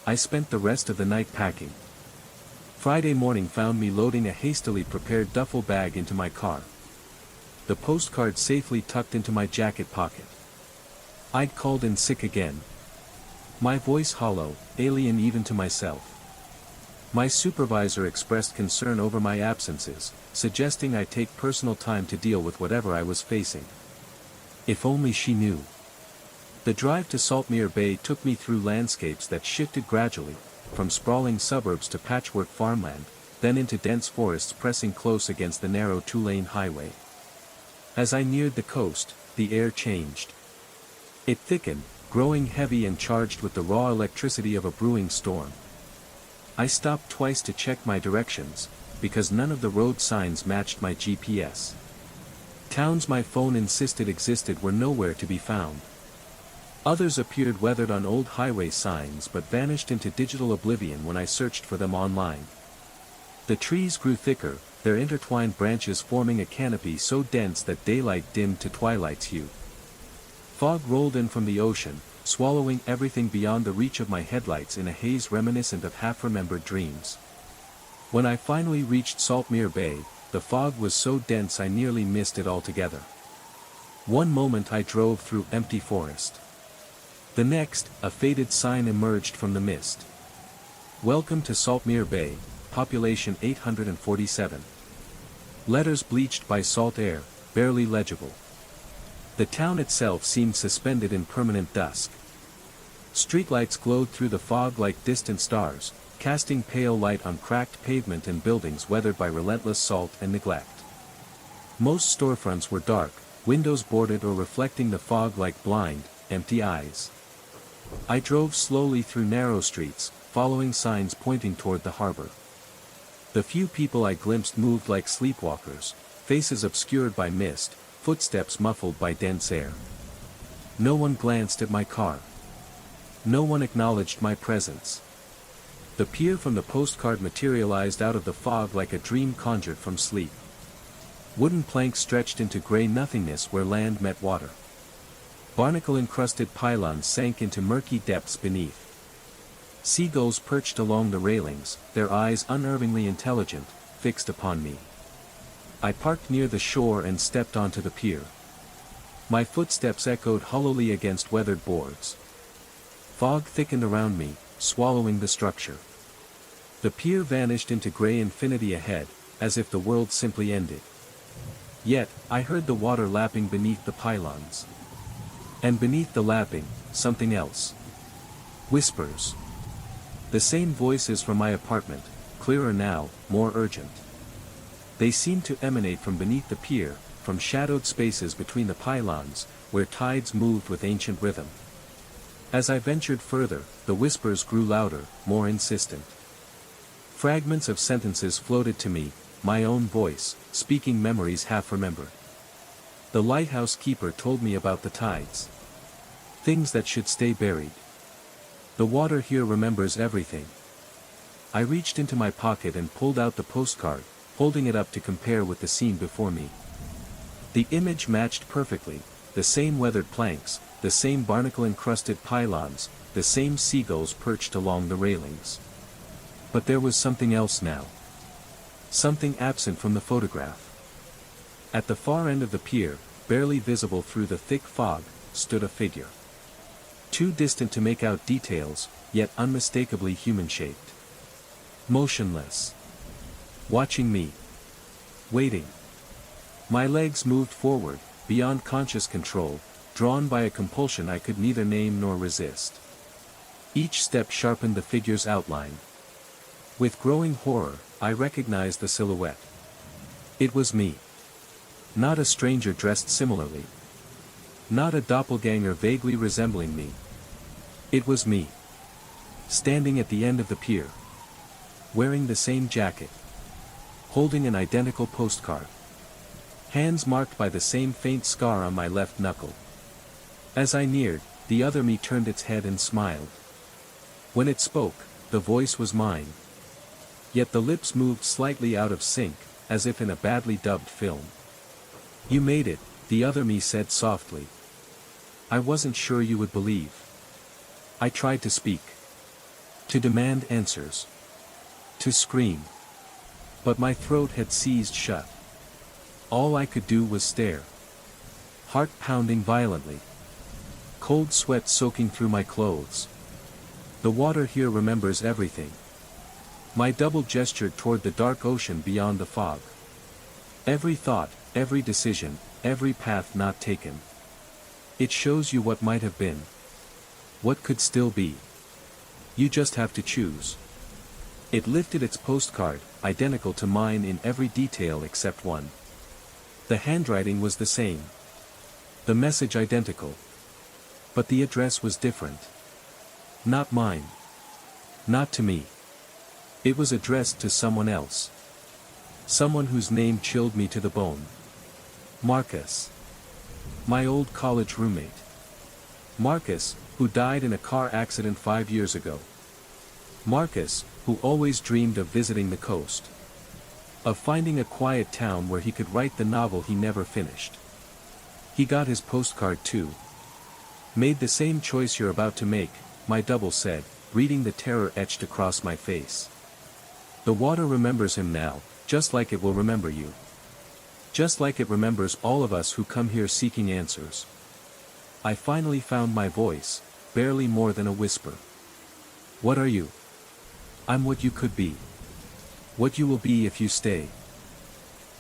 I spent the rest of the night packing. Friday morning found me loading a hastily prepared duffel bag into my car. The postcard safely tucked into my jacket pocket. I'd called in sick again. My voice hollow, alien even to myself. My supervisor expressed concern over my absences, suggesting I take personal time to deal with whatever I was facing. If only she knew. The drive to Saltmere Bay took me through landscapes that shifted gradually, from sprawling suburbs to patchwork farmland, then into dense forests pressing close against the narrow two-lane highway. As I neared the coast, the air changed. It thickened, growing heavy and charged with the raw electricity of a brewing storm. I stopped twice to check my directions, because none of the road signs matched my GPS. Towns my phone insisted existed were nowhere to be found. Others appeared weathered on old highway signs but vanished into digital oblivion when I searched for them online. The trees grew thicker, their intertwined branches forming a canopy so dense that daylight dimmed to twilight's hue. Fog rolled in from the ocean, swallowing everything beyond the reach of my headlights in a haze reminiscent of half-remembered dreams. When I finally reached Saltmere Bay, the fog was so dense I nearly missed it altogether. One moment I drove through empty forest. The next, a faded sign emerged from the mist. Welcome to Saltmere Bay, population 847. Letters bleached by salt air, barely legible. The town itself seemed suspended in permanent dusk. Streetlights glowed through the fog like distant stars, casting pale light on cracked pavement and buildings weathered by relentless salt and neglect. Most storefronts were dark, windows boarded or reflecting the fog like blind, empty eyes. I drove slowly through narrow streets, following signs pointing toward the harbor. The few people I glimpsed moved like sleepwalkers, faces obscured by mist, footsteps muffled by dense air. No one glanced at my car. No one acknowledged my presence. The pier from the postcard materialized out of the fog like a dream conjured from sleep. Wooden planks stretched into gray nothingness where land met water. Barnacle-encrusted pylons sank into murky depths beneath. Seagulls perched along the railings, their eyes unervingly intelligent, fixed upon me. I parked near the shore and stepped onto the pier. My footsteps echoed hollowly against weathered boards. Fog thickened around me, swallowing the structure. The pier vanished into gray infinity ahead, as if the world simply ended. Yet, I heard the water lapping beneath the pylons. And beneath the lapping, something else. Whispers. The same voices from my apartment, clearer now, more urgent. They seemed to emanate from beneath the pier, from shadowed spaces between the pylons, where tides moved with ancient rhythm. As I ventured further, the whispers grew louder, more insistent. Fragments of sentences floated to me, my own voice, speaking memories half remembered. The lighthouse keeper told me about the tides. Things that should stay buried. The water here remembers everything. I reached into my pocket and pulled out the postcard, holding it up to compare with the scene before me. The image matched perfectly, the same weathered planks, the same barnacle-encrusted pylons, the same seagulls perched along the railings. But there was something else now. something absent from the photograph. At the far end of the pier, barely visible through the thick fog, stood a figure. Too distant to make out details, yet unmistakably human-shaped. Motionless. Watching me. Waiting. My legs moved forward, beyond conscious control, drawn by a compulsion I could neither name nor resist. Each step sharpened the figure's outline. With growing horror, I recognized the silhouette. It was me. Not a stranger dressed similarly. Not a doppelganger vaguely resembling me. It was me. Standing at the end of the pier. Wearing the same jacket. Holding an identical postcard. Hands marked by the same faint scar on my left knuckle. As I neared, the other me turned its head and smiled. When it spoke, the voice was mine. Yet the lips moved slightly out of sync, as if in a badly dubbed film. "You made it," the other me said softly. "I wasn't sure you would believe." I tried to speak. To demand answers. To scream. But my throat had seized shut. All I could do was stare. Heart pounding violently. Cold sweat soaking through my clothes. The water here remembers everything. My double gestured toward the dark ocean beyond the fog. Every thought, every decision, every path not taken. It shows you what might have been. What could still be. You just have to choose. It lifted its postcard, identical to mine in every detail except one. The handwriting was the same. The message identical. But the address was different. Not mine. Not to me. It was addressed to someone else. Someone whose name chilled me to the bone. Marcus. My old college roommate. Marcus, who died in a car accident 5 years ago. Marcus, who always dreamed of visiting the coast. Of finding a quiet town where he could write the novel he never finished. He got his postcard too. "Made the same choice you're about to make," my double said, reading the terror etched across my face. "The water remembers him now, just like it will remember you. Just like it remembers all of us who come here seeking answers." I finally found my voice, barely more than a whisper. "What are you?" "I'm what you could be. What you will be if you stay.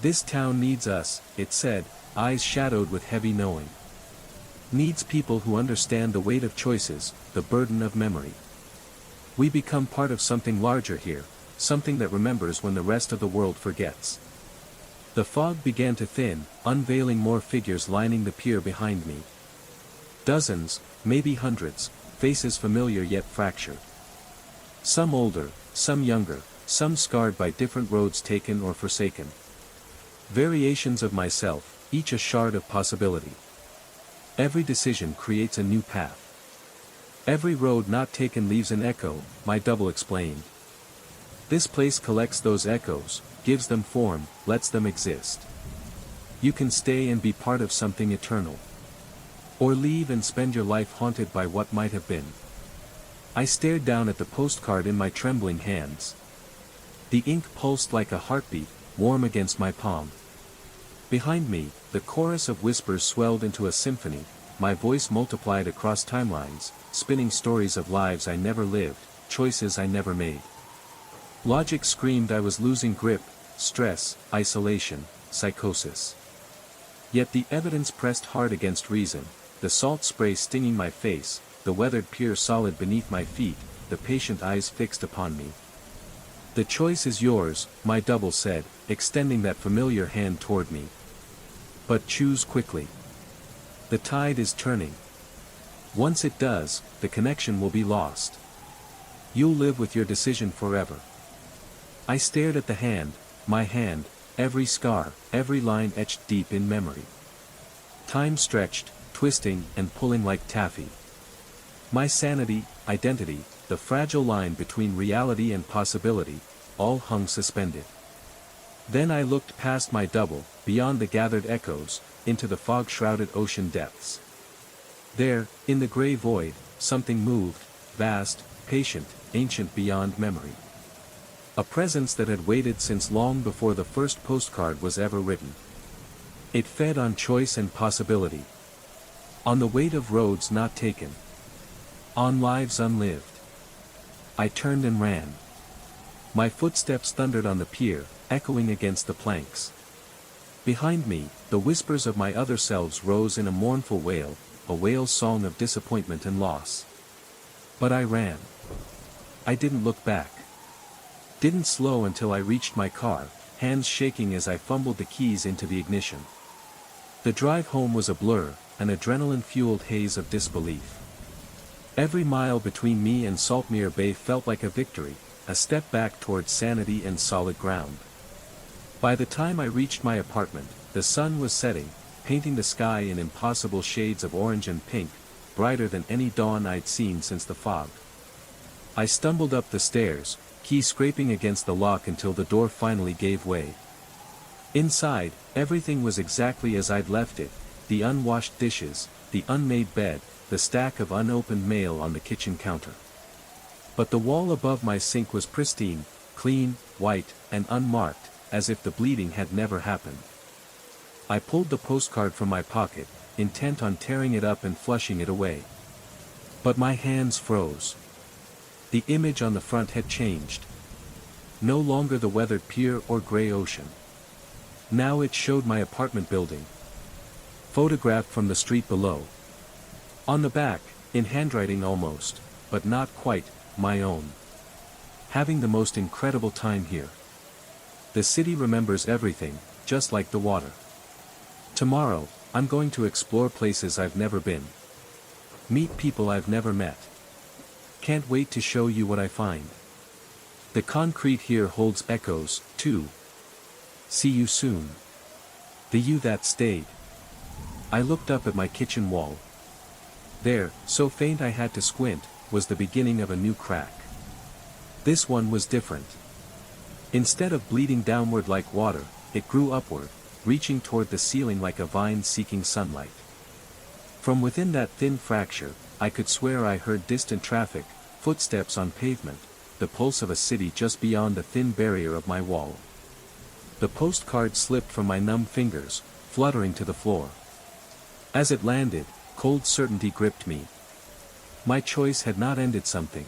This town needs us," it said, eyes shadowed with heavy knowing. "Needs people who understand the weight of choices, the burden of memory. We become part of something larger here, something that remembers when the rest of the world forgets." The fog began to thin, unveiling more figures lining the pier behind me. Dozens, maybe hundreds, faces familiar yet fractured. Some older, some younger, some scarred by different roads taken or forsaken. Variations of myself, each a shard of possibility. Every decision creates a new path. Every road not taken leaves an echo, my double explained. This place collects those echoes, gives them form, lets them exist. You can stay and be part of something eternal. Or leave and spend your life haunted by what might have been. I stared down at the postcard in my trembling hands. The ink pulsed like a heartbeat, warm against my palm. Behind me, the chorus of whispers swelled into a symphony, my voice multiplied across timelines, spinning stories of lives I never lived, choices I never made. Logic screamed I was losing grip, stress, isolation, psychosis. Yet the evidence pressed hard against reason, the salt spray stinging my face, the weathered pier solid beneath my feet, the patient eyes fixed upon me. "The choice is yours," my double said, extending that familiar hand toward me. "But choose quickly. The tide is turning. Once it does, the connection will be lost. You'll live with your decision forever." I stared at the hand, my hand, every scar, every line etched deep in memory. Time stretched, twisting and pulling like taffy. My sanity, identity, the fragile line between reality and possibility, all hung suspended. Then I looked past my double, beyond the gathered echoes, into the fog-shrouded ocean depths. There, in the gray void, something moved, vast, patient, ancient beyond memory. A presence that had waited since long before the first postcard was ever written. It fed on choice and possibility. On the weight of roads not taken. On lives unlived. I turned and ran. My footsteps thundered on the pier, echoing against the planks. Behind me, the whispers of my other selves rose in a mournful wail, a wail song of disappointment and loss. But I ran. I didn't look back. Didn't slow until I reached my car, hands shaking as I fumbled the keys into the ignition. The drive home was a blur, an adrenaline-fueled haze of disbelief. Every mile between me and Saltmere Bay felt like a victory, a step back towards sanity and solid ground. By the time I reached my apartment, the sun was setting, painting the sky in impossible shades of orange and pink, brighter than any dawn I'd seen since the fog. I stumbled up the stairs, key scraping against the lock until the door finally gave way. Inside, everything was exactly as I'd left it, the unwashed dishes, the unmade bed, the stack of unopened mail on the kitchen counter. But the wall above my sink was pristine, clean, white, and unmarked, as if the bleeding had never happened. I pulled the postcard from my pocket, intent on tearing it up and flushing it away. But my hands froze. The image on the front had changed. No longer the weathered pier or gray ocean. Now it showed my apartment building. Photographed from the street below. On the back, in handwriting almost, but not quite, my own. Having the most incredible time here. The city remembers everything, just like the water. Tomorrow, I'm going to explore places I've never been. Meet people I've never met. Can't wait to show you what I find. The concrete here holds echoes, too. See you soon. The you that stayed. I looked up at my kitchen wall. There, so faint I had to squint, was the beginning of a new crack. This one was different. Instead of bleeding downward like water, it grew upward, reaching toward the ceiling like a vine seeking sunlight. From within that thin fracture, I could swear I heard distant traffic, footsteps on pavement, the pulse of a city just beyond the thin barrier of my wall. The postcard slipped from my numb fingers, fluttering to the floor. As it landed, cold certainty gripped me. My choice had not ended something.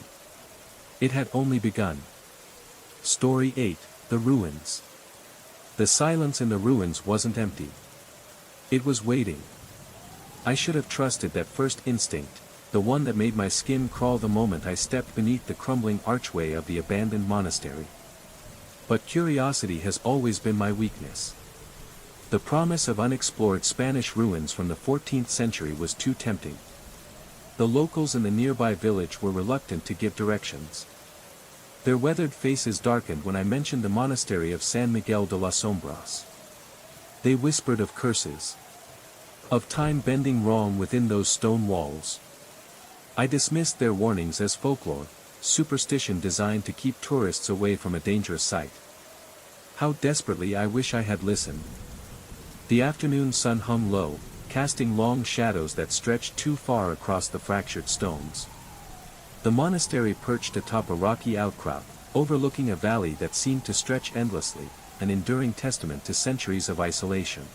It had only begun. Story 8, The Ruins. The silence in the ruins wasn't empty. It was waiting. I should have trusted that first instinct, the one that made my skin crawl the moment I stepped beneath the crumbling archway of the abandoned monastery. But curiosity has always been my weakness. The promise of unexplored Spanish ruins from the 14th century was too tempting. The locals in the nearby village were reluctant to give directions. Their weathered faces darkened when I mentioned the monastery of San Miguel de las Sombras. They whispered of curses. Of time bending wrong within those stone walls. I dismissed their warnings as folklore, superstition designed to keep tourists away from a dangerous site. How desperately I wish I had listened. The afternoon sun hung low, casting long shadows that stretched too far across the fractured stones. The monastery perched atop a rocky outcrop, overlooking a valley that seemed to stretch endlessly, an enduring testament to centuries of isolation.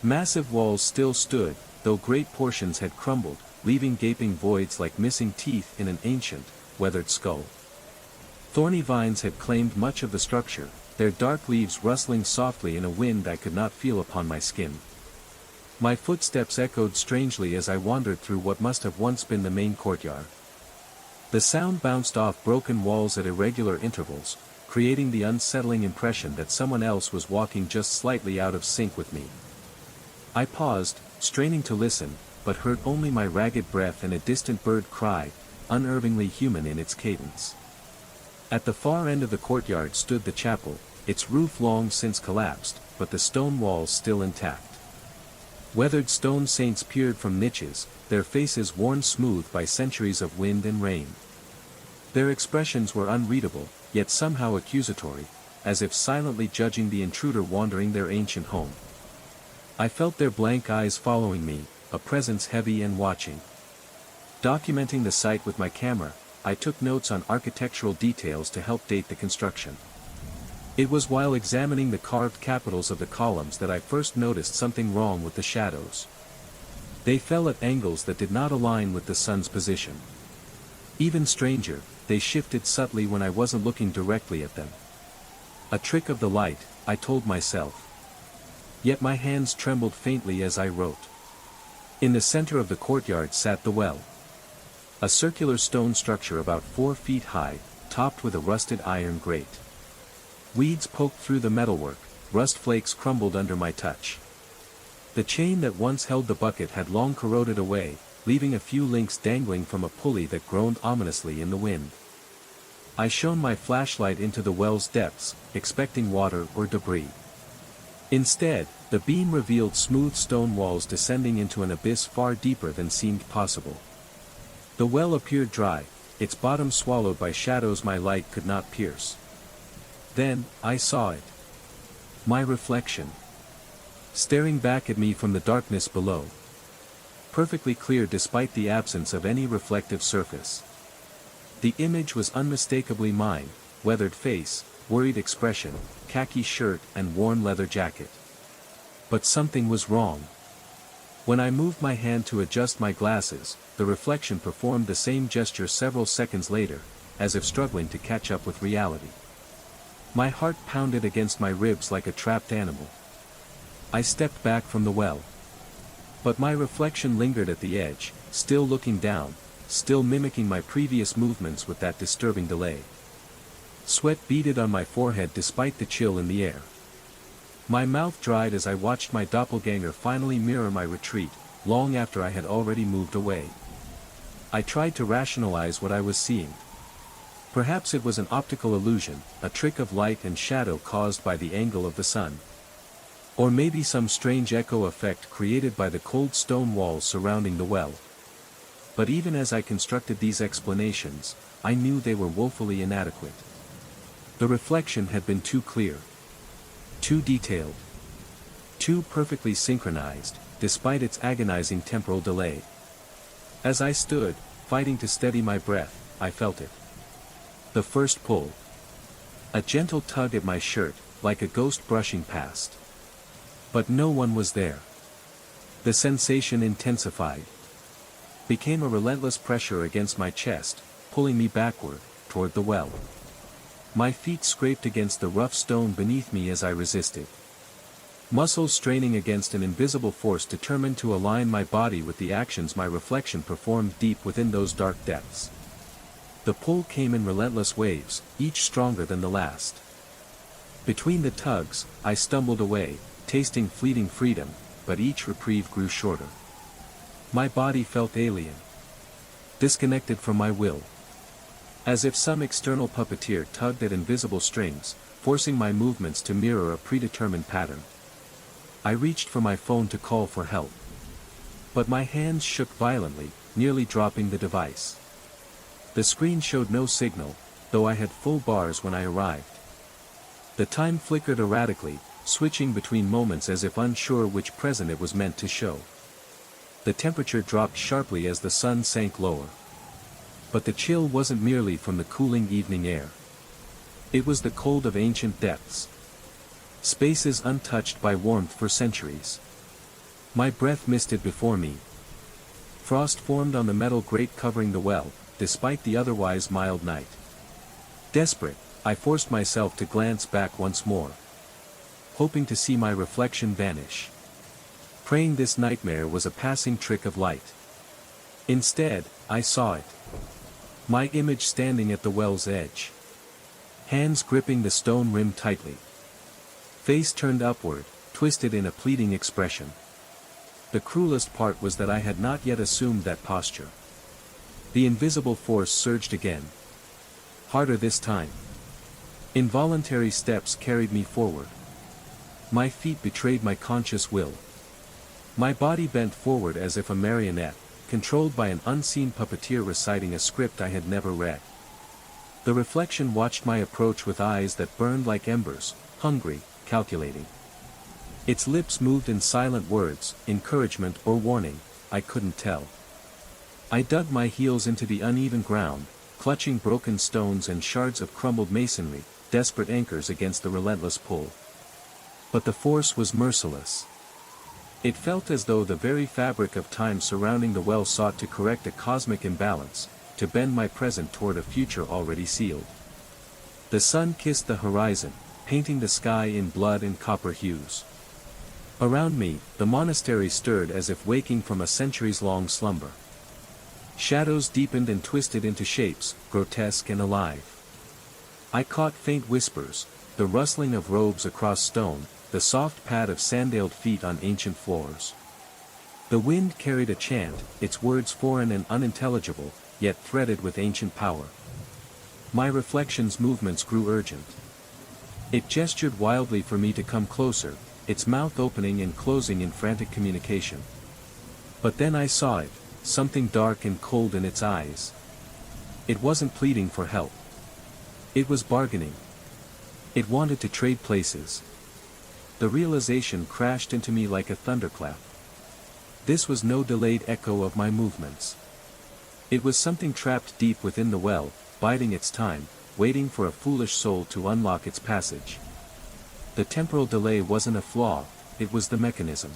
Massive walls still stood, though great portions had crumbled, leaving gaping voids like missing teeth in an ancient, weathered skull. Thorny vines had claimed much of the structure, their dark leaves rustling softly in a wind I could not feel upon my skin. My footsteps echoed strangely as I wandered through what must have once been the main courtyard. The sound bounced off broken walls at irregular intervals, creating the unsettling impression that someone else was walking just slightly out of sync with me. I paused, straining to listen, but heard only my ragged breath and a distant bird cry, unervingly human in its cadence. At the far end of the courtyard stood the chapel, its roof long since collapsed, but the stone walls still intact. Weathered stone saints peered from niches, their faces worn smooth by centuries of wind and rain. Their expressions were unreadable, yet somehow accusatory, as if silently judging the intruder wandering their ancient home. I felt their blank eyes following me, a presence heavy and watching. Documenting the site with my camera, I took notes on architectural details to help date the construction. It was while examining the carved capitals of the columns that I first noticed something wrong with the shadows. They fell at angles that did not align with the sun's position. Even stranger, they shifted subtly when I wasn't looking directly at them. A trick of the light, I told myself. Yet my hands trembled faintly as I wrote. In the center of the courtyard sat the well. A circular stone structure about 4 feet high, topped with a rusted iron grate. Weeds poked through the metalwork, rust flakes crumbled under my touch. The chain that once held the bucket had long corroded away, leaving a few links dangling from a pulley that groaned ominously in the wind. I shone my flashlight into the well's depths, expecting water or debris. Instead, the beam revealed smooth stone walls descending into an abyss far deeper than seemed possible. The well appeared dry, its bottom swallowed by shadows my light could not pierce. Then, I saw it. My reflection. Staring back at me from the darkness below. Perfectly clear despite the absence of any reflective surface. The image was unmistakably mine, weathered face, worried expression, khaki shirt and worn leather jacket. But something was wrong. When I moved my hand to adjust my glasses, the reflection performed the same gesture several seconds later, as if struggling to catch up with reality. My heart pounded against my ribs like a trapped animal. I stepped back from the well. But my reflection lingered at the edge, still looking down, still mimicking my previous movements with that disturbing delay. Sweat beaded on my forehead despite the chill in the air. My mouth dried as I watched my doppelganger finally mirror my retreat, long after I had already moved away. I tried to rationalize what I was seeing. Perhaps it was an optical illusion, a trick of light and shadow caused by the angle of the sun. Or maybe some strange echo effect created by the cold stone walls surrounding the well. But even as I constructed these explanations, I knew they were woefully inadequate. The reflection had been too clear. Too detailed. Too perfectly synchronized, despite its agonizing temporal delay. As I stood, fighting to steady my breath, I felt it. The first pull. A gentle tug at my shirt, like a ghost brushing past. But no one was there. The sensation intensified. Became a relentless pressure against my chest, pulling me backward, toward the well. My feet scraped against the rough stone beneath me as I resisted. Muscles straining against an invisible force determined to align my body with the actions my reflection performed deep within those dark depths. The pull came in relentless waves, each stronger than the last. Between the tugs, I stumbled away, tasting fleeting freedom, but each reprieve grew shorter. My body felt alien. Disconnected from my will. As if some external puppeteer tugged at invisible strings, forcing my movements to mirror a predetermined pattern. I reached for my phone to call for help. But my hands shook violently, nearly dropping the device. The screen showed no signal, though I had full bars when I arrived. The time flickered erratically, switching between moments as if unsure which present it was meant to show. The temperature dropped sharply as the sun sank lower. But the chill wasn't merely from the cooling evening air. It was the cold of ancient depths. Spaces untouched by warmth for centuries. My breath misted before me. Frost formed on the metal grate covering the well, despite the otherwise mild night. Desperate, I forced myself to glance back once more. Hoping to see my reflection vanish. Praying this nightmare was a passing trick of light. Instead, I saw it. My image standing at the well's edge. Hands gripping the stone rim tightly. Face turned upward, twisted in a pleading expression. The cruelest part was that I had not yet assumed that posture. The invisible force surged again. Harder this time. Involuntary steps carried me forward. My feet betrayed my conscious will. My body bent forward as if a marionette, controlled by an unseen puppeteer reciting a script I had never read. The reflection watched my approach with eyes that burned like embers, hungry, calculating. Its lips moved in silent words, encouragement or warning, I couldn't tell. I dug my heels into the uneven ground, clutching broken stones and shards of crumbled masonry, desperate anchors against the relentless pull. But the force was merciless. It felt as though the very fabric of time surrounding the well sought to correct a cosmic imbalance, to bend my present toward a future already sealed. The sun kissed the horizon, painting the sky in blood and copper hues. Around me, the monastery stirred as if waking from a centuries-long slumber. Shadows deepened and twisted into shapes, grotesque and alive. I caught faint whispers, the rustling of robes across stone, the soft pad of sandaled feet on ancient floors. The wind carried a chant, its words foreign and unintelligible, yet threaded with ancient power. My reflection's movements grew urgent. It gestured wildly for me to come closer, its mouth opening and closing in frantic communication. But then I saw it, something dark and cold in its eyes. It wasn't pleading for help. It was bargaining. It wanted to trade places. The realization crashed into me like a thunderclap. This was no delayed echo of my movements. It was something trapped deep within the well, biding its time, waiting for a foolish soul to unlock its passage. The temporal delay wasn't a flaw, it was the mechanism.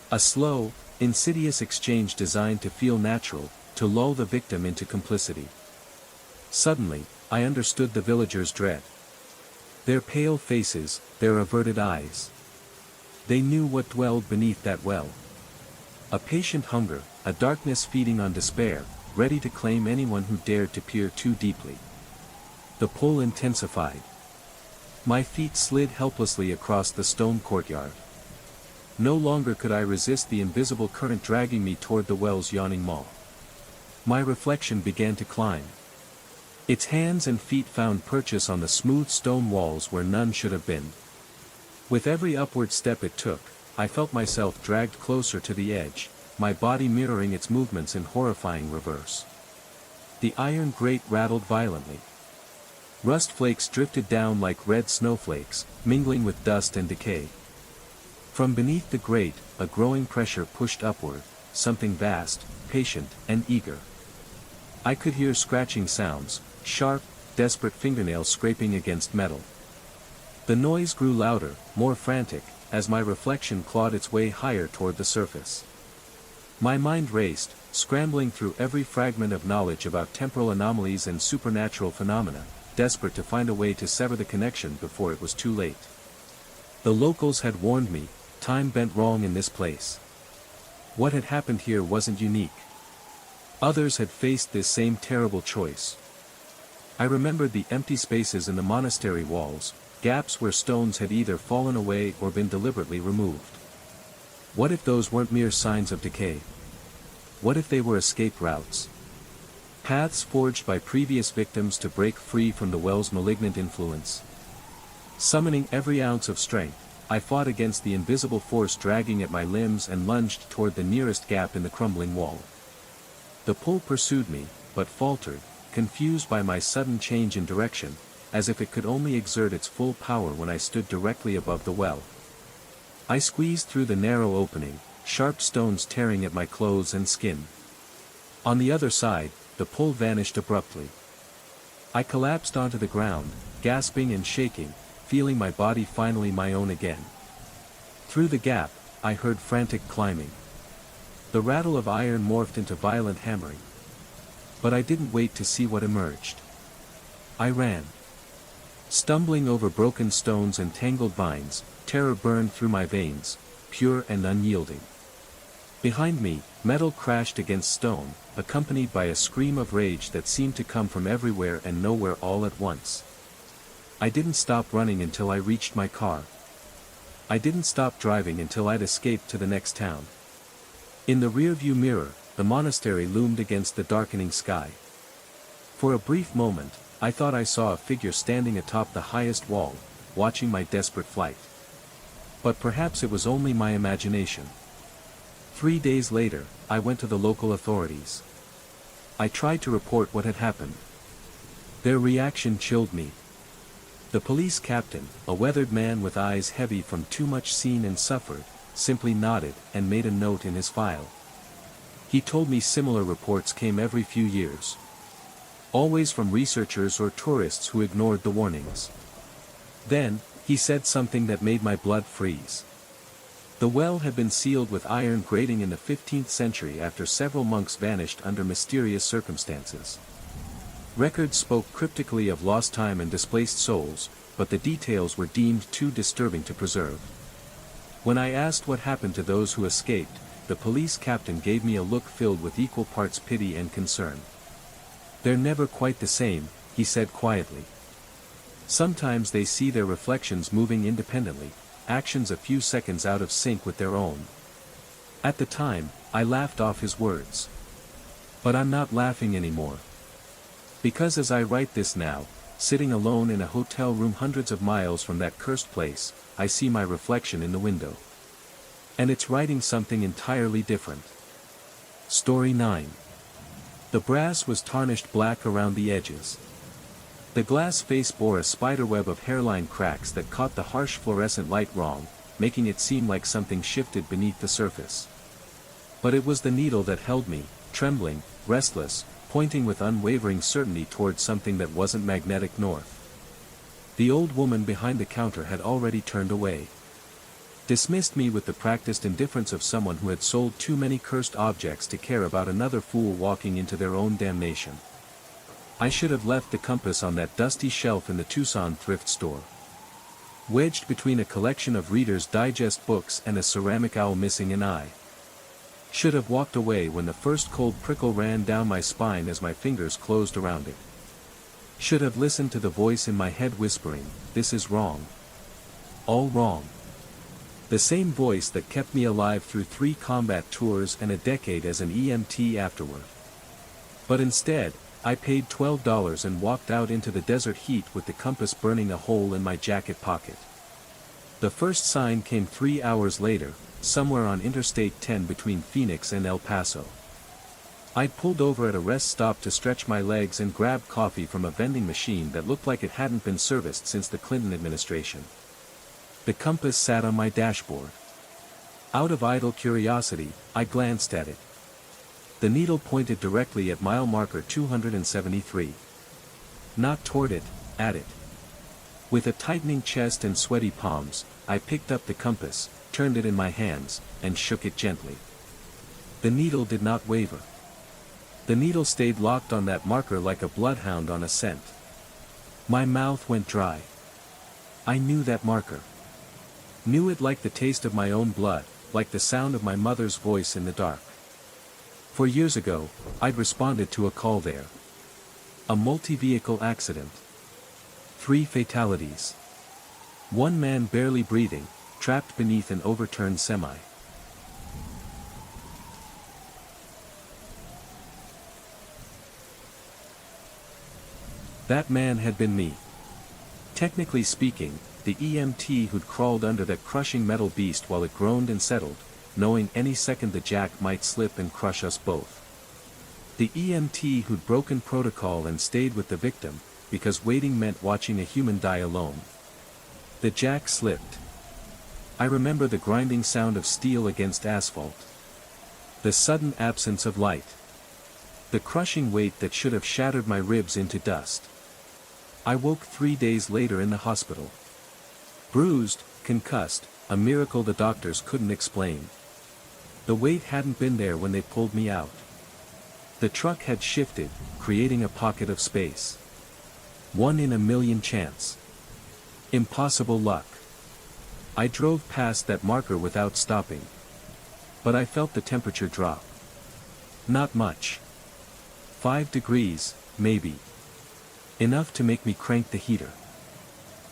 A slow, insidious exchange designed to feel natural, to lull the victim into complicity. Suddenly, I understood the villagers' dread. Their pale faces, their averted eyes. They knew what dwelled beneath that well. A patient hunger, a darkness feeding on despair, ready to claim anyone who dared to peer too deeply. The pull intensified. My feet slid helplessly across the stone courtyard. No longer could I resist the invisible current dragging me toward the well's yawning maw. My reflection began to climb. Its hands and feet found purchase on the smooth stone walls where none should have been. With every upward step it took, I felt myself dragged closer to the edge, my body mirroring its movements in horrifying reverse. The iron grate rattled violently. Rust flakes drifted down like red snowflakes, mingling with dust and decay. From beneath the grate, a growing pressure pushed upward, something vast, patient, and eager. I could hear scratching sounds, sharp, desperate fingernails scraping against metal. The noise grew louder, more frantic, as my reflection clawed its way higher toward the surface. My mind raced, scrambling through every fragment of knowledge about temporal anomalies and supernatural phenomena, desperate to find a way to sever the connection before it was too late. The locals had warned me, time bent wrong in this place. What had happened here wasn't unique. Others had faced this same terrible choice. I remembered the empty spaces in the monastery walls, gaps where stones had either fallen away or been deliberately removed. What if those weren't mere signs of decay? What if they were escape routes? Paths forged by previous victims to break free from the well's malignant influence. Summoning every ounce of strength, I fought against the invisible force dragging at my limbs and lunged toward the nearest gap in the crumbling wall. The pull pursued me, but faltered, confused by my sudden change in direction, as if it could only exert its full power when I stood directly above the well. I squeezed through the narrow opening, sharp stones tearing at my clothes and skin. On the other side, the pull vanished abruptly. I collapsed onto the ground, gasping and shaking, feeling my body finally my own again. Through the gap, I heard frantic climbing. The rattle of iron morphed into violent hammering. But I didn't wait to see what emerged. I ran. Stumbling over broken stones and tangled vines, terror burned through my veins, pure and unyielding. Behind me, metal crashed against stone, accompanied by a scream of rage that seemed to come from everywhere and nowhere all at once. I didn't stop running until I reached my car. I didn't stop driving until I'd escaped to the next town. In the rearview mirror, the monastery loomed against the darkening sky. For a brief moment, I thought I saw a figure standing atop the highest wall, watching my desperate flight. But perhaps it was only my imagination. 3 days later, I went to the local authorities. I tried to report what had happened. Their reaction chilled me. The police captain, a weathered man with eyes heavy from too much seen and suffered, simply nodded and made a note in his file. He told me similar reports came every few years. Always from researchers or tourists who ignored the warnings. Then, he said something that made my blood freeze. The well had been sealed with iron grating in the 15th century after several monks vanished under mysterious circumstances. Records spoke cryptically of lost time and displaced souls, but the details were deemed too disturbing to preserve. When I asked what happened to those who escaped, the police captain gave me a look filled with equal parts pity and concern. "They're never quite the same," he said quietly. "Sometimes they see their reflections moving independently, actions a few seconds out of sync with their own." At the time, I laughed off his words. But I'm not laughing anymore. Because as I write this now, sitting alone in a hotel room hundreds of miles from that cursed place, I see my reflection in the window. And it's writing something entirely different. Story 9. The brass was tarnished black around the edges. The glass face bore a spiderweb of hairline cracks that caught the harsh fluorescent light wrong, making it seem like something shifted beneath the surface. But it was the needle that held me, trembling, restless, pointing with unwavering certainty towards something that wasn't magnetic north. The old woman behind the counter had already turned away. Dismissed me with the practiced indifference of someone who had sold too many cursed objects to care about another fool walking into their own damnation. I should have left the compass on that dusty shelf in the Tucson thrift store. Wedged between a collection of Reader's Digest books and a ceramic owl missing an eye. Should have walked away when the first cold prickle ran down my spine as my fingers closed around it. Should have listened to the voice in my head whispering, "This is wrong. All wrong." The same voice that kept me alive through 3 combat tours and a decade as an EMT afterward. But instead, I paid $12 and walked out into the desert heat with the compass burning a hole in my jacket pocket. The first sign came 3 hours later, somewhere on Interstate 10 between Phoenix and El Paso. I'd pulled over at a rest stop to stretch my legs and grab coffee from a vending machine that looked like it hadn't been serviced since the Clinton administration. The compass sat on my dashboard. Out of idle curiosity, I glanced at it. The needle pointed directly at mile marker 273. Not toward it, at it. With a tightening chest and sweaty palms, I picked up the compass, turned it in my hands, and shook it gently. The needle did not waver. The needle stayed locked on that marker like a bloodhound on a scent. My mouth went dry. I knew that marker. Knew it like the taste of my own blood, like the sound of my mother's voice in the dark. For years ago, I'd responded to a call there. A multi-vehicle accident. 3 fatalities. 1 man barely breathing, trapped beneath an overturned semi. That man had been me. Technically speaking, the EMT who'd crawled under that crushing metal beast while it groaned and settled, knowing any second the jack might slip and crush us both. The EMT who'd broken protocol and stayed with the victim, because waiting meant watching a human die alone. The jack slipped. I remember the grinding sound of steel against asphalt. The sudden absence of light. The crushing weight that should have shattered my ribs into dust. I woke 3 days later in the hospital. Bruised, concussed, a miracle the doctors couldn't explain. The weight hadn't been there when they pulled me out. The truck had shifted, creating a pocket of space. 1 in a million chance. Impossible luck. I drove past that marker without stopping. But I felt the temperature drop. Not much. 5 degrees, maybe. Enough to make me crank the heater.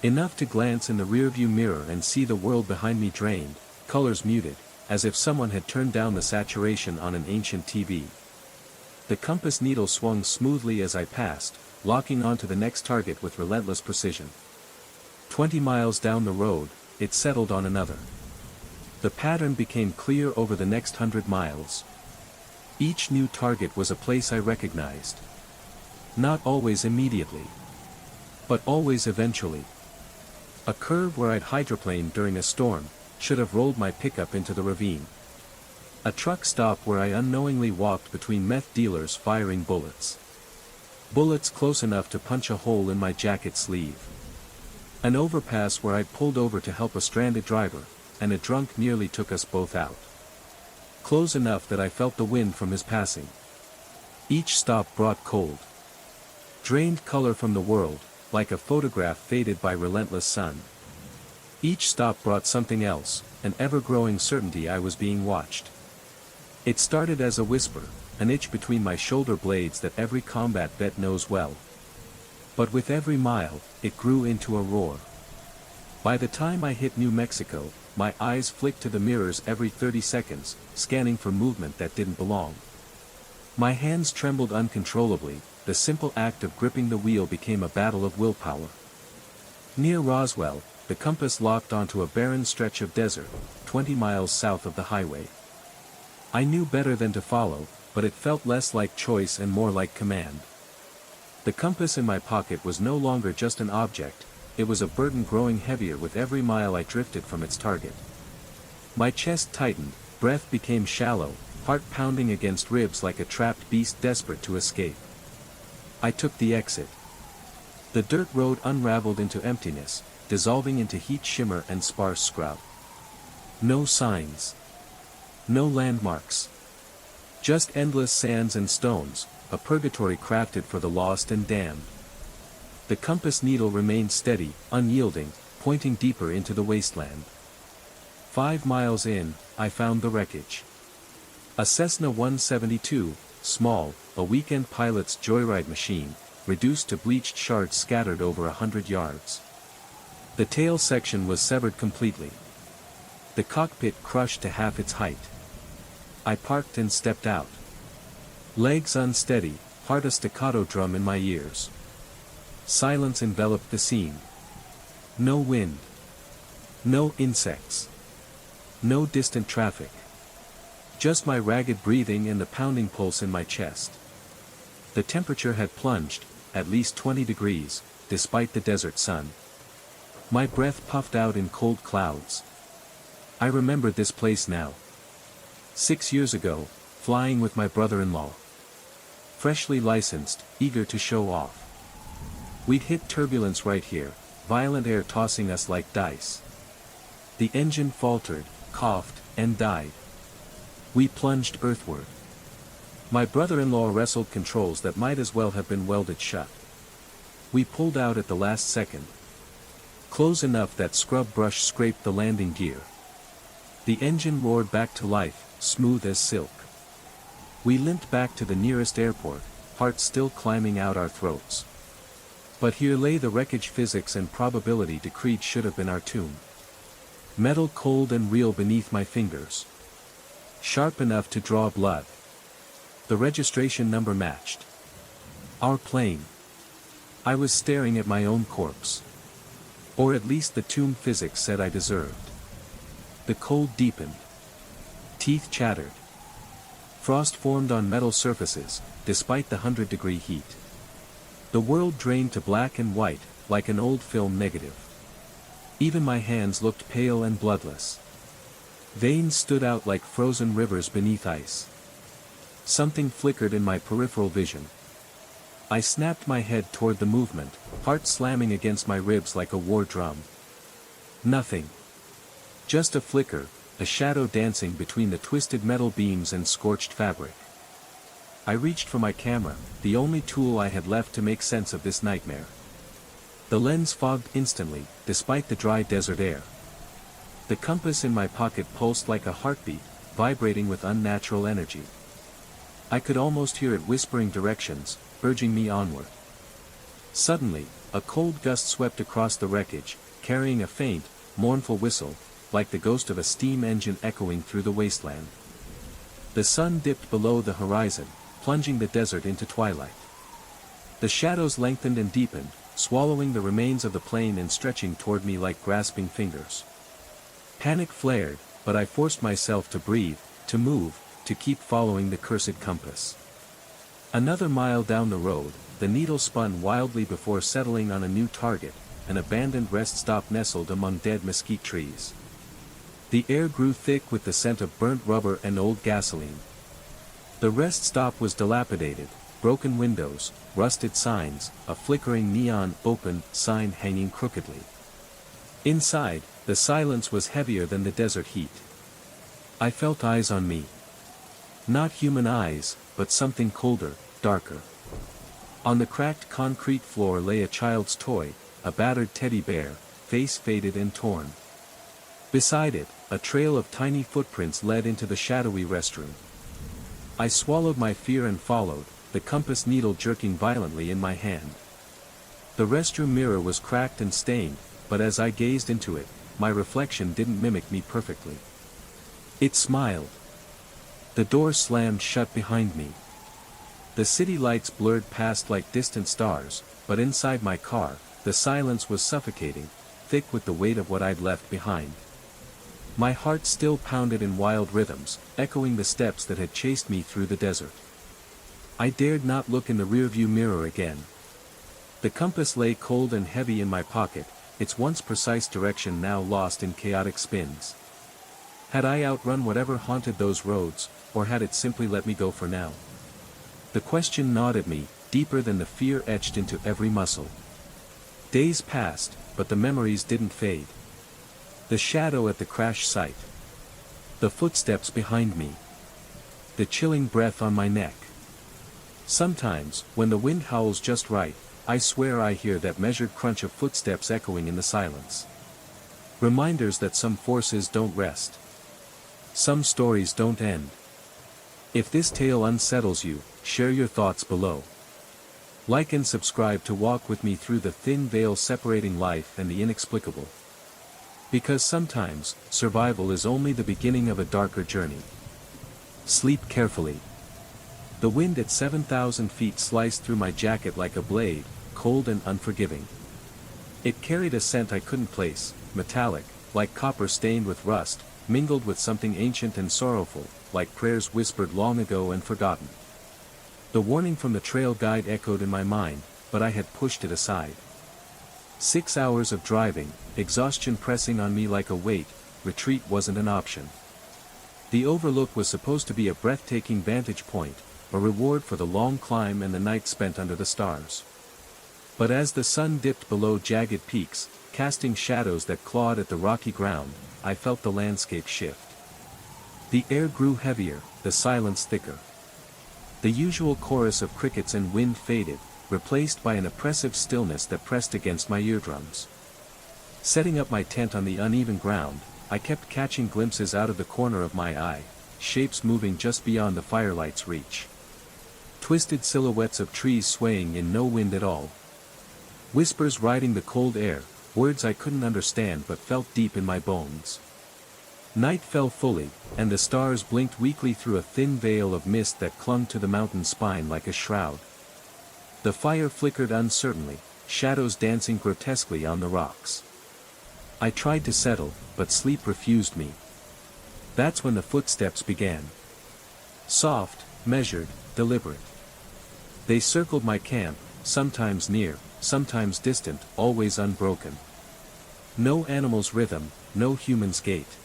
Enough to glance in the rearview mirror and see the world behind me drained, colors muted, as if someone had turned down the saturation on an ancient TV. The compass needle swung smoothly as I passed, locking onto the next target with relentless precision. 20 miles down the road, it settled on another. The pattern became clear over the next 100 miles. Each new target was a place I recognized. Not always immediately. But always eventually. A curve where I'd hydroplaned during a storm, should have rolled my pickup into the ravine. A truck stop where I unknowingly walked between meth dealers firing bullets. Bullets close enough to punch a hole in my jacket sleeve. An overpass where I pulled over to help a stranded driver, and a drunk nearly took us both out. Close enough that I felt the wind from his passing. Each stop brought cold, drained color from the world, like a photograph faded by relentless sun. Each stop brought something else, an ever-growing certainty I was being watched. It started as a whisper, an itch between my shoulder blades that every combat vet knows well. But with every mile, it grew into a roar. By the time I hit New Mexico, my eyes flicked to the mirrors every 30 seconds, scanning for movement that didn't belong. My hands trembled uncontrollably, the simple act of gripping the wheel became a battle of willpower. Near Roswell, the compass locked onto a barren stretch of desert, 20 miles south of the highway. I knew better than to follow, but it felt less like choice and more like command. The compass in my pocket was no longer just an object, it was a burden growing heavier with every mile I drifted from its target. My chest tightened, breath became shallow, heart pounding against ribs like a trapped beast desperate to escape. I took the exit. The dirt road unraveled into emptiness, dissolving into heat shimmer and sparse scrub. No signs. No landmarks. Just endless sands and stones, a purgatory crafted for the lost and damned. The compass needle remained steady, unyielding, pointing deeper into the wasteland. 5 miles in, I found the wreckage. A Cessna 172, small, a weekend pilot's joyride machine, reduced to bleached shards scattered over 100 yards. The tail section was severed completely. The cockpit crushed to half its height. I parked and stepped out. Legs unsteady, heart a staccato drum in my ears. Silence enveloped the scene. No wind. No insects. No distant traffic. Just my ragged breathing and the pounding pulse in my chest. The temperature had plunged, at least 20 degrees, despite the desert sun. My breath puffed out in cold clouds. I remembered this place now. 6 years ago, flying with my brother-in-law. Freshly licensed, eager to show off. We'd hit turbulence right here, violent air tossing us like dice. The engine faltered, coughed, and died. We plunged earthward. My brother-in-law wrestled controls that might as well have been welded shut. We pulled out at the last second. Close enough that scrub brush scraped the landing gear. The engine roared back to life, smooth as silk. We limped back to the nearest airport, hearts still climbing out our throats. But here lay the wreckage physics and probability decreed should have been our tomb. Metal cold and real beneath my fingers. Sharp enough to draw blood. The registration number matched. Our plane. I was staring at my own corpse. Or at least the tomb physics said I deserved. The cold deepened. Teeth chattered. Frost formed on metal surfaces, despite the 100-degree heat. The world drained to black and white, like an old film negative. Even my hands looked pale and bloodless. Veins stood out like frozen rivers beneath ice. Something flickered in my peripheral vision. I snapped my head toward the movement, heart slamming against my ribs like a war drum. Nothing. Just a flicker, a shadow dancing between the twisted metal beams and scorched fabric. I reached for my camera, the only tool I had left to make sense of this nightmare. The lens fogged instantly, despite the dry desert air. The compass in my pocket pulsed like a heartbeat, vibrating with unnatural energy. I could almost hear it whispering directions, urging me onward. Suddenly, a cold gust swept across the wreckage, carrying a faint, mournful whistle, like the ghost of a steam engine echoing through the wasteland. The sun dipped below the horizon, plunging the desert into twilight. The shadows lengthened and deepened, swallowing the remains of the plane and stretching toward me like grasping fingers. Panic flared, but I forced myself to breathe, to move, to keep following the cursed compass. Another mile down the road, the needle spun wildly before settling on a new target, an abandoned rest stop nestled among dead mesquite trees. The air grew thick with the scent of burnt rubber and old gasoline. The rest stop was dilapidated, broken windows, rusted signs, a flickering neon "open" sign hanging crookedly. Inside, the silence was heavier than the desert heat. I felt eyes on me. Not human eyes, but something colder, darker. On the cracked concrete floor lay a child's toy, a battered teddy bear, face faded and torn. Beside it, a trail of tiny footprints led into the shadowy restroom. I swallowed my fear and followed, the compass needle jerking violently in my hand. The restroom mirror was cracked and stained, but as I gazed into it, my reflection didn't mimic me perfectly. It smiled. The door slammed shut behind me. The city lights blurred past like distant stars, but inside my car, the silence was suffocating, thick with the weight of what I'd left behind. My heart still pounded in wild rhythms, echoing the steps that had chased me through the desert. I dared not look in the rearview mirror again. The compass lay cold and heavy in my pocket, its once precise direction now lost in chaotic spins. Had I outrun whatever haunted those roads, or had it simply let me go for now? The question gnawed at me, deeper than the fear etched into every muscle. Days passed, but the memories didn't fade. The shadow at the crash site. The footsteps behind me. The chilling breath on my neck. Sometimes, when the wind howls just right, I swear I hear that measured crunch of footsteps echoing in the silence. Reminders that some forces don't rest. Some stories don't end. If this tale unsettles you, share your thoughts below. Like and subscribe to walk with me through the thin veil separating life and the inexplicable. Because sometimes, survival is only the beginning of a darker journey. Sleep carefully. The wind at 7,000 feet sliced through my jacket like a blade, cold and unforgiving. It carried a scent I couldn't place, metallic, like copper stained with rust, mingled with something ancient and sorrowful, like prayers whispered long ago and forgotten. The warning from the trail guide echoed in my mind, but I had pushed it aside. 6 hours of driving, exhaustion pressing on me like a weight, retreat wasn't an option. The overlook was supposed to be a breathtaking vantage point, a reward for the long climb and the night spent under the stars. But as the sun dipped below jagged peaks, casting shadows that clawed at the rocky ground, I felt the landscape shift. The air grew heavier, the silence thicker. The usual chorus of crickets and wind faded, replaced by an oppressive stillness that pressed against my eardrums. Setting up my tent on the uneven ground, I kept catching glimpses out of the corner of my eye, shapes moving just beyond the firelight's reach. Twisted silhouettes of trees swaying in no wind at all. Whispers riding the cold air, words I couldn't understand but felt deep in my bones. Night fell fully, and the stars blinked weakly through a thin veil of mist that clung to the mountain spine like a shroud. The fire flickered uncertainly, shadows dancing grotesquely on the rocks. I tried to settle, but sleep refused me. That's when the footsteps began. Soft, measured, deliberate. They circled my camp, sometimes near, sometimes distant, always unbroken. No animal's rhythm, no human's gait.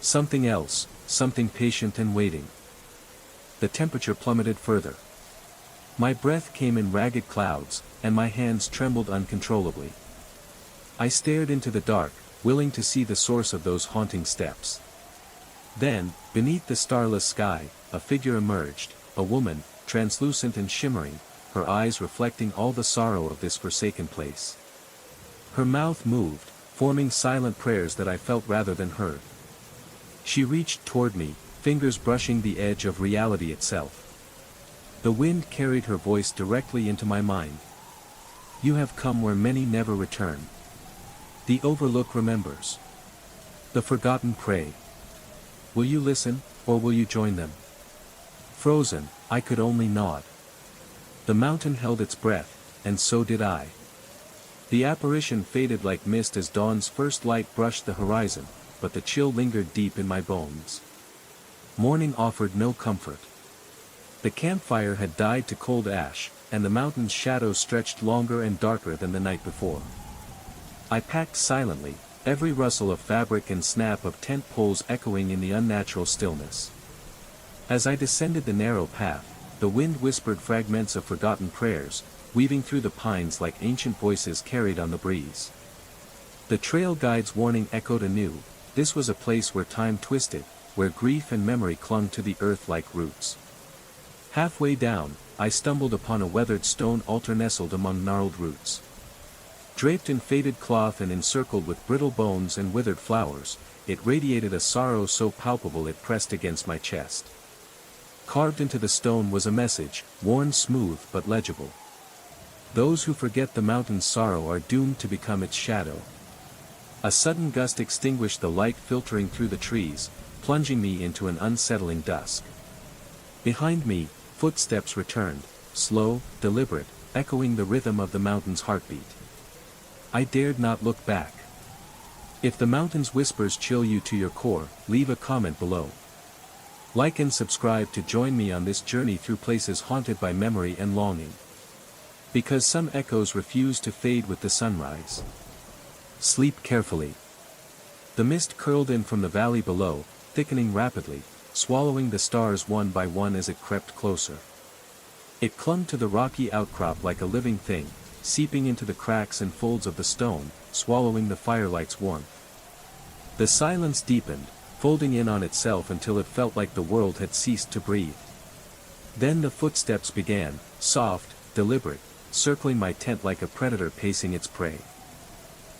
Something else, something patient and waiting. The temperature plummeted further. My breath came in ragged clouds, and my hands trembled uncontrollably. I stared into the dark, willing to see the source of those haunting steps. Then, beneath the starless sky, a figure emerged, a woman, translucent and shimmering, her eyes reflecting all the sorrow of this forsaken place. Her mouth moved, forming silent prayers that I felt rather than heard. She reached toward me, fingers brushing the edge of reality itself. The wind carried her voice directly into my mind. You have come where many never return. The overlook remembers. The forgotten pray. Will you listen, or will you join them? Frozen, I could only nod. The mountain held its breath, and so did I. The apparition faded like mist as dawn's first light brushed the horizon, but the chill lingered deep in my bones. Morning offered no comfort. The campfire had died to cold ash, and the mountain's shadows stretched longer and darker than the night before. I packed silently, every rustle of fabric and snap of tent poles echoing in the unnatural stillness. As I descended the narrow path, the wind whispered fragments of forgotten prayers, weaving through the pines like ancient voices carried on the breeze. The trail guide's warning echoed anew. This was a place where time twisted, where grief and memory clung to the earth like roots. Halfway down, I stumbled upon a weathered stone altar nestled among gnarled roots. Draped in faded cloth and encircled with brittle bones and withered flowers, it radiated a sorrow so palpable it pressed against my chest. Carved into the stone was a message, worn smooth but legible. Those who forget the mountain's sorrow are doomed to become its shadow. A sudden gust extinguished the light filtering through the trees, plunging me into an unsettling dusk. Behind me, footsteps returned, slow, deliberate, echoing the rhythm of the mountain's heartbeat. I dared not look back. If the mountain's whispers chill you to your core, leave a comment below. Like and subscribe to join me on this journey through places haunted by memory and longing. Because some echoes refuse to fade with the sunrise. Sleep carefully. The mist curled in from the valley below, thickening rapidly, swallowing the stars one by one as it crept closer. It clung to the rocky outcrop like a living thing, seeping into the cracks and folds of the stone, swallowing the firelight's warmth. The silence deepened, folding in on itself until it felt like the world had ceased to breathe. Then the footsteps began, soft, deliberate, circling my tent like a predator pacing its prey.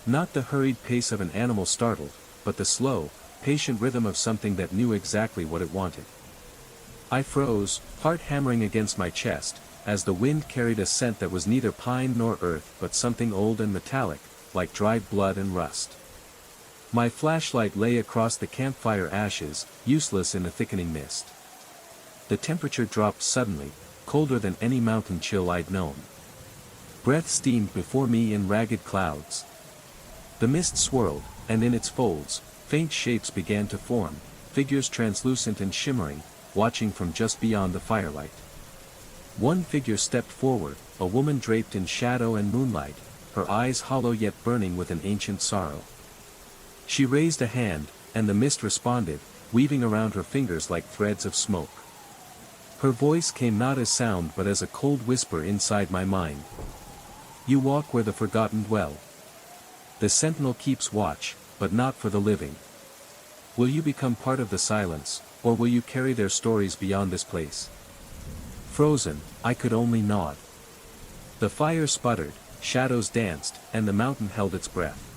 Not the hurried pace of an animal startled, but the slow, patient rhythm of something that knew exactly what it wanted. I froze, heart hammering against my chest, as the wind carried a scent that was neither pine nor earth but something old and metallic, like dried blood and rust. My flashlight lay across the campfire ashes, useless in the thickening mist. The temperature dropped suddenly, colder than any mountain chill I'd known. Breath steamed before me in ragged clouds. The mist swirled, and in its folds, faint shapes began to form, figures translucent and shimmering, watching from just beyond the firelight. One figure stepped forward, a woman draped in shadow and moonlight, her eyes hollow yet burning with an ancient sorrow. She raised a hand, and the mist responded, weaving around her fingers like threads of smoke. Her voice came not as sound but as a cold whisper inside my mind. You walk where the forgotten dwell. The sentinel keeps watch, but not for the living. Will you become part of the silence, or will you carry their stories beyond this place? Frozen, I could only nod. The fire sputtered, shadows danced, and the mountain held its breath.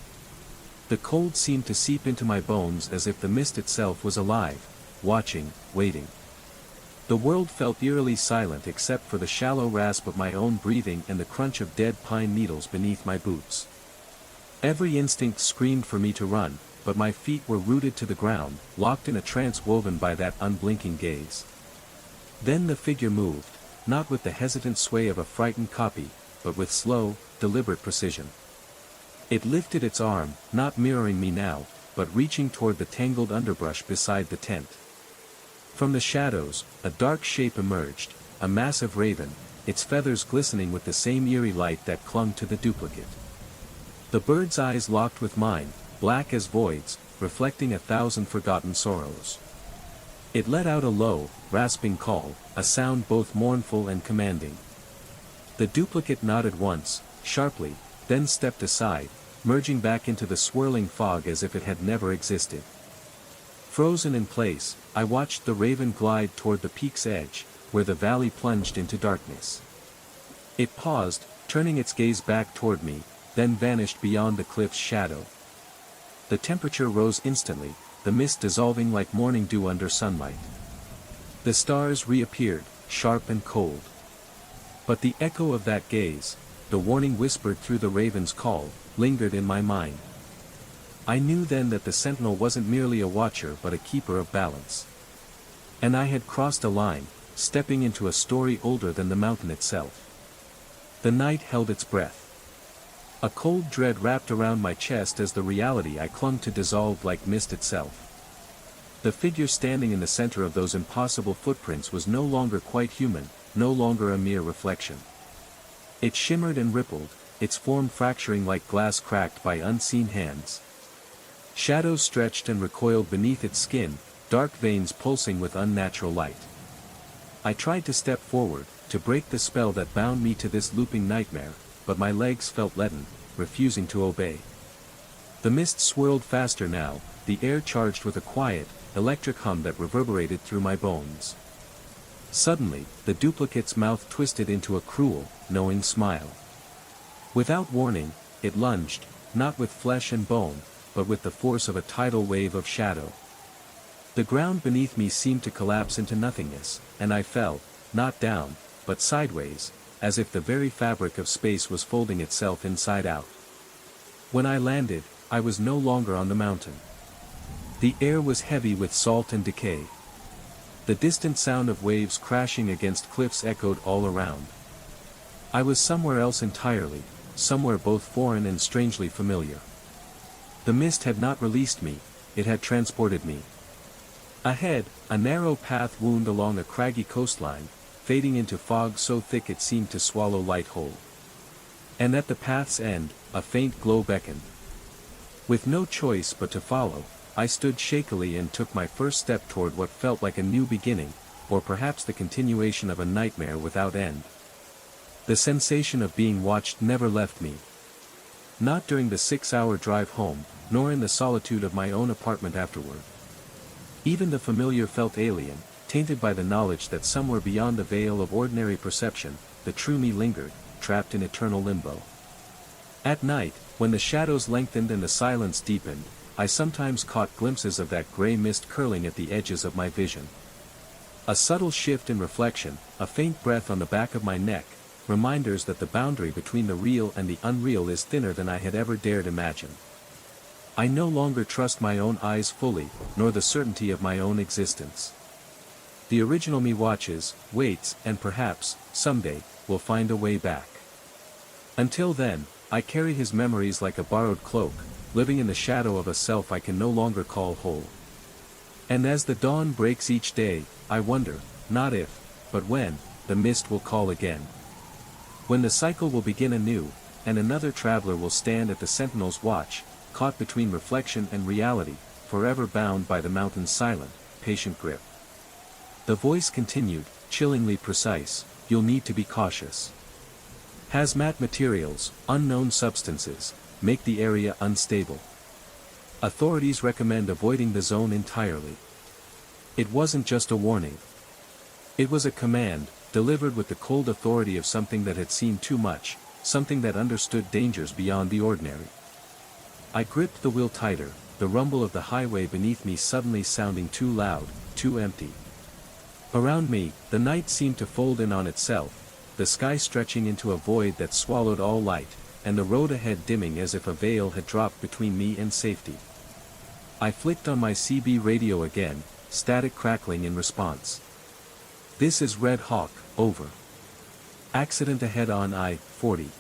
The cold seemed to seep into my bones as if the mist itself was alive, watching, waiting. The world felt eerily silent except for the shallow rasp of my own breathing and the crunch of dead pine needles beneath my boots. Every instinct screamed for me to run, but my feet were rooted to the ground, locked in a trance woven by that unblinking gaze. Then the figure moved, not with the hesitant sway of a frightened copy, but with slow, deliberate precision. It lifted its arm, not mirroring me now, but reaching toward the tangled underbrush beside the tent. From the shadows, a dark shape emerged, a massive raven, its feathers glistening with the same eerie light that clung to the duplicate. The bird's eyes locked with mine, black as voids, reflecting 1,000 forgotten sorrows. It let out a low, rasping call, a sound both mournful and commanding. The duplicate nodded once, sharply, then stepped aside, merging back into the swirling fog as if it had never existed. Frozen in place, I watched the raven glide toward the peak's edge, where the valley plunged into darkness. It paused, turning its gaze back toward me, then vanished beyond the cliff's shadow. The temperature rose instantly, the mist dissolving like morning dew under sunlight. The stars reappeared, sharp and cold. But the echo of that gaze, the warning whispered through the raven's call, lingered in my mind. I knew then that the sentinel wasn't merely a watcher but a keeper of balance. And I had crossed a line, stepping into a story older than the mountain itself. The night held its breath. A cold dread wrapped around my chest as the reality I clung to dissolved like mist itself. The figure standing in the center of those impossible footprints was no longer quite human, no longer a mere reflection. It shimmered and rippled, its form fracturing like glass cracked by unseen hands. Shadows stretched and recoiled beneath its skin, dark veins pulsing with unnatural light. I tried to step forward, to break the spell that bound me to this looping nightmare, but my legs felt leaden, refusing to obey. The mist swirled faster now, the air charged with a quiet, electric hum that reverberated through my bones. Suddenly, the duplicate's mouth twisted into a cruel, knowing smile. Without warning, it lunged, not with flesh and bone, but with the force of a tidal wave of shadow. The ground beneath me seemed to collapse into nothingness, and I fell, not down, but sideways, as if the very fabric of space was folding itself inside out. When I landed, I was no longer on the mountain. The air was heavy with salt and decay. The distant sound of waves crashing against cliffs echoed all around. I was somewhere else entirely, somewhere both foreign and strangely familiar. The mist had not released me, it had transported me. Ahead, a narrow path wound along a craggy coastline, fading into fog so thick it seemed to swallow light whole. And at the path's end, a faint glow beckoned. With no choice but to follow, I stood shakily and took my first step toward what felt like a new beginning, or perhaps the continuation of a nightmare without end. The sensation of being watched never left me. Not during the 6-hour drive home, nor in the solitude of my own apartment afterward. Even the familiar felt alien, tainted by the knowledge that somewhere beyond the veil of ordinary perception, the true me lingered, trapped in eternal limbo. At night, when the shadows lengthened and the silence deepened, I sometimes caught glimpses of that gray mist curling at the edges of my vision. A subtle shift in reflection, a faint breath on the back of my neck, reminders that the boundary between the real and the unreal is thinner than I had ever dared imagine. I no longer trust my own eyes fully, nor the certainty of my own existence. The original me watches, waits, and perhaps, someday, will find a way back. Until then, I carry his memories like a borrowed cloak, living in the shadow of a self I can no longer call whole. And as the dawn breaks each day, I wonder, not if, but when, the mist will call again. When the cycle will begin anew, and another traveler will stand at the sentinel's watch, caught between reflection and reality, forever bound by the mountain's silent, patient grip. The voice continued, chillingly precise, "You'll need to be cautious. Hazmat materials, unknown substances, make the area unstable. Authorities recommend avoiding the zone entirely." It wasn't just a warning. It was a command, delivered with the cold authority of something that had seen too much, something that understood dangers beyond the ordinary. I gripped the wheel tighter, the rumble of the highway beneath me suddenly sounding too loud, too empty. Around me, the night seemed to fold in on itself, the sky stretching into a void that swallowed all light, and the road ahead dimming as if a veil had dropped between me and safety. I flicked on my CB radio again, static crackling in response. "This is Red Hawk, over. Accident ahead on I-40.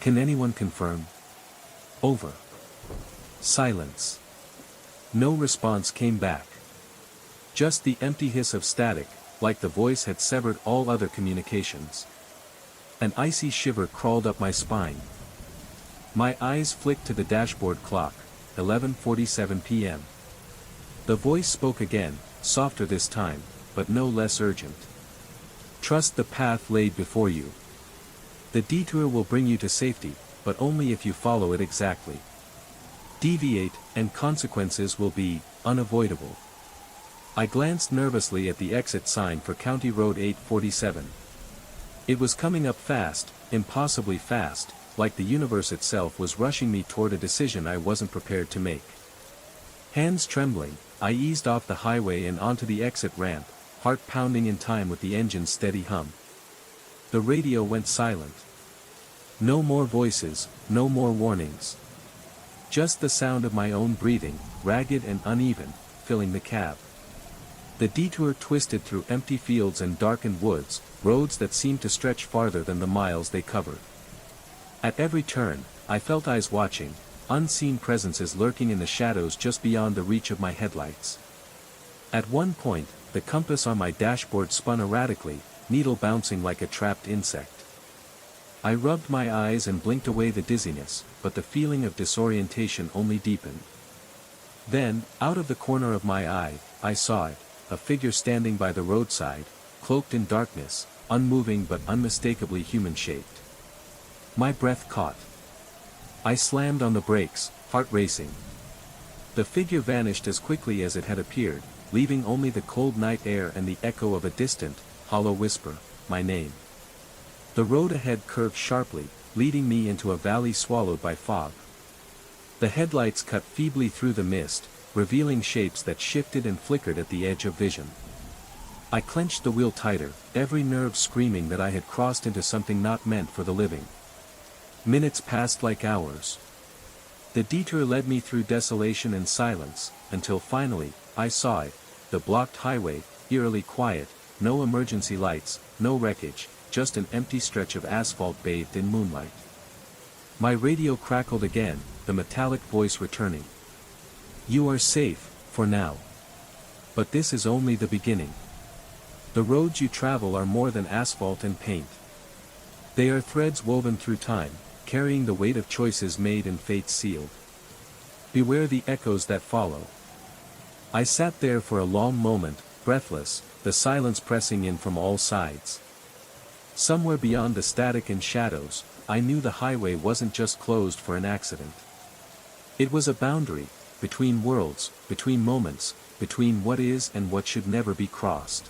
Can anyone confirm? Over." Silence. No response came back. Just the empty hiss of static, like the voice had severed all other communications. An icy shiver crawled up my spine. My eyes flicked to the dashboard clock, 11:47 p.m. The voice spoke again, softer this time, but no less urgent. "Trust the path laid before you. The detour will bring you to safety, but only if you follow it exactly. Deviate, and consequences will be unavoidable." I glanced nervously at the exit sign for County Road 847. It was coming up fast, impossibly fast, like the universe itself was rushing me toward a decision I wasn't prepared to make. Hands trembling, I eased off the highway and onto the exit ramp, heart pounding in time with the engine's steady hum. The radio went silent. No more voices, no more warnings. Just the sound of my own breathing, ragged and uneven, filling the cab. The detour twisted through empty fields and darkened woods, roads that seemed to stretch farther than the miles they covered. At every turn, I felt eyes watching, unseen presences lurking in the shadows just beyond the reach of my headlights. At one point, the compass on my dashboard spun erratically, needle bouncing like a trapped insect. I rubbed my eyes and blinked away the dizziness, but the feeling of disorientation only deepened. Then, out of the corner of my eye, I saw it, a figure standing by the roadside, cloaked in darkness, unmoving but unmistakably human-shaped. My breath caught. I slammed on the brakes, heart racing. The figure vanished as quickly as it had appeared, leaving only the cold night air and the echo of a distant, hollow whisper, my name. The road ahead curved sharply, leading me into a valley swallowed by fog. The headlights cut feebly through the mist, revealing shapes that shifted and flickered at the edge of vision. I clenched the wheel tighter, every nerve screaming that I had crossed into something not meant for the living. Minutes passed like hours. The detour led me through desolation and silence, until finally, I saw it, the blocked highway, eerily quiet, no emergency lights, no wreckage, just an empty stretch of asphalt bathed in moonlight. My radio crackled again, the metallic voice returning. You are safe, for now. But this is only the beginning. The roads you travel are more than asphalt and paint. They are threads woven through time, carrying the weight of choices made and fates sealed. Beware the echoes that follow. I sat there for a long moment, breathless, the silence pressing in from all sides. Somewhere beyond the static and shadows, I knew the highway wasn't just closed for an accident. It was a boundary, between worlds, between moments, between what is and what should never be crossed.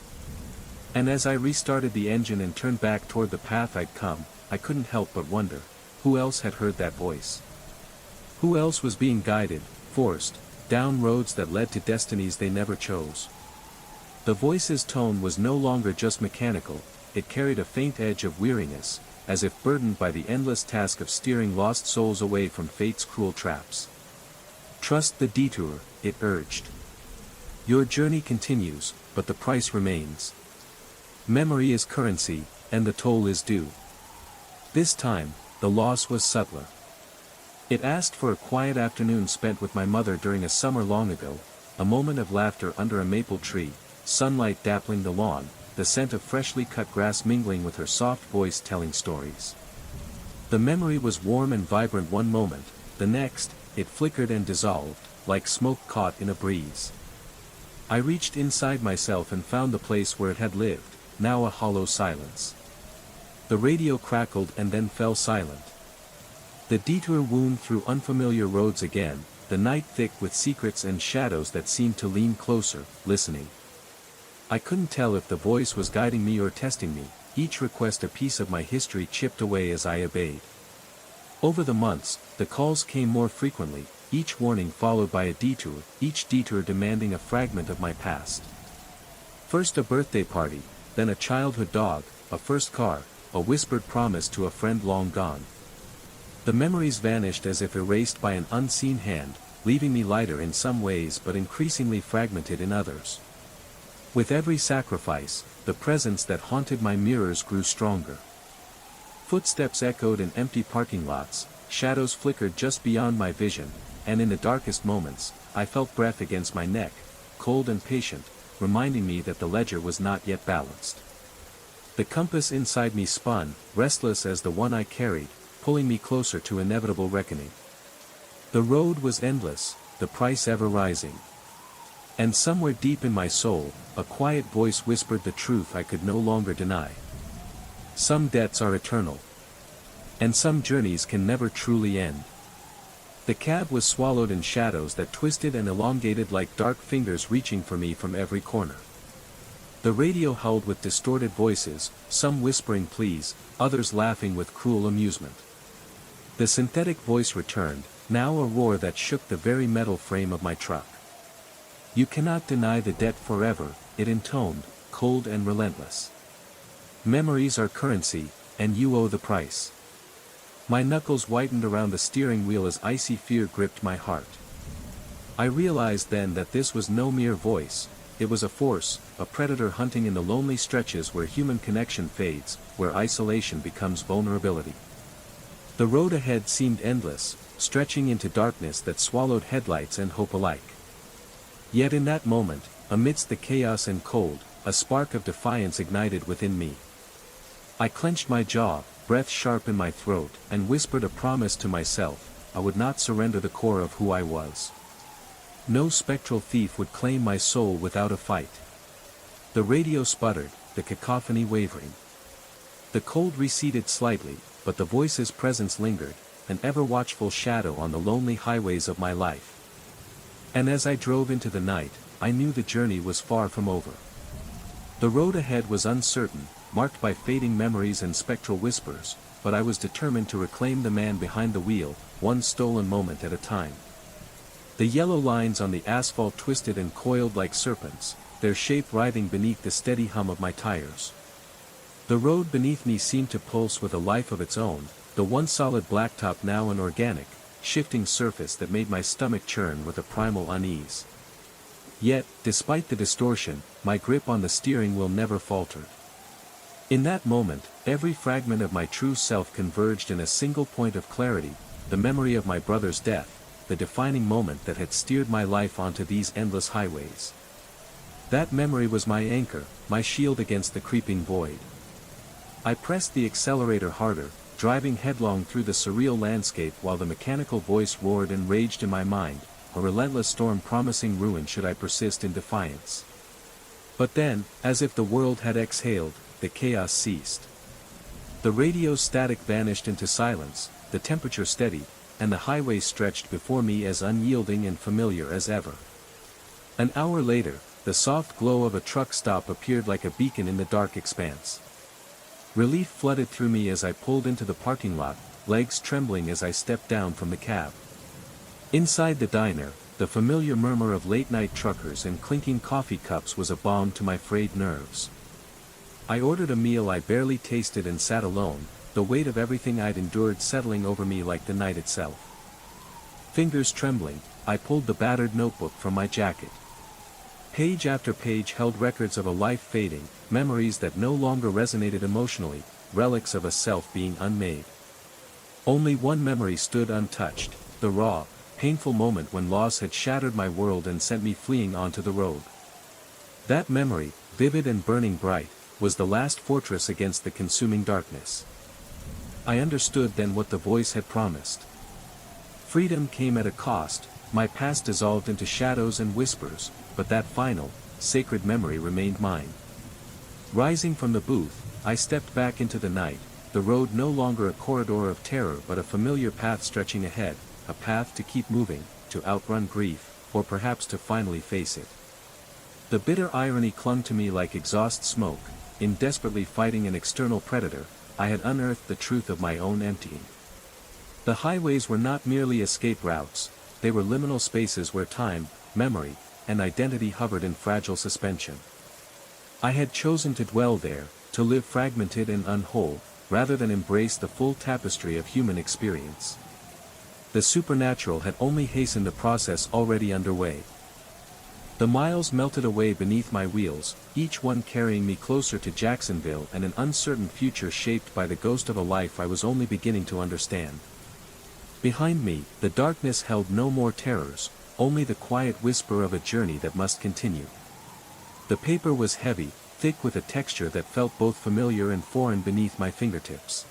And as I restarted the engine and turned back toward the path I'd come, I couldn't help but wonder, who else had heard that voice? Who else was being guided, forced, down roads that led to destinies they never chose? The voice's tone was no longer just mechanical, it carried a faint edge of weariness, as if burdened by the endless task of steering lost souls away from fate's cruel traps. Trust the detour, it urged. Your journey continues, but the price remains. Memory is currency, and the toll is due. This time, the loss was subtler. It asked for a quiet afternoon spent with my mother during a summer long ago, a moment of laughter under a maple tree, sunlight dappling the lawn, the scent of freshly cut grass mingling with her soft voice telling stories. The memory was warm and vibrant one moment, the next, it flickered and dissolved, like smoke caught in a breeze. I reached inside myself and found the place where it had lived, now a hollow silence. The radio crackled and then fell silent. The detour wound through unfamiliar roads again, the night thick with secrets and shadows that seemed to lean closer, listening. I couldn't tell if the voice was guiding me or testing me, each request a piece of my history chipped away as I obeyed. Over the months, the calls came more frequently, each warning followed by a detour, each detour demanding a fragment of my past. First a birthday party, then a childhood dog, a first car, a whispered promise to a friend long gone. The memories vanished as if erased by an unseen hand, leaving me lighter in some ways but increasingly fragmented in others. With every sacrifice, the presence that haunted my mirrors grew stronger. Footsteps echoed in empty parking lots, shadows flickered just beyond my vision, and in the darkest moments, I felt breath against my neck, cold and patient, reminding me that the ledger was not yet balanced. The compass inside me spun, restless as the one I carried, pulling me closer to inevitable reckoning. The road was endless, the price ever rising. And somewhere deep in my soul, a quiet voice whispered the truth I could no longer deny. Some debts are eternal. And some journeys can never truly end. The cab was swallowed in shadows that twisted and elongated like dark fingers reaching for me from every corner. The radio howled with distorted voices, some whispering pleas, others laughing with cruel amusement. The synthetic voice returned, now a roar that shook the very metal frame of my truck. You cannot deny the debt forever, it intoned, cold and relentless. Memories are currency, and you owe the price. My knuckles whitened around the steering wheel as icy fear gripped my heart. I realized then that this was no mere voice, it was a force, a predator hunting in the lonely stretches where human connection fades, where isolation becomes vulnerability. The road ahead seemed endless, stretching into darkness that swallowed headlights and hope alike. Yet in that moment, amidst the chaos and cold, a spark of defiance ignited within me. I clenched my jaw, breath sharp in my throat, and whispered a promise to myself, I would not surrender the core of who I was. No spectral thief would claim my soul without a fight. The radio sputtered, the cacophony wavering. The cold receded slightly, but the voice's presence lingered, an ever-watchful shadow on the lonely highways of my life. And as I drove into the night, I knew the journey was far from over. The road ahead was uncertain, marked by fading memories and spectral whispers, but I was determined to reclaim the man behind the wheel, one stolen moment at a time. The yellow lines on the asphalt twisted and coiled like serpents, their shape writhing beneath the steady hum of my tires. The road beneath me seemed to pulse with a life of its own, the once solid blacktop now an organic, shifting surface that made my stomach churn with a primal unease. Yet, despite the distortion, my grip on the steering wheel never faltered. In that moment, every fragment of my true self converged in a single point of clarity, the memory of my brother's death, the defining moment that had steered my life onto these endless highways. That memory was my anchor, my shield against the creeping void. I pressed the accelerator harder, driving headlong through the surreal landscape while the mechanical voice roared and raged in my mind, a relentless storm promising ruin should I persist in defiance. But then, as if the world had exhaled, the chaos ceased. The radio's static vanished into silence, the temperature steadied, and the highway stretched before me as unyielding and familiar as ever. An hour later, the soft glow of a truck stop appeared like a beacon in the dark expanse. Relief flooded through me as I pulled into the parking lot, legs trembling as I stepped down from the cab. Inside the diner, the familiar murmur of late-night truckers and clinking coffee cups was a balm to my frayed nerves. I ordered a meal I barely tasted and sat alone, the weight of everything I'd endured settling over me like the night itself. Fingers trembling, I pulled the battered notebook from my jacket. Page after page held records of a life fading, memories that no longer resonated emotionally, relics of a self being unmade. Only one memory stood untouched, the raw, painful moment when loss had shattered my world and sent me fleeing onto the road. That memory, vivid and burning bright, was the last fortress against the consuming darkness. I understood then what the voice had promised. Freedom came at a cost, my past dissolved into shadows and whispers, but that final, sacred memory remained mine. Rising from the booth, I stepped back into the night, the road no longer a corridor of terror but a familiar path stretching ahead, a path to keep moving, to outrun grief, or perhaps to finally face it. The bitter irony clung to me like exhaust smoke. In desperately fighting an external predator, I had unearthed the truth of my own emptying. The highways were not merely escape routes, they were liminal spaces where time, memory, and identity hovered in fragile suspension. I had chosen to dwell there, to live fragmented and unwhole, rather than embrace the full tapestry of human experience. The supernatural had only hastened the process already underway. The miles melted away beneath my wheels, each one carrying me closer to Jacksonville and an uncertain future shaped by the ghost of a life I was only beginning to understand. Behind me, the darkness held no more terrors, only the quiet whisper of a journey that must continue. The paper was heavy, thick with a texture that felt both familiar and foreign beneath my fingertips.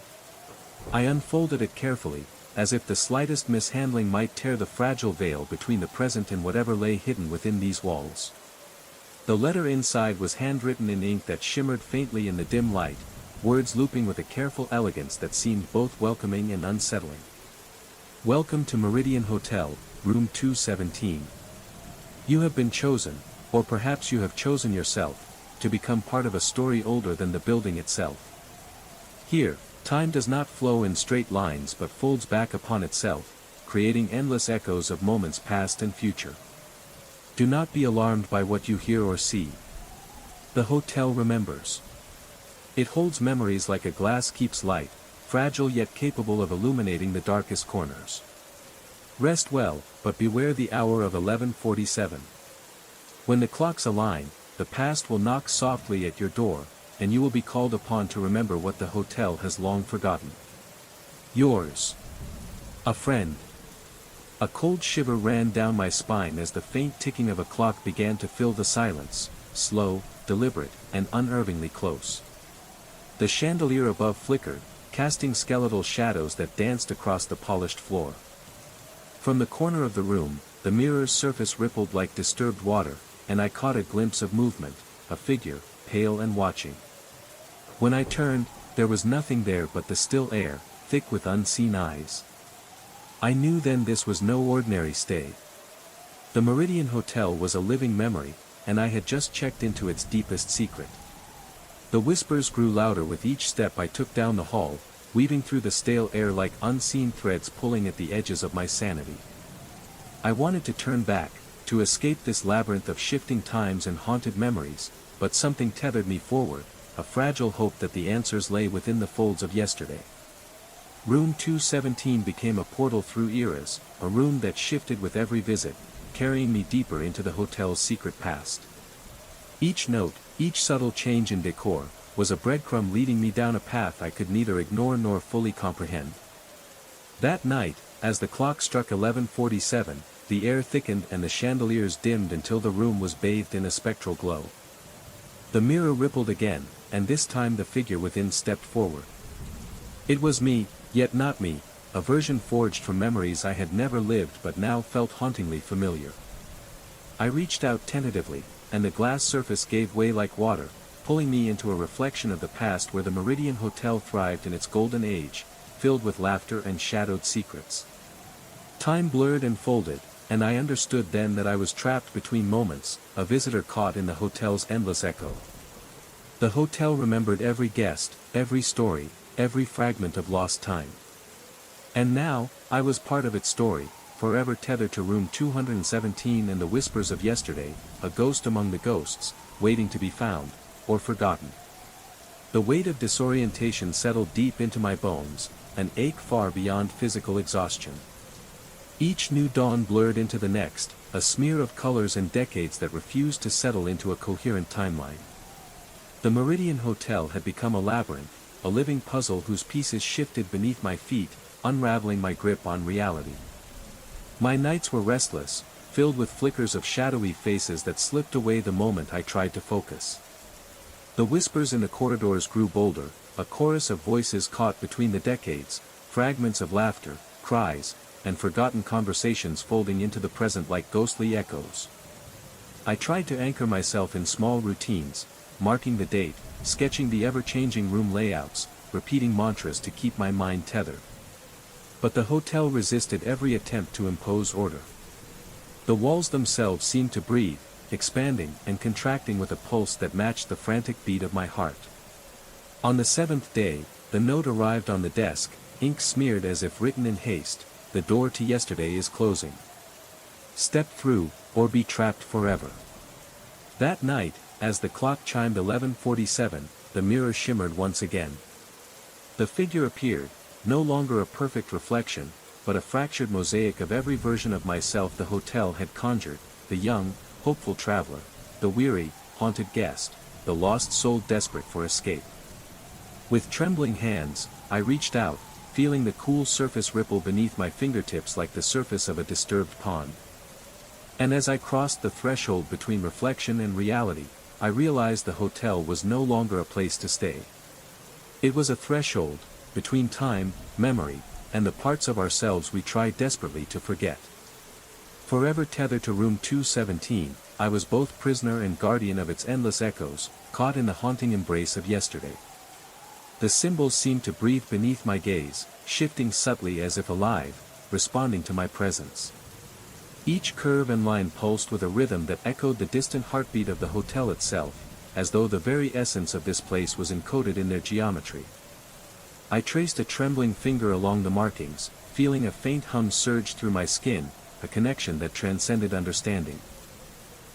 I unfolded it carefully, as if the slightest mishandling might tear the fragile veil between the present and whatever lay hidden within these walls. The letter inside was handwritten in ink that shimmered faintly in the dim light, words looping with a careful elegance that seemed both welcoming and unsettling. Welcome to Meridian Hotel, Room 217. You have been chosen, or perhaps you have chosen yourself, to become part of a story older than the building itself. Here, time does not flow in straight lines but folds back upon itself, creating endless echoes of moments past and future. Do not be alarmed by what you hear or see. The hotel remembers. It holds memories like a glass keeps light, fragile yet capable of illuminating the darkest corners. Rest well, but beware the hour of 11:47. When the clocks align, the past will knock softly at your door, and you will be called upon to remember what the hotel has long forgotten. Yours. A friend. A cold shiver ran down my spine as the faint ticking of a clock began to fill the silence, slow, deliberate, and unnervingly close. The chandelier above flickered, casting skeletal shadows that danced across the polished floor. From the corner of the room, the mirror's surface rippled like disturbed water, and I caught a glimpse of movement, a figure, pale and watching. When I turned, there was nothing there but the still air, thick with unseen eyes. I knew then this was no ordinary stay. The Meridian Hotel was a living memory, and I had just checked into its deepest secret. The whispers grew louder with each step I took down the hall, weaving through the stale air like unseen threads pulling at the edges of my sanity. I wanted to turn back, to escape this labyrinth of shifting times and haunted memories, but something tethered me forward, a fragile hope that the answers lay within the folds of yesterday. Room 217 became a portal through eras, a room that shifted with every visit, carrying me deeper into the hotel's secret past. Each note, each subtle change in decor, was a breadcrumb leading me down a path I could neither ignore nor fully comprehend. That night, as the clock struck 11:47, the air thickened and the chandeliers dimmed until the room was bathed in a spectral glow. The mirror rippled again, and this time the figure within stepped forward. It was me, yet not me, a version forged from memories I had never lived but now felt hauntingly familiar. I reached out tentatively, and the glass surface gave way like water, pulling me into a reflection of the past where the Meridian Hotel thrived in its golden age, filled with laughter and shadowed secrets. Time blurred and folded, and I understood then that I was trapped between moments, a visitor caught in the hotel's endless echo. The hotel remembered every guest, every story, every fragment of lost time. And now, I was part of its story, forever tethered to room 217 and the whispers of yesterday, a ghost among the ghosts, waiting to be found, or forgotten. The weight of disorientation settled deep into my bones, an ache far beyond physical exhaustion. Each new dawn blurred into the next, a smear of colors and decades that refused to settle into a coherent timeline. The Meridian Hotel had become a labyrinth, a living puzzle whose pieces shifted beneath my feet, unraveling my grip on reality. My nights were restless, filled with flickers of shadowy faces that slipped away the moment I tried to focus. The whispers in the corridors grew bolder, a chorus of voices caught between the decades, fragments of laughter, cries, and forgotten conversations folding into the present like ghostly echoes. I tried to anchor myself in small routines, marking the date, sketching the ever-changing room layouts, repeating mantras to keep my mind tethered. But the hotel resisted every attempt to impose order. The walls themselves seemed to breathe, expanding and contracting with a pulse that matched the frantic beat of my heart. On the seventh day, the note arrived on the desk, ink smeared as if written in haste, "The door to yesterday is closing. Step through, or be trapped forever." That night, as the clock chimed 11:47, the mirror shimmered once again. The figure appeared, no longer a perfect reflection, but a fractured mosaic of every version of myself the hotel had conjured, the young, hopeful traveler, the weary, haunted guest, the lost soul desperate for escape. With trembling hands, I reached out, feeling the cool surface ripple beneath my fingertips like the surface of a disturbed pond. And as I crossed the threshold between reflection and reality, I realized the hotel was no longer a place to stay. It was a threshold, between time, memory, and the parts of ourselves we try desperately to forget. Forever tethered to room 217, I was both prisoner and guardian of its endless echoes, caught in the haunting embrace of yesterday. The symbols seemed to breathe beneath my gaze, shifting subtly as if alive, responding to my presence. Each curve and line pulsed with a rhythm that echoed the distant heartbeat of the hotel itself, as though the very essence of this place was encoded in their geometry. I traced a trembling finger along the markings, feeling a faint hum surge through my skin, a connection that transcended understanding.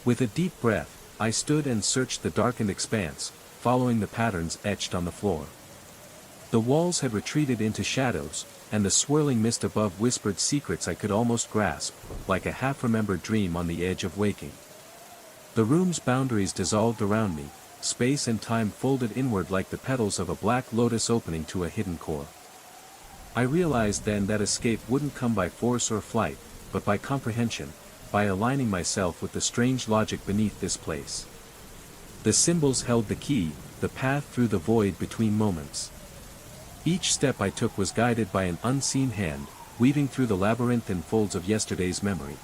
With a deep breath, I stood and searched the darkened expanse, following the patterns etched on the floor. The walls had retreated into shadows, and the swirling mist above whispered secrets I could almost grasp, like a half-remembered dream on the edge of waking. The room's boundaries dissolved around me, space and time folded inward like the petals of a black lotus opening to a hidden core. I realized then that escape wouldn't come by force or flight, but by comprehension, by aligning myself with the strange logic beneath this place. The symbols held the key, the path through the void between moments. Each step I took was guided by an unseen hand, weaving through the labyrinthine folds of yesterday's memory.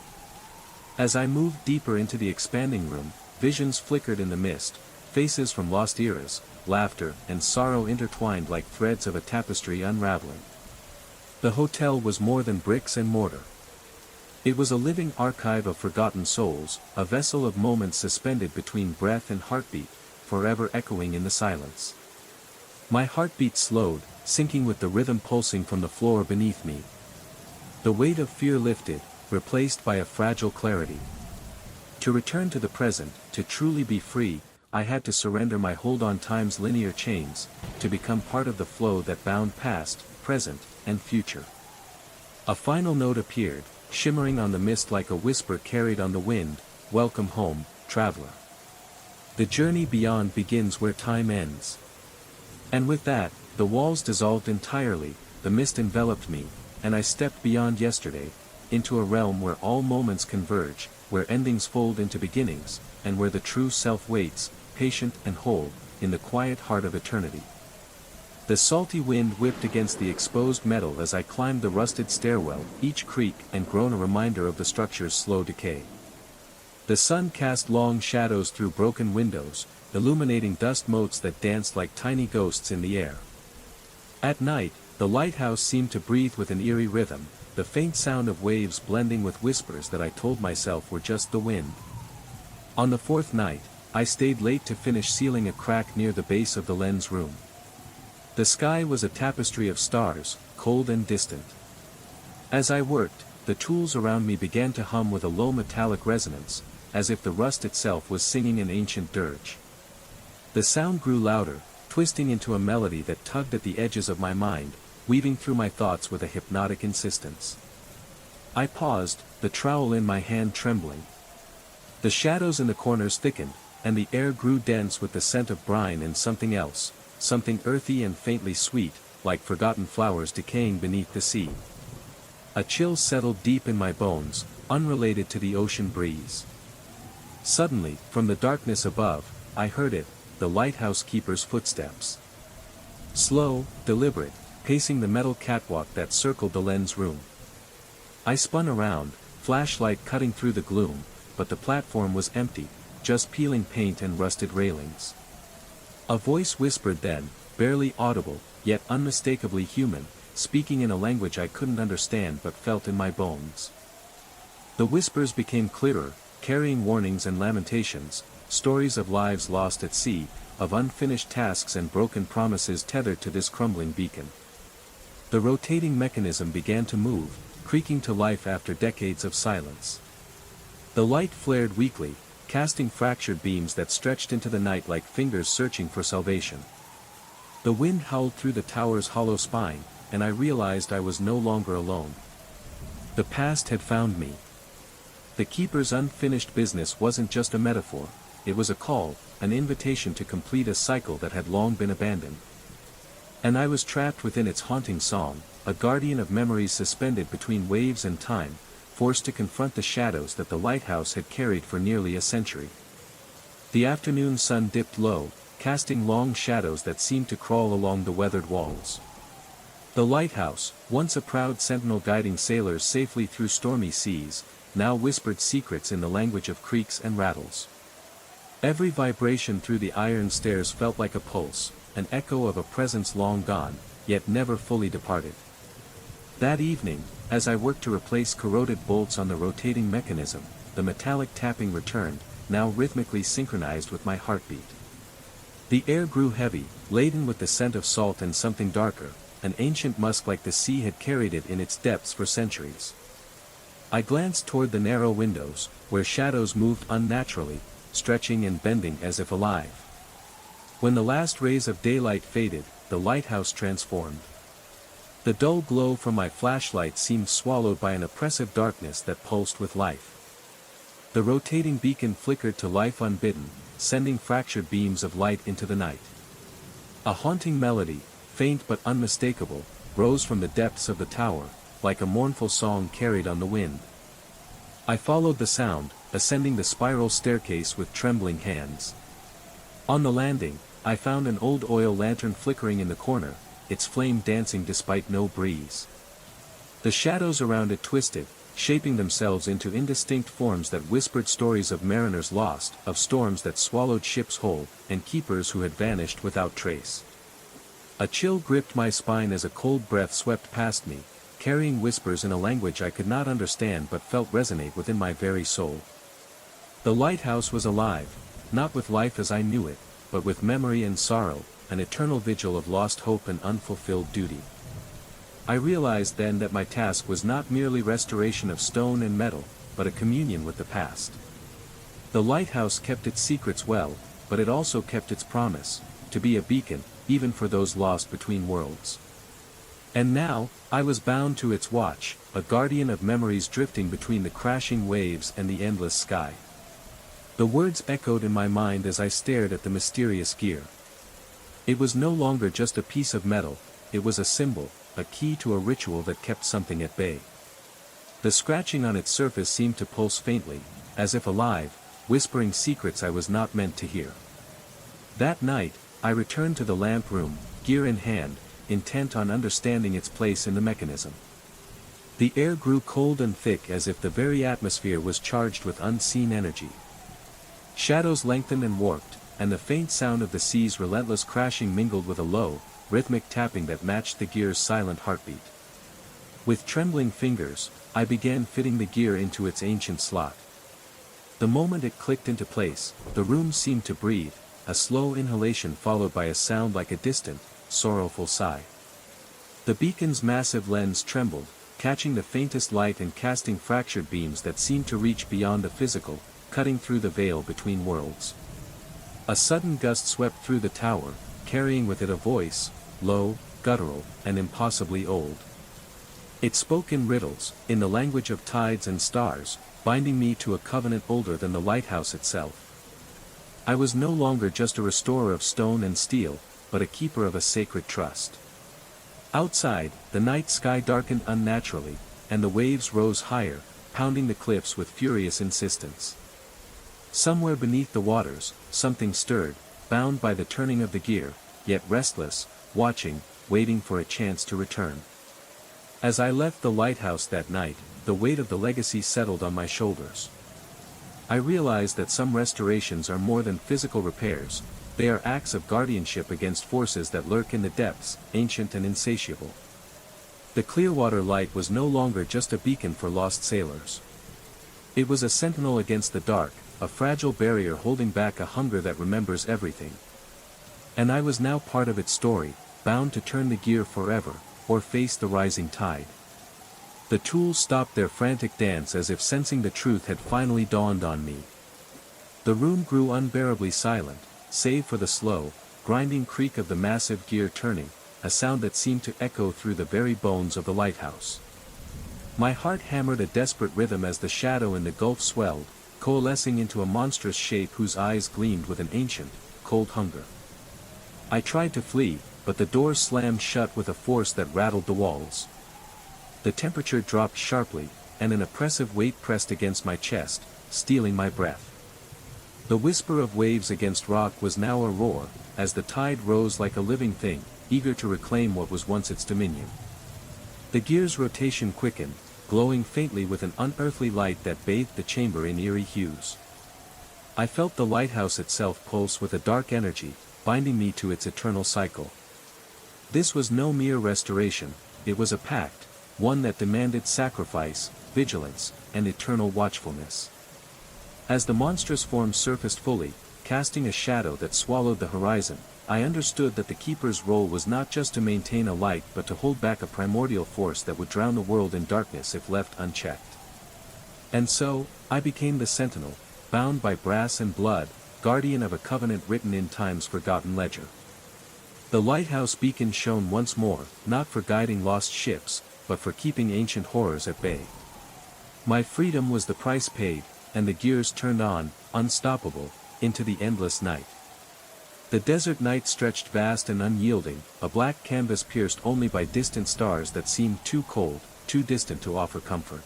As I moved deeper into the expanding room, visions flickered in the mist, faces from lost eras, laughter, and sorrow intertwined like threads of a tapestry unraveling. The hotel was more than bricks and mortar. It was a living archive of forgotten souls, a vessel of moments suspended between breath and heartbeat, forever echoing in the silence. My heartbeat slowed, sinking with the rhythm pulsing from the floor beneath me. The weight of fear lifted, replaced by a fragile clarity. To return to the present, to truly be free, I had to surrender my hold on time's linear chains, to become part of the flow that bound past, present, and future. A final note appeared, shimmering on the mist like a whisper carried on the wind, "Welcome home, traveler. The journey beyond begins where time ends." And with that, the walls dissolved entirely, the mist enveloped me, and I stepped beyond yesterday, into a realm where all moments converge, where endings fold into beginnings, and where the true self waits, patient and whole, in the quiet heart of eternity. The salty wind whipped against the exposed metal as I climbed the rusted stairwell, each creak and groan a reminder of the structure's slow decay. The sun cast long shadows through broken windows, illuminating dust motes that danced like tiny ghosts in the air. At night, the lighthouse seemed to breathe with an eerie rhythm, the faint sound of waves blending with whispers that I told myself were just the wind. On the fourth night, I stayed late to finish sealing a crack near the base of the lens room. The sky was a tapestry of stars, cold and distant. As I worked, the tools around me began to hum with a low metallic resonance, as if the rust itself was singing an ancient dirge. The sound grew louder, twisting into a melody that tugged at the edges of my mind, weaving through my thoughts with a hypnotic insistence. I paused, the trowel in my hand trembling. The shadows in the corners thickened, and the air grew dense with the scent of brine and something else, something earthy and faintly sweet, like forgotten flowers decaying beneath the sea. A chill settled deep in my bones, unrelated to the ocean breeze. Suddenly, from the darkness above, I heard it, the lighthouse keeper's footsteps. Slow, deliberate, pacing the metal catwalk that circled the lens room. I spun around, flashlight cutting through the gloom, but the platform was empty, just peeling paint and rusted railings. A voice whispered then, barely audible, yet unmistakably human, speaking in a language I couldn't understand but felt in my bones. The whispers became clearer, carrying warnings and lamentations, stories of lives lost at sea, of unfinished tasks and broken promises tethered to this crumbling beacon. The rotating mechanism began to move, creaking to life after decades of silence. The light flared weakly, casting fractured beams that stretched into the night like fingers searching for salvation. The wind howled through the tower's hollow spine, and I realized I was no longer alone. The past had found me. The keeper's unfinished business wasn't just a metaphor, it was a call, an invitation to complete a cycle that had long been abandoned. And I was trapped within its haunting song, a guardian of memories suspended between waves and time, forced to confront the shadows that the lighthouse had carried for nearly a century. The afternoon sun dipped low, casting long shadows that seemed to crawl along the weathered walls. The lighthouse, once a proud sentinel guiding sailors safely through stormy seas, now whispered secrets in the language of creaks and rattles. Every vibration through the iron stairs felt like a pulse, an echo of a presence long gone, yet never fully departed. That evening, as I worked to replace corroded bolts on the rotating mechanism, the metallic tapping returned, now rhythmically synchronized with my heartbeat. The air grew heavy, laden with the scent of salt and something darker, an ancient musk like the sea had carried it in its depths for centuries. I glanced toward the narrow windows, where shadows moved unnaturally, stretching and bending as if alive. When the last rays of daylight faded, the lighthouse transformed. The dull glow from my flashlight seemed swallowed by an oppressive darkness that pulsed with life. The rotating beacon flickered to life unbidden, sending fractured beams of light into the night. A haunting melody, faint but unmistakable, rose from the depths of the tower, like a mournful song carried on the wind. I followed the sound, ascending the spiral staircase with trembling hands. On the landing, I found an old oil lantern flickering in the corner, its flame dancing despite no breeze. The shadows around it twisted, shaping themselves into indistinct forms that whispered stories of mariners lost, of storms that swallowed ships whole, and keepers who had vanished without trace. A chill gripped my spine as a cold breath swept past me, carrying whispers in a language I could not understand but felt resonate within my very soul. The lighthouse was alive, not with life as I knew it, but with memory and sorrow, an eternal vigil of lost hope and unfulfilled duty. I realized then that my task was not merely restoration of stone and metal, but a communion with the past. The lighthouse kept its secrets well, but it also kept its promise, to be a beacon, even for those lost between worlds. And now, I was bound to its watch, a guardian of memories drifting between the crashing waves and the endless sky. The words echoed in my mind as I stared at the mysterious gear. It was no longer just a piece of metal, it was a symbol, a key to a ritual that kept something at bay. The scratching on its surface seemed to pulse faintly, as if alive, whispering secrets I was not meant to hear. That night, I returned to the lamp room, gear in hand, intent on understanding its place in the mechanism. The air grew cold and thick as if the very atmosphere was charged with unseen energy. Shadows lengthened and warped, and the faint sound of the sea's relentless crashing mingled with a low, rhythmic tapping that matched the gear's silent heartbeat. With trembling fingers, I began fitting the gear into its ancient slot. The moment it clicked into place, the room seemed to breathe, a slow inhalation followed by a sound like a distant, sorrowful sigh. The beacon's massive lens trembled, catching the faintest light and casting fractured beams that seemed to reach beyond the physical, cutting through the veil between worlds. A sudden gust swept through the tower, carrying with it a voice, low, guttural, and impossibly old. It spoke in riddles, in the language of tides and stars, binding me to a covenant older than the lighthouse itself. I was no longer just a restorer of stone and steel, but a keeper of a sacred trust. Outside, the night sky darkened unnaturally, and the waves rose higher, pounding the cliffs with furious insistence. Somewhere beneath the waters, something stirred, bound by the turning of the gear, yet restless, watching, waiting for a chance to return. As I left the lighthouse that night, the weight of the legacy settled on my shoulders. I realized that some restorations are more than physical repairs, they are acts of guardianship against forces that lurk in the depths, ancient and insatiable. The Clearwater light was no longer just a beacon for lost sailors. It was a sentinel against the dark, a fragile barrier holding back a hunger that remembers everything. And I was now part of its story, bound to turn the gear forever, or face the rising tide. The tools stopped their frantic dance as if sensing the truth had finally dawned on me. The room grew unbearably silent, save for the slow, grinding creak of the massive gear turning, a sound that seemed to echo through the very bones of the lighthouse. My heart hammered a desperate rhythm as the shadow in the gulf swelled, coalescing into a monstrous shape whose eyes gleamed with an ancient, cold hunger. I tried to flee, but the door slammed shut with a force that rattled the walls. The temperature dropped sharply, and an oppressive weight pressed against my chest, stealing my breath. The whisper of waves against rock was now a roar, as the tide rose like a living thing, eager to reclaim what was once its dominion. The gear's rotation quickened, glowing faintly with an unearthly light that bathed the chamber in eerie hues. I felt the lighthouse itself pulse with a dark energy, binding me to its eternal cycle. This was no mere restoration, it was a pact, one that demanded sacrifice, vigilance, and eternal watchfulness. As the monstrous form surfaced fully, casting a shadow that swallowed the horizon, I understood that the keeper's role was not just to maintain a light but to hold back a primordial force that would drown the world in darkness if left unchecked. And so, I became the sentinel, bound by brass and blood, guardian of a covenant written in time's forgotten ledger. The lighthouse beacon shone once more, not for guiding lost ships, but for keeping ancient horrors at bay. My freedom was the price paid, and the gears turned on, unstoppable, into the endless night. The desert night stretched vast and unyielding, a black canvas pierced only by distant stars that seemed too cold, too distant to offer comfort.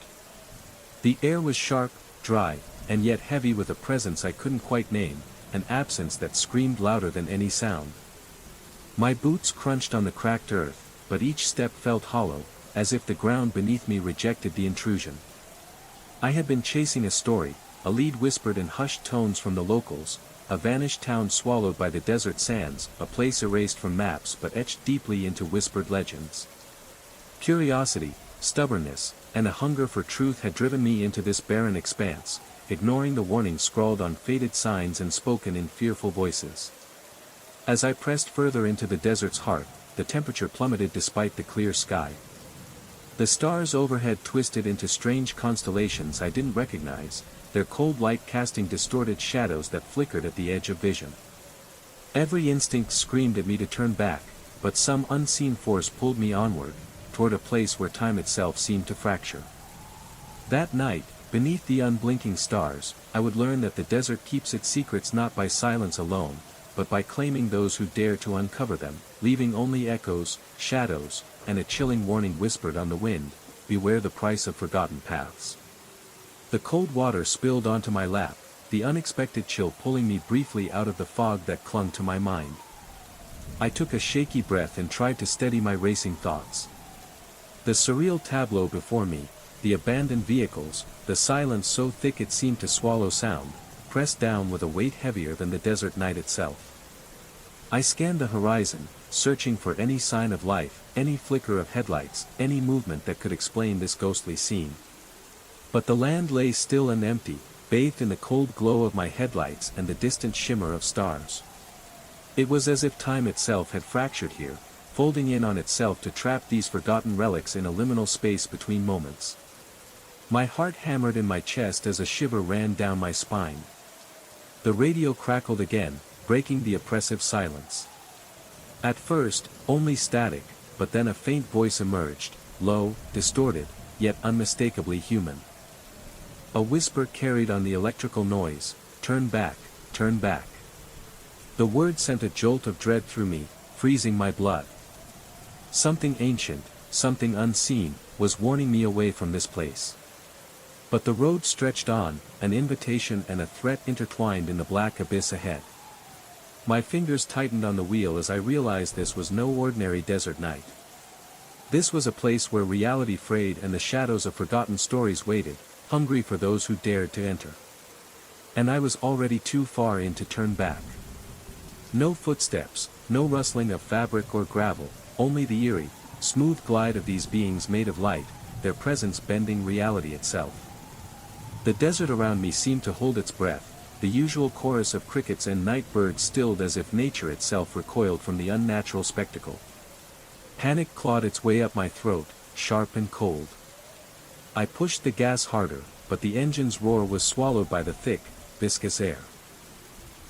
The air was sharp, dry, and yet heavy with a presence I couldn't quite name, an absence that screamed louder than any sound. My boots crunched on the cracked earth, but each step felt hollow, as if the ground beneath me rejected the intrusion. I had been chasing a story, a lead whispered in hushed tones from the locals, a vanished town swallowed by the desert sands, a place erased from maps but etched deeply into whispered legends. Curiosity, stubbornness, and a hunger for truth had driven me into this barren expanse, ignoring the warnings scrawled on faded signs and spoken in fearful voices. As I pressed further into the desert's heart, the temperature plummeted despite the clear sky. The stars overhead twisted into strange constellations I didn't recognize, their cold light casting distorted shadows that flickered at the edge of vision. Every instinct screamed at me to turn back, but some unseen force pulled me onward, toward a place where time itself seemed to fracture. That night, beneath the unblinking stars, I would learn that the desert keeps its secrets not by silence alone, but by claiming those who dare to uncover them, leaving only echoes, shadows, and a chilling warning whispered on the wind, beware the price of forgotten paths. The cold water spilled onto my lap, the unexpected chill pulling me briefly out of the fog that clung to my mind. I took a shaky breath and tried to steady my racing thoughts. The surreal tableau before me, the abandoned vehicles, the silence so thick it seemed to swallow sound, pressed down with a weight heavier than the desert night itself. I scanned the horizon, searching for any sign of life, any flicker of headlights, any movement that could explain this ghostly scene. But the land lay still and empty, bathed in the cold glow of my headlights and the distant shimmer of stars. It was as if time itself had fractured here, folding in on itself to trap these forgotten relics in a liminal space between moments. My heart hammered in my chest as a shiver ran down my spine. The radio crackled again, breaking the oppressive silence. At first, only static, but then a faint voice emerged, low, distorted, yet unmistakably human. A whisper carried on the electrical noise, "Turn back, turn back." The word sent a jolt of dread through me, freezing my blood. Something ancient, something unseen, was warning me away from this place. But the road stretched on, an invitation and a threat intertwined in the black abyss ahead. My fingers tightened on the wheel as I realized this was no ordinary desert night. This was a place where reality frayed and the shadows of forgotten stories waited, hungry for those who dared to enter. And I was already too far in to turn back. No footsteps, no rustling of fabric or gravel, only the eerie, smooth glide of these beings made of light, their presence bending reality itself. The desert around me seemed to hold its breath, the usual chorus of crickets and night birds stilled as if nature itself recoiled from the unnatural spectacle. Panic clawed its way up my throat, sharp and cold. I pushed the gas harder, but the engine's roar was swallowed by the thick, viscous air.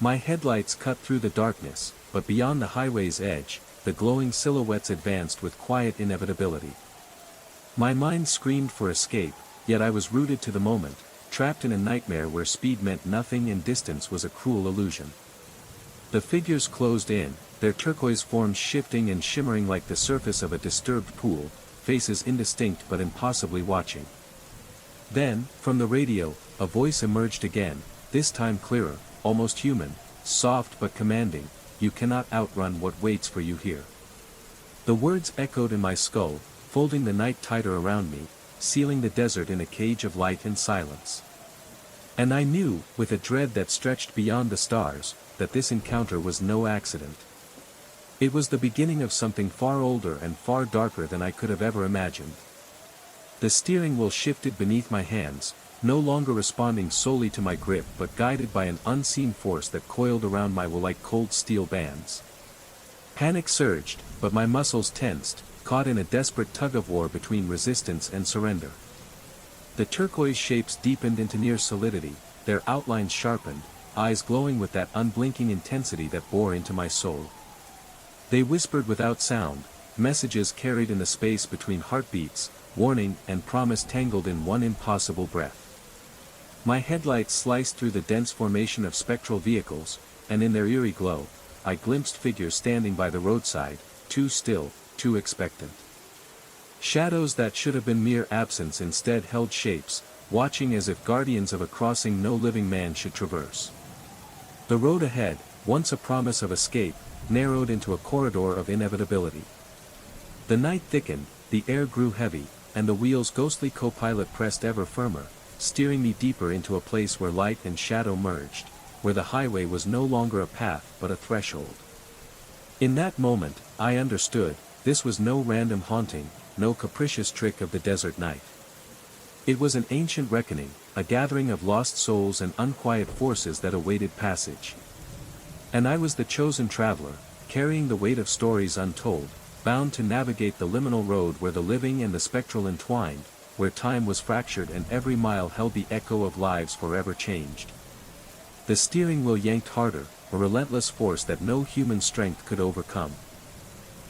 My headlights cut through the darkness, but beyond the highway's edge, the glowing silhouettes advanced with quiet inevitability. My mind screamed for escape, yet I was rooted to the moment, trapped in a nightmare where speed meant nothing and distance was a cruel illusion. The figures closed in, their turquoise forms shifting and shimmering like the surface of a disturbed pool, faces indistinct but impossibly watching. Then, from the radio, a voice emerged again, this time clearer, almost human, soft but commanding, "You cannot outrun what waits for you here." The words echoed in my skull, folding the night tighter around me, sealing the desert in a cage of light and silence. And I knew, with a dread that stretched beyond the stars, that this encounter was no accident. It was the beginning of something far older and far darker than I could have ever imagined. The steering wheel shifted beneath my hands, no longer responding solely to my grip but guided by an unseen force that coiled around my will like cold steel bands. Panic surged, but my muscles tensed, caught in a desperate tug-of-war between resistance and surrender. The turquoise shapes deepened into near solidity, their outlines sharpened, eyes glowing with that unblinking intensity that bore into my soul. They whispered without sound, messages carried in the space between heartbeats, warning and promise tangled in one impossible breath. My headlights sliced through the dense formation of spectral vehicles, and in their eerie glow, I glimpsed figures standing by the roadside, too still, too expectant. Shadows that should have been mere absence instead held shapes, watching as if guardians of a crossing no living man should traverse. The road ahead, once a promise of escape, narrowed into a corridor of inevitability. The night thickened, the air grew heavy, and the wheel's ghostly co-pilot pressed ever firmer, steering me deeper into a place where light and shadow merged, where the highway was no longer a path but a threshold. In that moment, I understood, this was no random haunting, no capricious trick of the desert night. It was an ancient reckoning, a gathering of lost souls and unquiet forces that awaited passage. And I was the chosen traveler, carrying the weight of stories untold, bound to navigate the liminal road where the living and the spectral entwined, where time was fractured and every mile held the echo of lives forever changed. The steering wheel yanked harder, a relentless force that no human strength could overcome.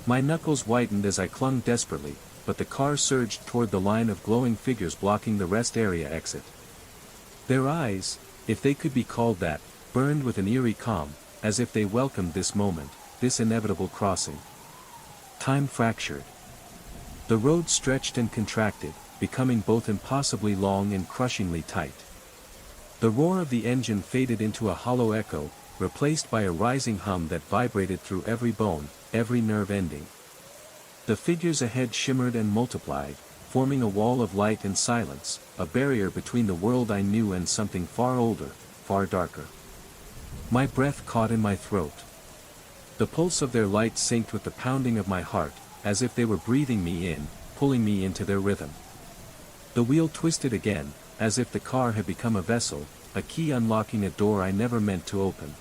My knuckles whitened as I clung desperately, but the car surged toward the line of glowing figures blocking the rest area exit. Their eyes, if they could be called that, burned with an eerie calm, as if they welcomed this moment, this inevitable crossing. Time fractured. The road stretched and contracted, becoming both impossibly long and crushingly tight. The roar of the engine faded into a hollow echo, replaced by a rising hum that vibrated through every bone, every nerve ending. The figures ahead shimmered and multiplied, forming a wall of light and silence, a barrier between the world I knew and something far older, far darker. My breath caught in my throat. The pulse of their light synced with the pounding of my heart, as if they were breathing me in, pulling me into their rhythm. The wheel twisted again, as if the car had become a vessel, a key unlocking a door I never meant to open.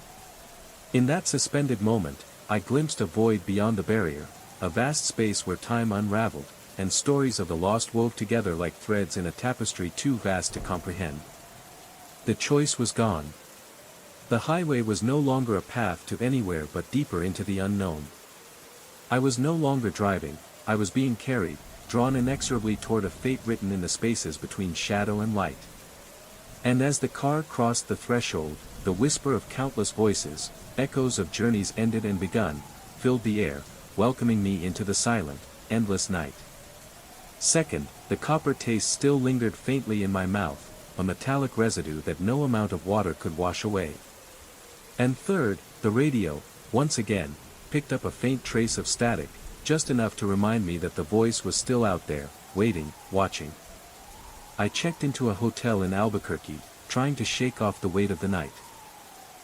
In that suspended moment, I glimpsed a void beyond the barrier, a vast space where time unraveled, and stories of the lost wove together like threads in a tapestry too vast to comprehend. The choice was gone. The highway was no longer a path to anywhere but deeper into the unknown. I was no longer driving, I was being carried, drawn inexorably toward a fate written in the spaces between shadow and light. And as the car crossed the threshold, the whisper of countless voices, echoes of journeys ended and begun, filled the air, welcoming me into the silent, endless night. Second, the copper taste still lingered faintly in my mouth, a metallic residue that no amount of water could wash away. And third, the radio, once again, picked up a faint trace of static, just enough to remind me that the voice was still out there, waiting, watching. I checked into a hotel in Albuquerque, trying to shake off the weight of the night.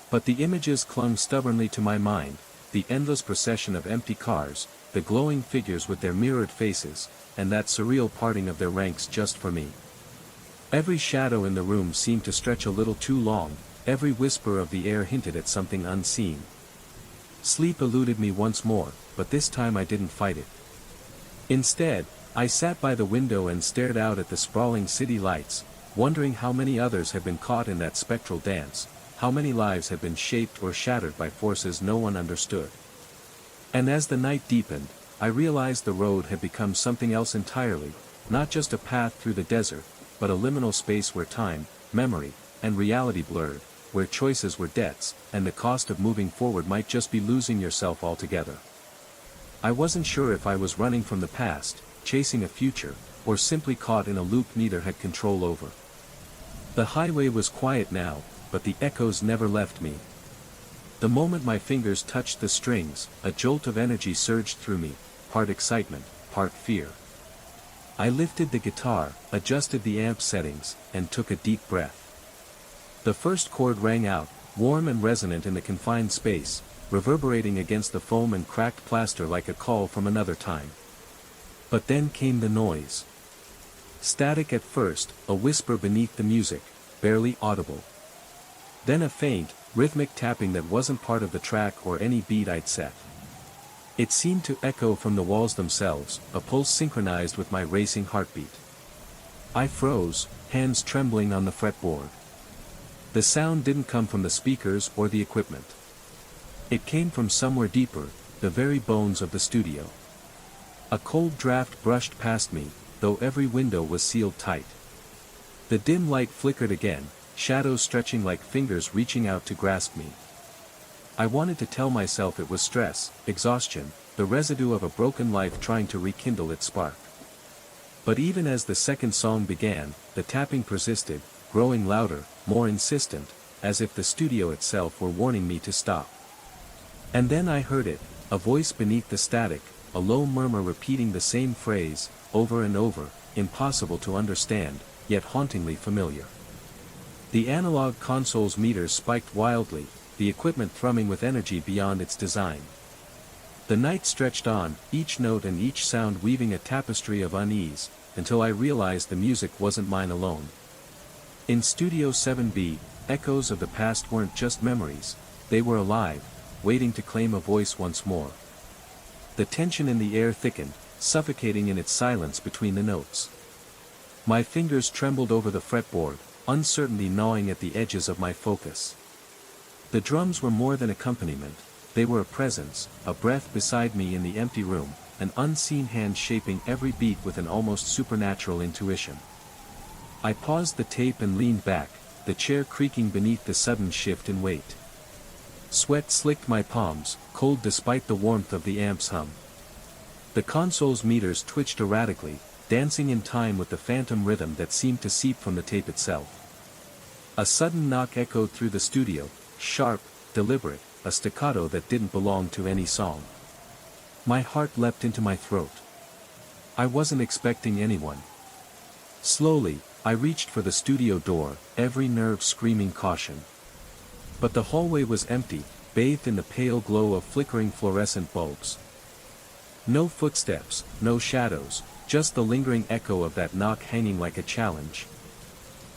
But the images clung stubbornly to my mind, the endless procession of empty cars, the glowing figures with their mirrored faces, and that surreal parting of their ranks just for me. Every shadow in the room seemed to stretch a little too long, every whisper of the air hinted at something unseen. Sleep eluded me once more, but this time I didn't fight it. Instead, I sat by the window and stared out at the sprawling city lights, wondering how many others had been caught in that spectral dance, how many lives had been shaped or shattered by forces no one understood. And as the night deepened, I realized the road had become something else entirely, not just a path through the desert, but a liminal space where time, memory, and reality blurred, where choices were debts, and the cost of moving forward might just be losing yourself altogether. I wasn't sure if I was running from the past, chasing a future, or simply caught in a loop neither had control over. The highway was quiet now, but the echoes never left me. The moment my fingers touched the strings, a jolt of energy surged through me, part excitement, part fear. I lifted the guitar, adjusted the amp settings, and took a deep breath. The first chord rang out, warm and resonant in the confined space, reverberating against the foam and cracked plaster like a call from another time. But then came the noise. Static at first, a whisper beneath the music, barely audible. Then a faint, rhythmic tapping that wasn't part of the track or any beat I'd set. It seemed to echo from the walls themselves, a pulse synchronized with my racing heartbeat. I froze, hands trembling on the fretboard. The sound didn't come from the speakers or the equipment. It came from somewhere deeper, the very bones of the studio. A cold draft brushed past me, though every window was sealed tight. The dim light flickered again, shadows stretching like fingers reaching out to grasp me. I wanted to tell myself it was stress, exhaustion, the residue of a broken life trying to rekindle its spark. But even as the second song began, the tapping persisted, growing louder, more insistent, as if the studio itself were warning me to stop. And then I heard it, a voice beneath the static, a low murmur repeating the same phrase, over and over, impossible to understand, yet hauntingly familiar. The analog console's meters spiked wildly, the equipment thrumming with energy beyond its design. The night stretched on, each note and each sound weaving a tapestry of unease, until I realized the music wasn't mine alone. In Studio 7B, echoes of the past weren't just memories, they were alive, waiting to claim a voice once more. The tension in the air thickened, suffocating in its silence between the notes. My fingers trembled over the fretboard, uncertainty gnawing at the edges of my focus. The drums were more than accompaniment, they were a presence, a breath beside me in the empty room, an unseen hand shaping every beat with an almost supernatural intuition. I paused the tape and leaned back, the chair creaking beneath the sudden shift in weight. Sweat slicked my palms, cold despite the warmth of the amp's hum. The console's meters twitched erratically, dancing in time with the phantom rhythm that seemed to seep from the tape itself. A sudden knock echoed through the studio, sharp, deliberate, a staccato that didn't belong to any song. My heart leapt into my throat. I wasn't expecting anyone. Slowly, I reached for the studio door, every nerve screaming caution. But the hallway was empty, bathed in the pale glow of flickering fluorescent bulbs. No footsteps, no shadows, just the lingering echo of that knock hanging like a challenge.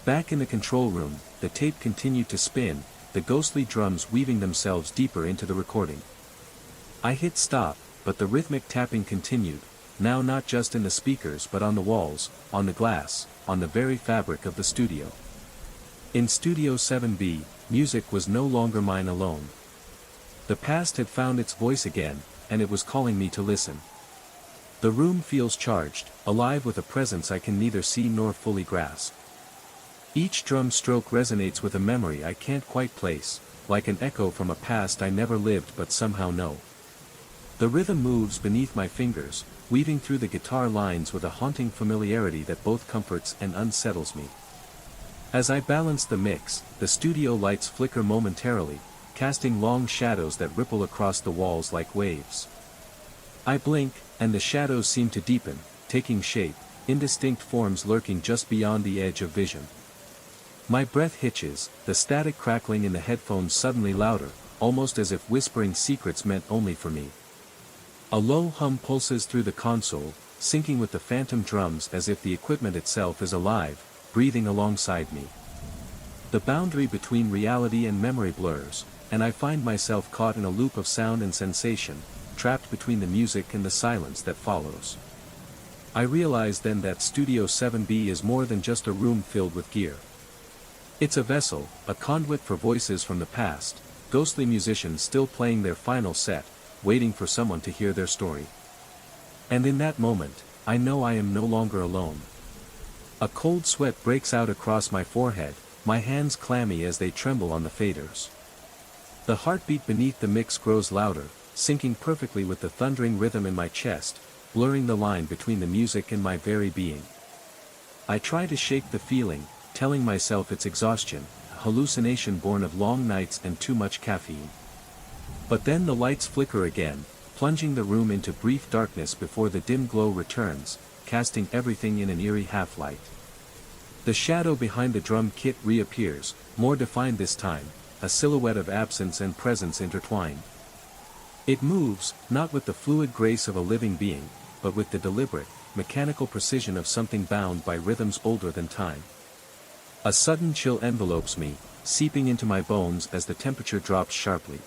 Back in the control room, the tape continued to spin, the ghostly drums weaving themselves deeper into the recording. I hit stop, but the rhythmic tapping continued, now not just in the speakers but on the walls, on the glass, on the very fabric of the studio. In Studio 7B, music was no longer mine alone. The past had found its voice again, and it was calling me to listen. The room feels charged, alive with a presence I can neither see nor fully grasp. Each drum stroke resonates with a memory I can't quite place, like an echo from a past I never lived but somehow know. The rhythm moves beneath my fingers, weaving through the guitar lines with a haunting familiarity that both comforts and unsettles me. As I balance the mix, the studio lights flicker momentarily, casting long shadows that ripple across the walls like waves. I blink, and the shadows seem to deepen, taking shape, indistinct forms lurking just beyond the edge of vision. My breath hitches, the static crackling in the headphones suddenly louder, almost as if whispering secrets meant only for me. A low hum pulses through the console, syncing with the phantom drums as if the equipment itself is alive, breathing alongside me. The boundary between reality and memory blurs, and I find myself caught in a loop of sound and sensation, trapped between the music and the silence that follows. I realize then that Studio 7B is more than just a room filled with gear. It's a vessel, a conduit for voices from the past, ghostly musicians still playing their final set, waiting for someone to hear their story. And in that moment, I know I am no longer alone. A cold sweat breaks out across my forehead, my hands clammy as they tremble on the faders. The heartbeat beneath the mix grows louder, syncing perfectly with the thundering rhythm in my chest, blurring the line between the music and my very being. I try to shake the feeling, telling myself it's exhaustion, a hallucination born of long nights and too much caffeine. But then the lights flicker again, plunging the room into brief darkness before the dim glow returns, casting everything in an eerie half-light. The shadow behind the drum kit reappears, more defined this time, a silhouette of absence and presence intertwined. It moves, not with the fluid grace of a living being, but with the deliberate, mechanical precision of something bound by rhythms older than time. A sudden chill envelopes me, seeping into my bones as the temperature drops sharply.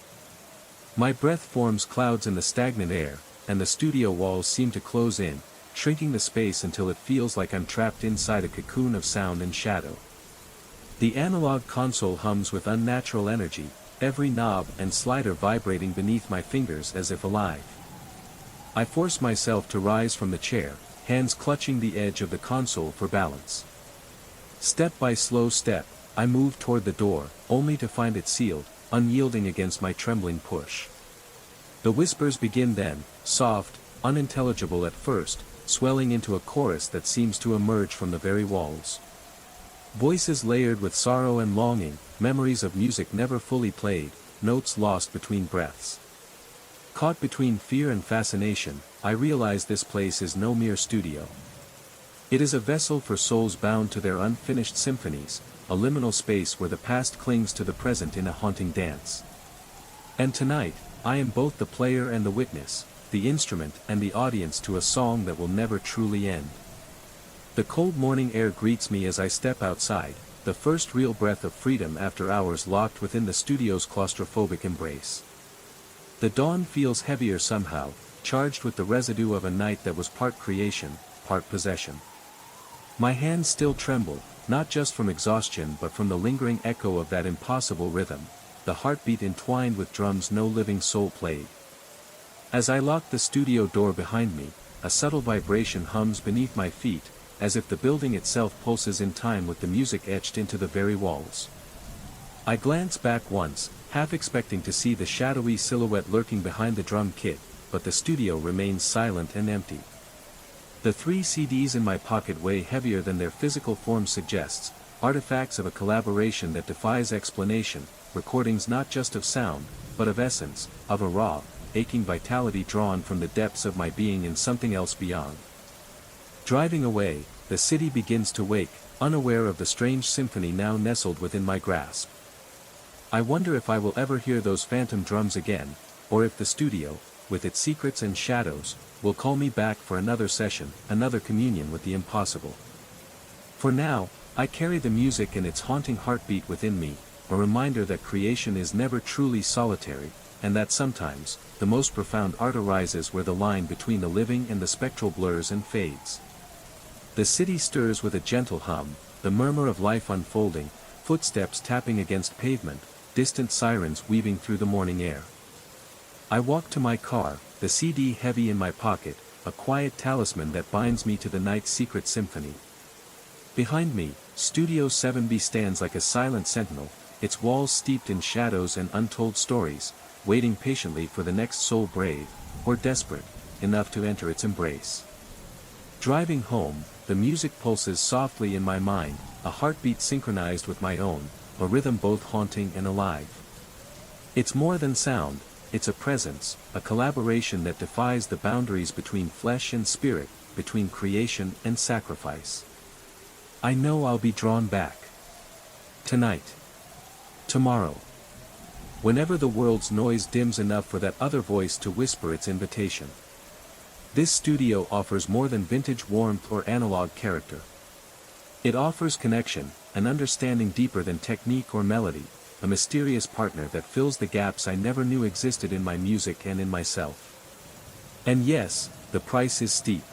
My breath forms clouds in the stagnant air, and the studio walls seem to close in, shrinking the space until it feels like I'm trapped inside a cocoon of sound and shadow. The analog console hums with unnatural energy, every knob and slider vibrating beneath my fingers as if alive. I force myself to rise from the chair, hands clutching the edge of the console for balance. Step by slow step, I move toward the door, only to find it sealed, unyielding against my trembling push. The whispers begin then, soft, unintelligible at first, swelling into a chorus that seems to emerge from the very walls. Voices layered with sorrow and longing, memories of music never fully played, notes lost between breaths. Caught between fear and fascination, I realize this place is no mere studio. It is a vessel for souls bound to their unfinished symphonies, a liminal space where the past clings to the present in a haunting dance. And tonight, I am both the player and the witness, the instrument and the audience to a song that will never truly end. The cold morning air greets me as I step outside, the first real breath of freedom after hours locked within the studio's claustrophobic embrace. The dawn feels heavier somehow, charged with the residue of a night that was part creation, part possession. My hands still tremble, not just from exhaustion but from the lingering echo of that impossible rhythm, the heartbeat entwined with drums no living soul played. As I lock the studio door behind me, a subtle vibration hums beneath my feet, as if the building itself pulses in time with the music etched into the very walls. I glance back once, half expecting to see the shadowy silhouette lurking behind the drum kit, but the studio remains silent and empty. The 3 CDs in my pocket weigh heavier than their physical form suggests, artifacts of a collaboration that defies explanation, recordings not just of sound, but of essence, of a raw, aching vitality drawn from the depths of my being in something else beyond. Driving away, the city begins to wake, unaware of the strange symphony now nestled within my grasp. I wonder if I will ever hear those phantom drums again, or if the studio, with its secrets and shadows, will call me back for another session, another communion with the impossible. For now, I carry the music and its haunting heartbeat within me, a reminder that creation is never truly solitary, and that sometimes, the most profound art arises where the line between the living and the spectral blurs and fades. The city stirs with a gentle hum, the murmur of life unfolding, footsteps tapping against pavement, distant sirens weaving through the morning air. I walk to my car, the CD heavy in my pocket, a quiet talisman that binds me to the night's secret symphony. Behind me, Studio 7B stands like a silent sentinel, its walls steeped in shadows and untold stories, waiting patiently for the next soul brave, or desperate, enough to enter its embrace. Driving home, the music pulses softly in my mind, a heartbeat synchronized with my own, a rhythm both haunting and alive. It's more than sound, it's a presence, a collaboration that defies the boundaries between flesh and spirit, between creation and sacrifice. I know I'll be drawn back. Tonight. Tomorrow. Whenever the world's noise dims enough for that other voice to whisper its invitation. This studio offers more than vintage warmth or analog character. It offers connection, an understanding deeper than technique or melody, a mysterious partner that fills the gaps I never knew existed in my music and in myself. And yes, the price is steep.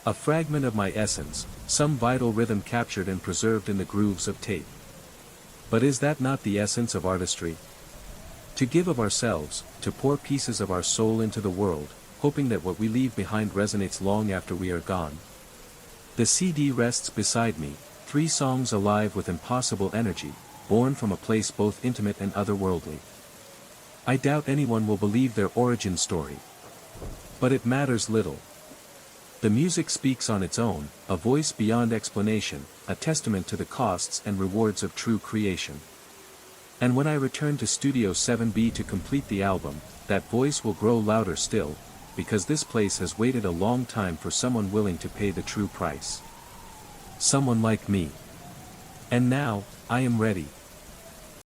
A fragment of my essence, some vital rhythm captured and preserved in the grooves of tape. But is that not the essence of artistry? To give of ourselves, to pour pieces of our soul into the world, hoping that what we leave behind resonates long after we are gone. The CD rests beside me, 3 songs alive with impossible energy, born from a place both intimate and otherworldly. I doubt anyone will believe their origin story. But it matters little. The music speaks on its own, a voice beyond explanation, a testament to the costs and rewards of true creation. And when I return to Studio 7B to complete the album, that voice will grow louder still, because this place has waited a long time for someone willing to pay the true price. Someone like me. And now, I am ready.